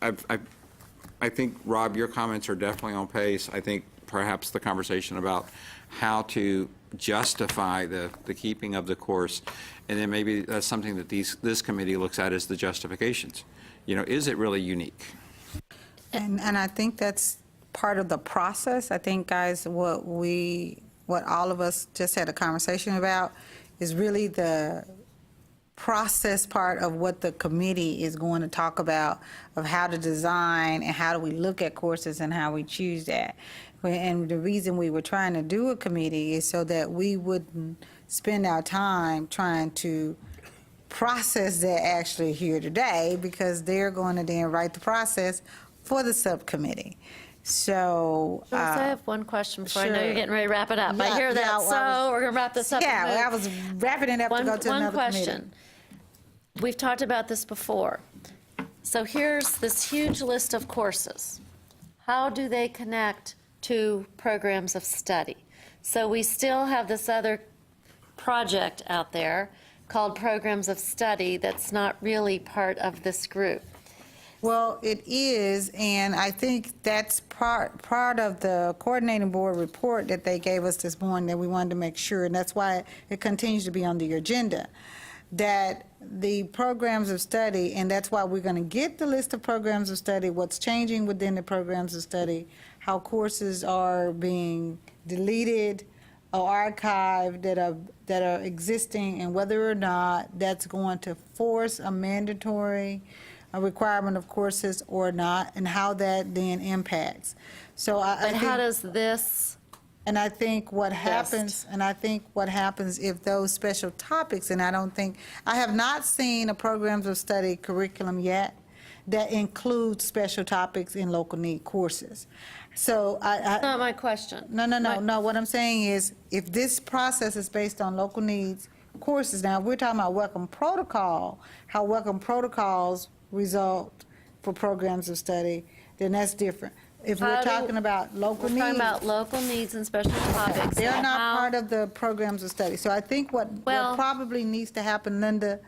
I think, Rob, your comments are definitely on pace. I think perhaps the conversation about how to justify the keeping of the course, and then maybe that's something that this committee looks at as the justifications. You know, is it really unique? And I think that's part of the process. I think, guys, what all of us just had a conversation about is really the process part of what the committee is going to talk about, of how to design and how do we look at courses and how we choose that. And the reason we were trying to do a committee is so that we wouldn't spend our time trying to process that actually here today, because they're going to then write the process for the subcommittee. So, I have one question before I know sure. you're getting ready to wrap it up. I Yeah, hear that, yeah, well, we're going to wrap this up. yeah, and well, I move. was wrapping it up to go to One another committee. question. We've talked about this before. So here's this huge list of courses. How do they connect to programs of study? So we still have this other project out there called Programs of Study that's not really part of this group. Well, it is, and I think that's part of the coordinating board report that they gave us this morning, that we wanted to make sure, and that's why it continues to be on the agenda, that the programs of study, and that's why we're going to get the list of programs of study, what's changing within the programs of study, how courses are being deleted or archived that are existing, and whether or not that's going to force a mandatory requirement of courses or not, and how that then impacts. So I But think, how does this, and I think what happens, if those special topics, and I have not seen a programs of study curriculum yet that includes special topics in local need courses. So that's not my question. No. What I'm saying is, if this process is based on local needs courses, now, if we're talking about WECM protocol, how WECM protocols result for programs of study, then that's different. If we're talking about local needs. We're talking about local needs and special topics. They're and not how- part of the programs of study. So I think what probably needs to happen, Linda,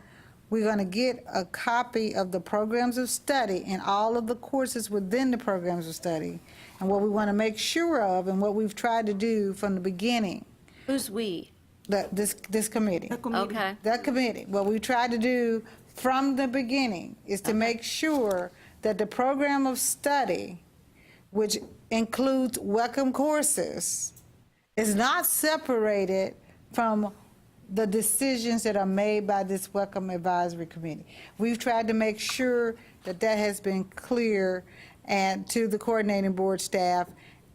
we're going to get a copy of the programs of study and all of the courses within the programs of study. And what we want to make sure of, and what we've tried to do from the beginning, Who's we? this committee. Okay. That committee, what we tried to do from the beginning is to make sure that the program of study, which includes WECM courses, is not separated from the decisions that are made by this WECM Advisory Committee. We've tried to make sure that that has been clear and to the coordinating board staff,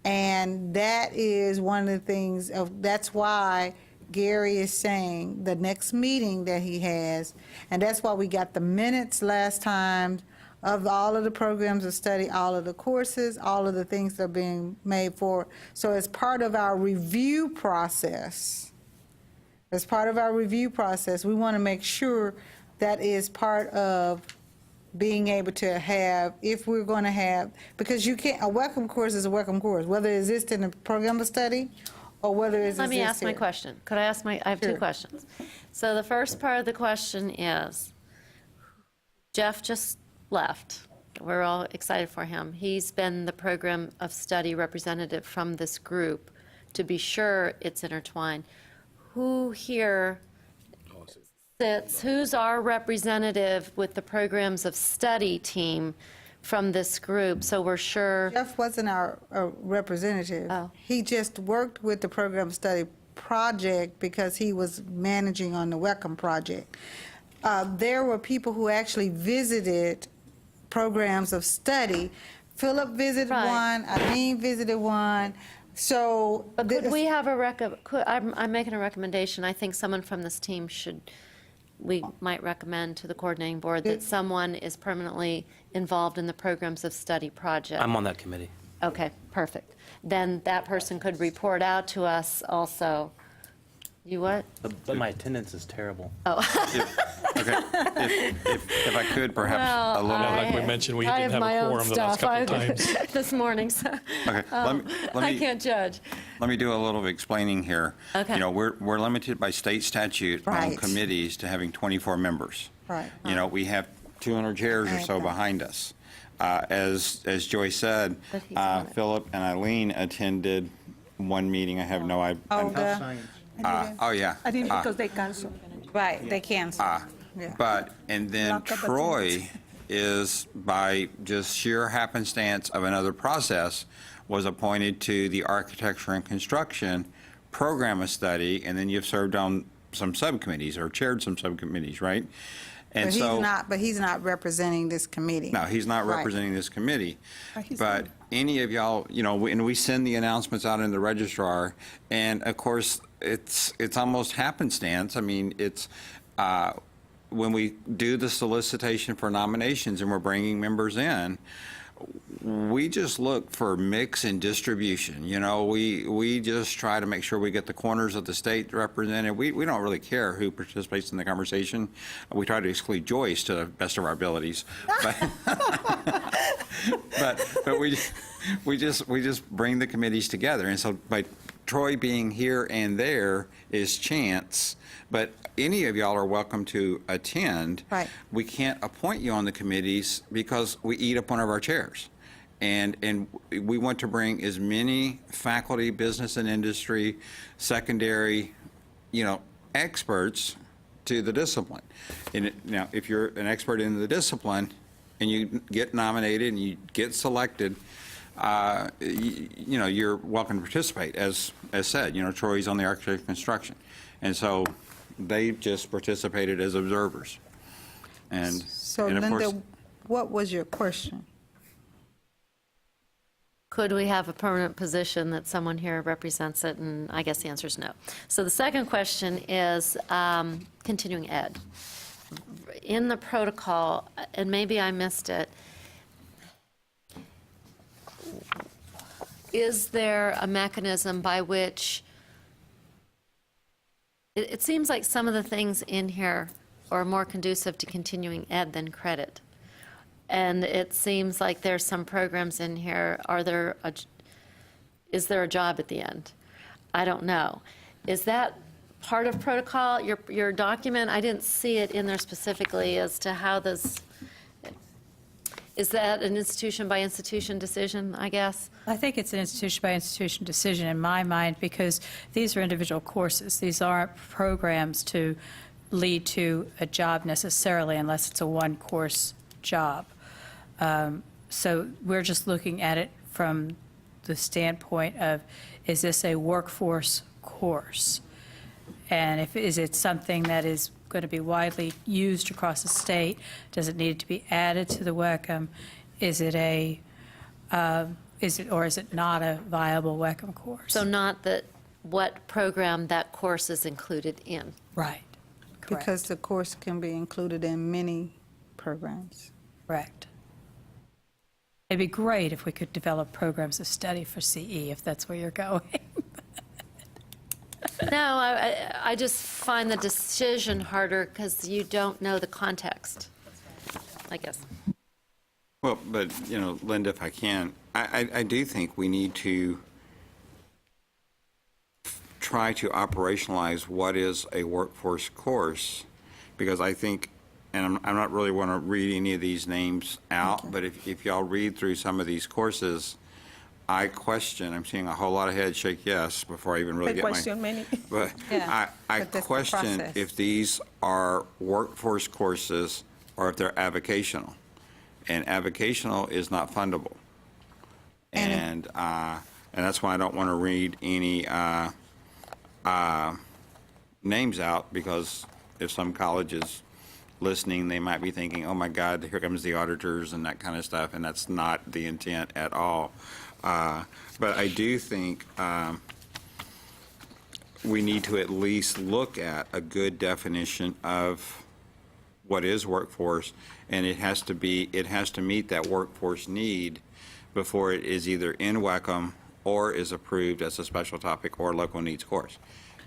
and that is one of the things that's why Gary is saying the next meeting that he has, and that's why we got the minutes last time of all of the programs of study, all of the courses, all of the things that are being made for. So as part of our review process, we want to make sure that is part of being able to have, if we're going to have, because you can't, a WECM course is a WECM course, whether it exists in the program of study or whether it exists Let me ask my here. question. Could I ask I have two Sure. questions. So the first part of the question is, Jeff just left. We're all excited for him. He's been the program of study representative from this group to be sure it's intertwined. Who here sits, who's our representative with the programs of study team from this group, so we're sure? Jeff wasn't our representative. Oh. He just worked with the program of study project because he was managing on the WECM project. There were people who actually visited programs of study. Philip visited Right. one, Eileen visited one, So. But could we have I'm making a recommendation. I think someone from this team we might recommend to the coordinating board that someone is permanently involved in the programs of study project. I'm on that committee. Okay, perfect. Then that person could report out to us also. You what? But my attendance is terrible. Okay, if I could, perhaps a little. Like we mentioned, we didn't have a quorum the last couple of times. This morning, so Okay, let I me can't judge. let me do a little explaining here. Okay. You know, we're limited by state statute on Right. committees to having 24 members. Right. You know, we have 200 chairs or so behind us. As Joy said, But he's on it. Philip and Eileen attended one meeting. I have no idea. Oh, yeah. I didn't because they canceled. Right, they canceled. Yeah. And then Lock up Troy is, by just sheer happenstance of another process, was appointed to the Architecture and Construction Program of Study, and then you've served on some subcommittees or chaired some subcommittees, right? And But he's not representing this committee. no, he's not Right. representing this committee. He's But any of y'all, you know, and we send the announcements out in the registrar, and of course, it's almost happenstance. I mean, it's when we do the solicitation for nominations and we're bringing members in, we just look for mix and distribution. You know, we just try to make sure we get the corners of the state represented. We don't really care who participates in the conversation. We try to exclude Joyce to the best of our abilities. But we just bring the committees together. And so by Troy being here and there is chance, but any of y'all are welcome to attend. Right. We can't appoint you on the committees because we eat up one of our chairs. And we want to bring as many faculty, business and industry, secondary, you know, experts to the discipline. Now, if you're an expert in the discipline and you get nominated and you get selected, you know, you're welcome to participate. As said, you know, Troy's on the architecture and construction. And so they just participated as observers. And So and of course, Linda, what was your question? Could we have a permanent position that someone here represents it? And I guess the answer is no. So the second question is continuing ed. In the protocol, and maybe I missed it, is there a mechanism by which, it seems like some of the things in here are more conducive to continuing ed than credit. And it seems like there's some programs in here, is there a job at the end? I don't know. Is that part of protocol? Your document, I didn't see it in there specifically as to how this, is that an institution by institution decision, I guess? I think it's an institution by institution decision in my mind because these are individual courses. These aren't programs to lead to a job necessarily unless it's a one-course job. So we're just looking at it from the standpoint of, is this a workforce course? And is it something that is going to be widely used across the state? Does it need to be added to the WECM? Is it or is it not a viable WECM course? So not that what program that course is included in. Right. Correct. Because the course can be included in many programs. Correct. It'd be great if we could develop programs of study for CE, if that's where you're going. No, I just find the decision harder because you don't know the context, I guess. well, but, you know, Linda, if I can, I do think we need to try to operationalize what is a workforce course, because I think, and I'm not really want to read any of these names out, but if y'all read through some of these courses, I question, I'm seeing a whole lot of heads shake yes before I even really I get my... question many. But Yeah, I but that's the question process. if these are workforce courses or if they're avocational. And avocational is not fundable. And that's why I don't want to read any names out, because if some college is listening, they might be thinking, oh my God, here comes the auditors and that kind of stuff, and that's not the intent at all. But I do think we need to at least look at a good definition of what is workforce, and it has to meet that workforce need before it is either in WECM or is approved as a special topic or local needs course.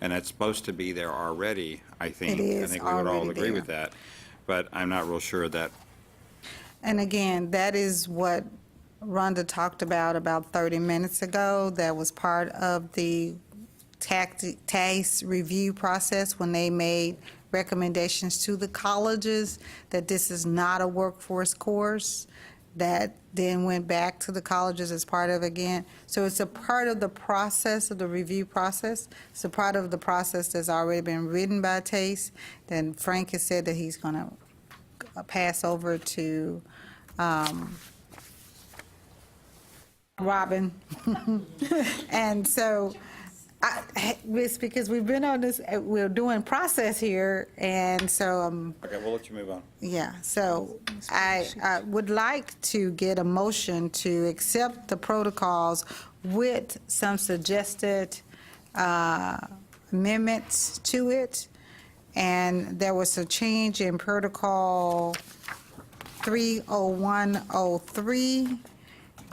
And it's supposed to be there already, I think. It is I think we would all already agree there. with that, but I'm not real sure that. And again, that is what Rhonda talked about 30 minutes ago. That was part of the TACT review process when they made recommendations to the colleges that this is not a workforce course. That then went back to the colleges as part of again. So it's a part of the process of the review process. It's a part of the process that's already been written by TACE. Then Frank has said that he's going to pass over to Robin. And so it's because we've been on this, we're doing process here, and so Okay, we'll let you move on. yeah, so I would like to get a motion to accept the protocols with some suggested amendments to it. And there was a change in protocol 30103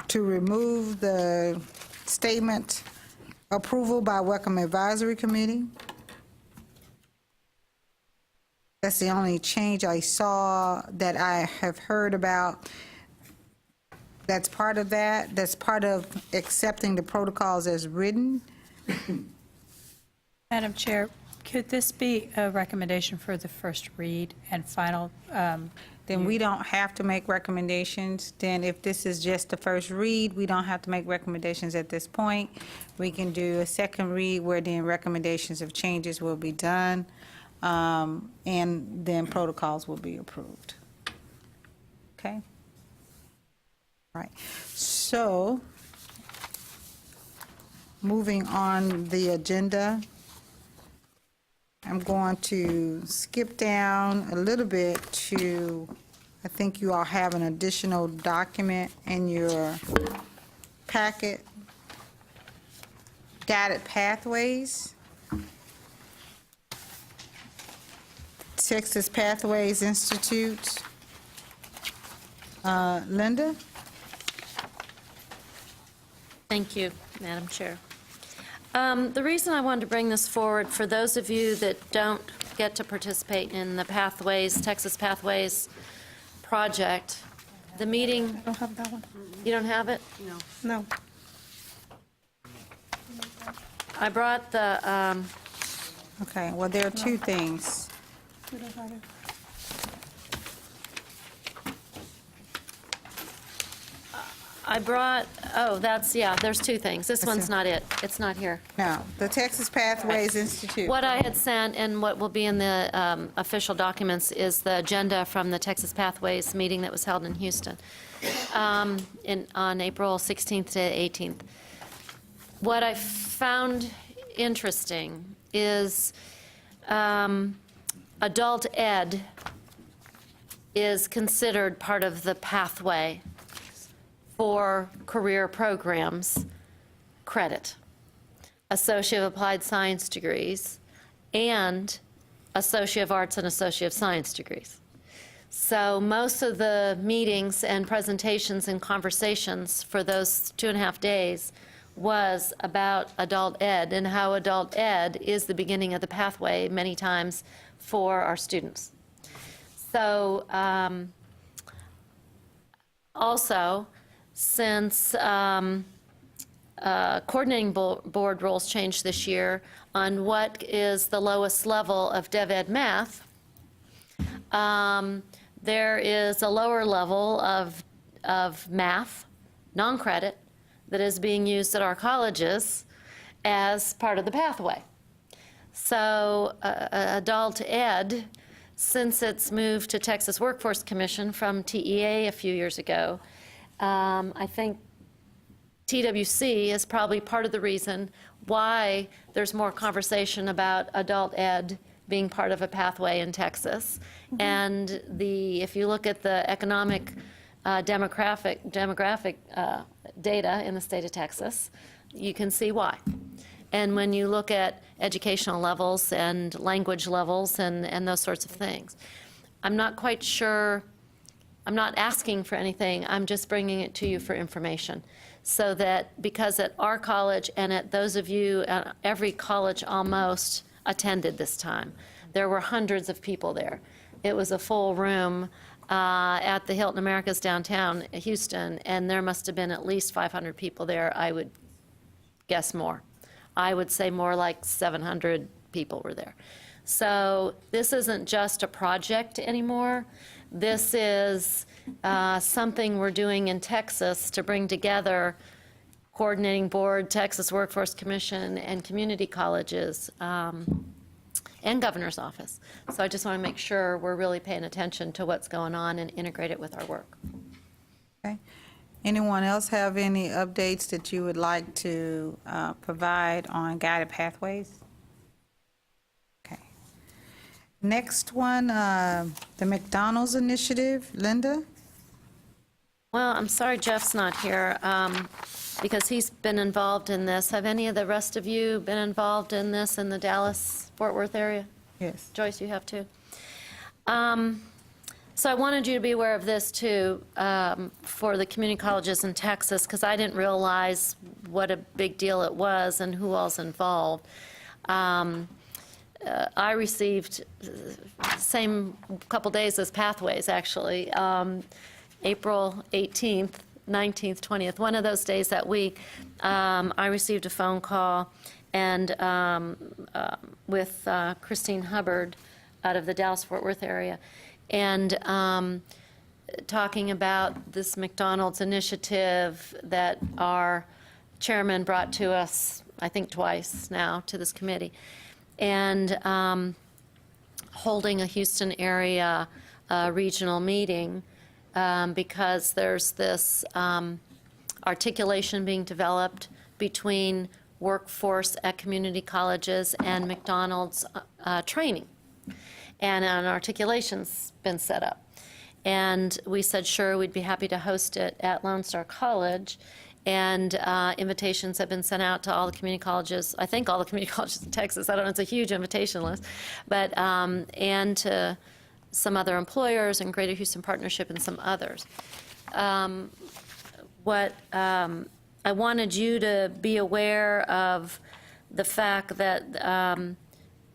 to remove the statement approval by WECM Advisory Committee. That's the only change I saw that I have heard about. That's part of that. That's part of accepting the protocols as written. Madam Chair, could this be a recommendation for the first read and final? Then we don't have to make recommendations. Then if this is just the first read, we don't have to make recommendations at this point. We can do a second read where then recommendations of changes will be done, and then protocols will be approved. Okay? All right. So, moving on the agenda, I'm going to skip down a little bit to, I think you all have an additional document in your packet, guided pathways. Texas Pathways Institute. Linda? Thank you, Madam Chair. The reason I wanted to bring this forward, for those of you that don't get to participate in the Pathways, Texas Pathways project, the meeting... I don't have that one. You don't have it? No. I brought the... Okay, well, there are two things. We don't have it. I brought, there's two things. This one's not it. It's not here. No, the Texas Pathways Institute. What I had sent and what will be in the official documents is the agenda from the Texas Pathways meeting that was held in Houston on April 16th to 18th. What I found interesting is adult ed is considered part of the pathway for career programs credit, Associate of Applied Science degrees, and Associate of Arts and Associate of Science degrees. So most of the meetings and presentations and conversations for those 2.5 days was about adult ed and how adult ed is the beginning of the pathway many times for our students. So also, since coordinating board rules changed this year on what is the lowest level of Dev Ed math, there is a lower level of math, non-credit, that is being used at our colleges as part of the pathway. So adult ed, since it's moved to Texas Workforce Commission from TEA a few years ago, I think TWC is probably part of the reason why there's more conversation about adult ed being part of a pathway in Texas. Mm-hmm. And if you look at the economic demographic data in the state of Texas, you can see why. And when you look at educational levels and language levels and those sorts of things, I'm not quite sure, I'm not asking for anything, I'm just bringing it to you for information. So that, because at our college and at those of you, every college almost attended this time. There were hundreds of people there. It was a full room at the Hilton Americas downtown Houston, and there must have been at least 500 people there. I would guess more. I would say more like 700 people were there. So this isn't just a project anymore. This is something we're doing in Texas to bring together Coordinating Board, Texas Workforce Commission, and community colleges, and Governor's Office. So I just want to make sure we're really paying attention to what's going on and integrate it with our work. Okay. Anyone else have any updates that you would like to provide on guided pathways? Okay. Next one, the McDonald's initiative. Linda? Well, I'm sorry Jeff's not here because he's been involved in this. Have any of the rest of you been involved in this in the Dallas-Fort Worth area? Yes. Joyce, you have too? So I wanted you to be aware of this too for the community colleges in Texas, because I didn't realize what a big deal it was and who all's involved. I received same couple days as Pathways, actually, April 18th, 19th, 20th, one of those days that week. I received a phone call and with Christine Hubbard out of the Dallas-Fort Worth area, and talking about this McDonald's initiative that our chairman brought to us, I think twice now, to this committee, and holding a Houston area regional meeting because there's this articulation being developed between workforce at community colleges and McDonald's training. And an articulation's been set up. And we said, sure, we'd be happy to host it at Lone Star College. And invitations have been sent out to all the community colleges, I think all the community colleges in Texas. I don't know, it's a huge invitation list. But, and to some other employers and Greater Houston Partnership and some others. What I wanted you to be aware of the fact that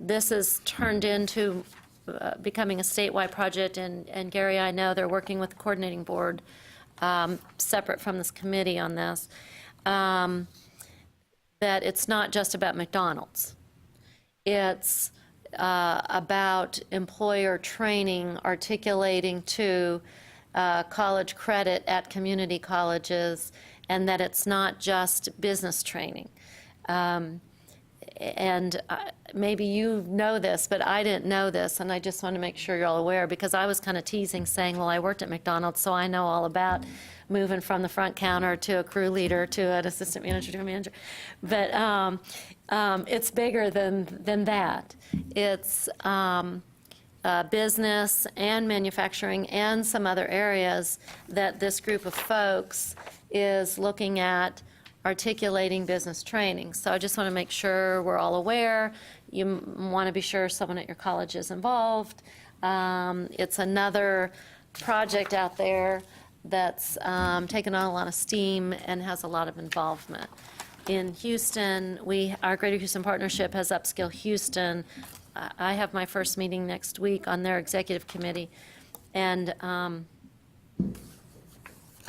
this has turned into becoming a statewide project, and Gary, I know they're working with the coordinating board separate from this committee on this, that it's not just about McDonald's. It's about employer training, articulating to college credit at community colleges, and that it's not just business training. And maybe you know this, but I didn't know this, and I just want to make sure you're all aware, because I was kind of teasing, saying, well, I worked at McDonald's, so I know all about moving from the front counter to a crew leader to an assistant manager to a manager. But it's bigger than that. It's business and manufacturing and some other areas that this group of folks is looking at articulating business training. So I just want to make sure we're all aware. You want to be sure someone at your college is involved. It's another project out there that's taken on a lot of steam and has a lot of involvement. In Houston, our Greater Houston Partnership has Upskill Houston. I have my first meeting next week on their executive committee, and I'm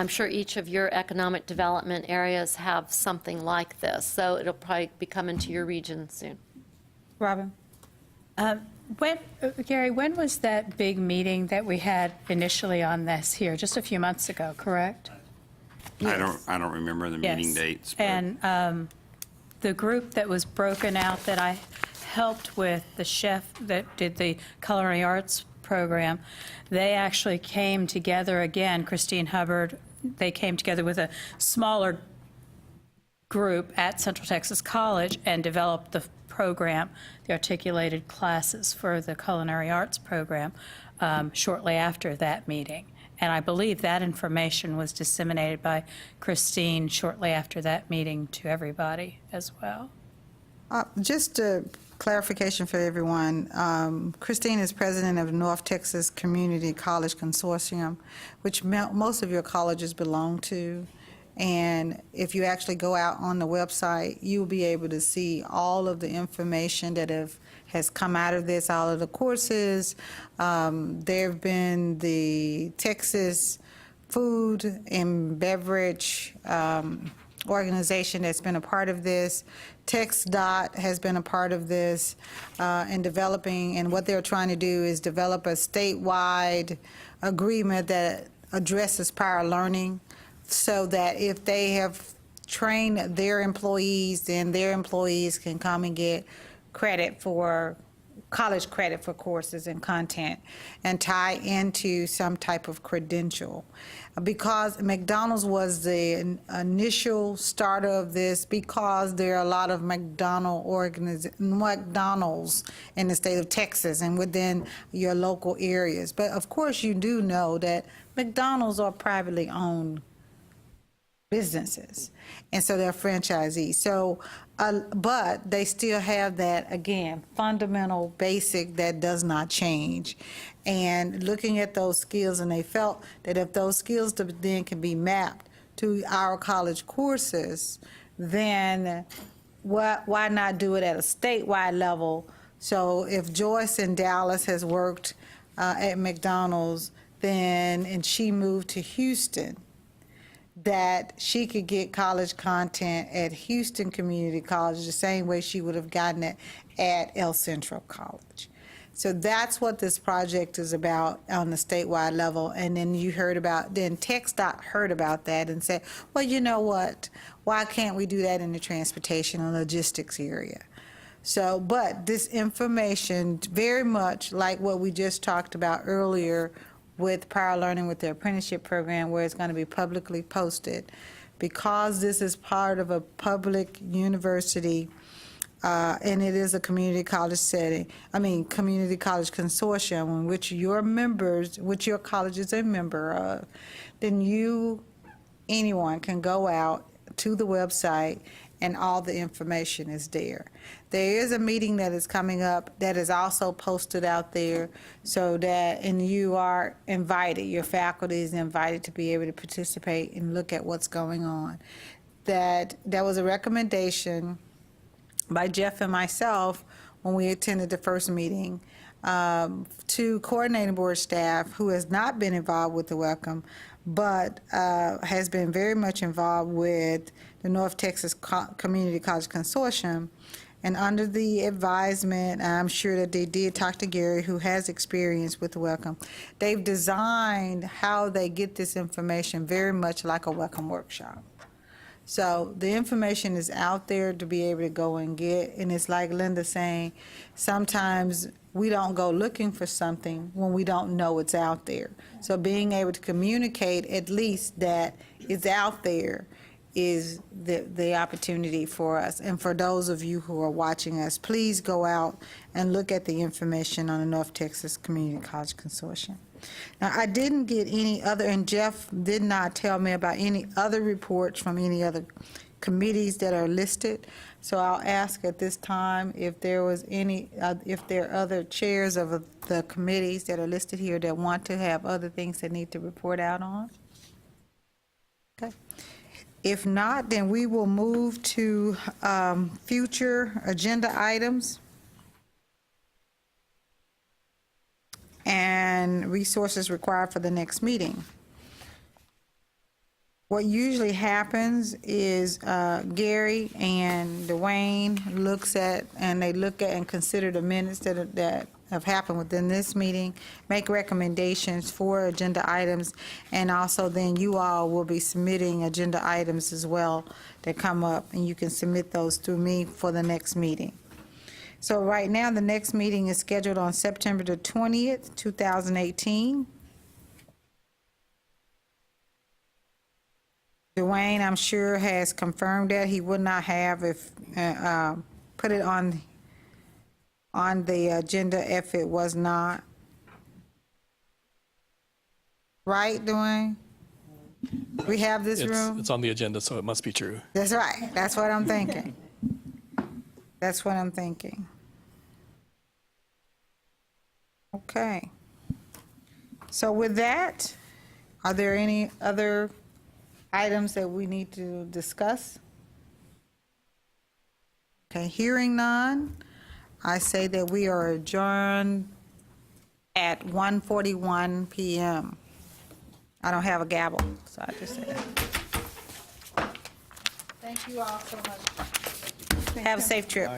sure each of your economic development areas have something like this, so it'll probably be coming to your region soon. Robin? Gary, when was that big meeting that we had initially on this here? Just a few months ago, correct? Yes. I don't remember the meeting Yes. dates. But And the group that was broken out that I helped with, the chef that did the culinary arts program, they actually came together again, Christine Hubbard, they came together with a smaller group at Central Texas College and developed the program, the articulated classes for the culinary arts program shortly after that meeting. And I believe that information was disseminated by Christine shortly after that meeting to everybody as well. Just a clarification for everyone. Christine is president of North Texas Community College Consortium, which most of your colleges belong to. And if you actually go out on the website, you'll be able to see all of the information that has come out of this, all of the courses. There have been the Texas Food and Beverage organization that's been a part of this. TxDOT has been a part of this in developing, and what they're trying to do is develop a statewide agreement that addresses prior learning, so that if they have trained their employees, then their employees can come and get credit for college credit for courses and content and tie into some type of credential. Because McDonald's was the initial starter of this, because there are a lot of McDonald's in the state of Texas and within your local areas. But of course you do know that McDonald's are privately owned businesses, and so they're franchisees. So, but they still have that, again, fundamental basic that does not change. And looking at those skills, and they felt that if those skills then can be mapped to our college courses, then why not do it at a statewide level? So if Joyce in Dallas has worked at McDonald's, then, and she moved to Houston, that she could get college content at Houston Community College the same way she would have gotten it at El Centro College. So that's what this project is about on the statewide level. And then then TxDOT heard about that and said, well, you know what? Why can't we do that in the transportation and logistics area? So, but this information, very much like what we just talked about earlier with prior learning with the apprenticeship program, where it's going to be publicly posted, because this is part of a public university, and it is a community college community college consortium in which your members, which your college is a member of, then anyone can go out to the website and all the information is there. There is a meeting that is coming up that is also posted out there, so that, and you are invited, your faculty is invited to be able to participate and look at what's going on. That was a recommendation by Jeff and myself when we attended the first meeting to coordinating board staff who has not been involved with the WECM, but has been very much involved with the North Texas Community College Consortium. And under the advisement, I'm sure that they did talk to Gary, who has experience with the WECM. They've designed how they get this information very much like a WECM workshop. So the information is out there to be able to go and get, and it's like Linda saying, sometimes we don't go looking for something when we don't know it's out there. So being able to communicate at least that it's out there is the opportunity for us. And for those of you who are watching us, please go out and look at the information on the North Texas Community College Consortium. Now, I didn't get any other, and Jeff did not tell me about any other reports from any other committees that are listed. So I'll ask at this time if there was if there are other chairs of the committees that are listed here that want to have other things they need to report out on. Okay. If not, then we will move to future agenda items and resources required for the next meeting. What usually happens is Gary and Dwayne look at and consider the minutes that have happened within this meeting, make recommendations for agenda items, and also then you all will be submitting agenda items as well that come up, and you can submit those through me for the next meeting. So right now, the next meeting is scheduled on September the 20th, 2018. Dwayne, I'm sure, has confirmed that he would not have put it on the agenda if it was not. Right, Dwayne? We have this room? It's on the agenda, so it must be true. That's right. That's what I'm thinking. That's what I'm thinking. Okay. So with that, are there any other items that we need to discuss? Okay, hearing none, I say that we are adjourned at 1:41 PM. I don't have a gavel, so I just said that. Thank you all so much. Have a safe trip.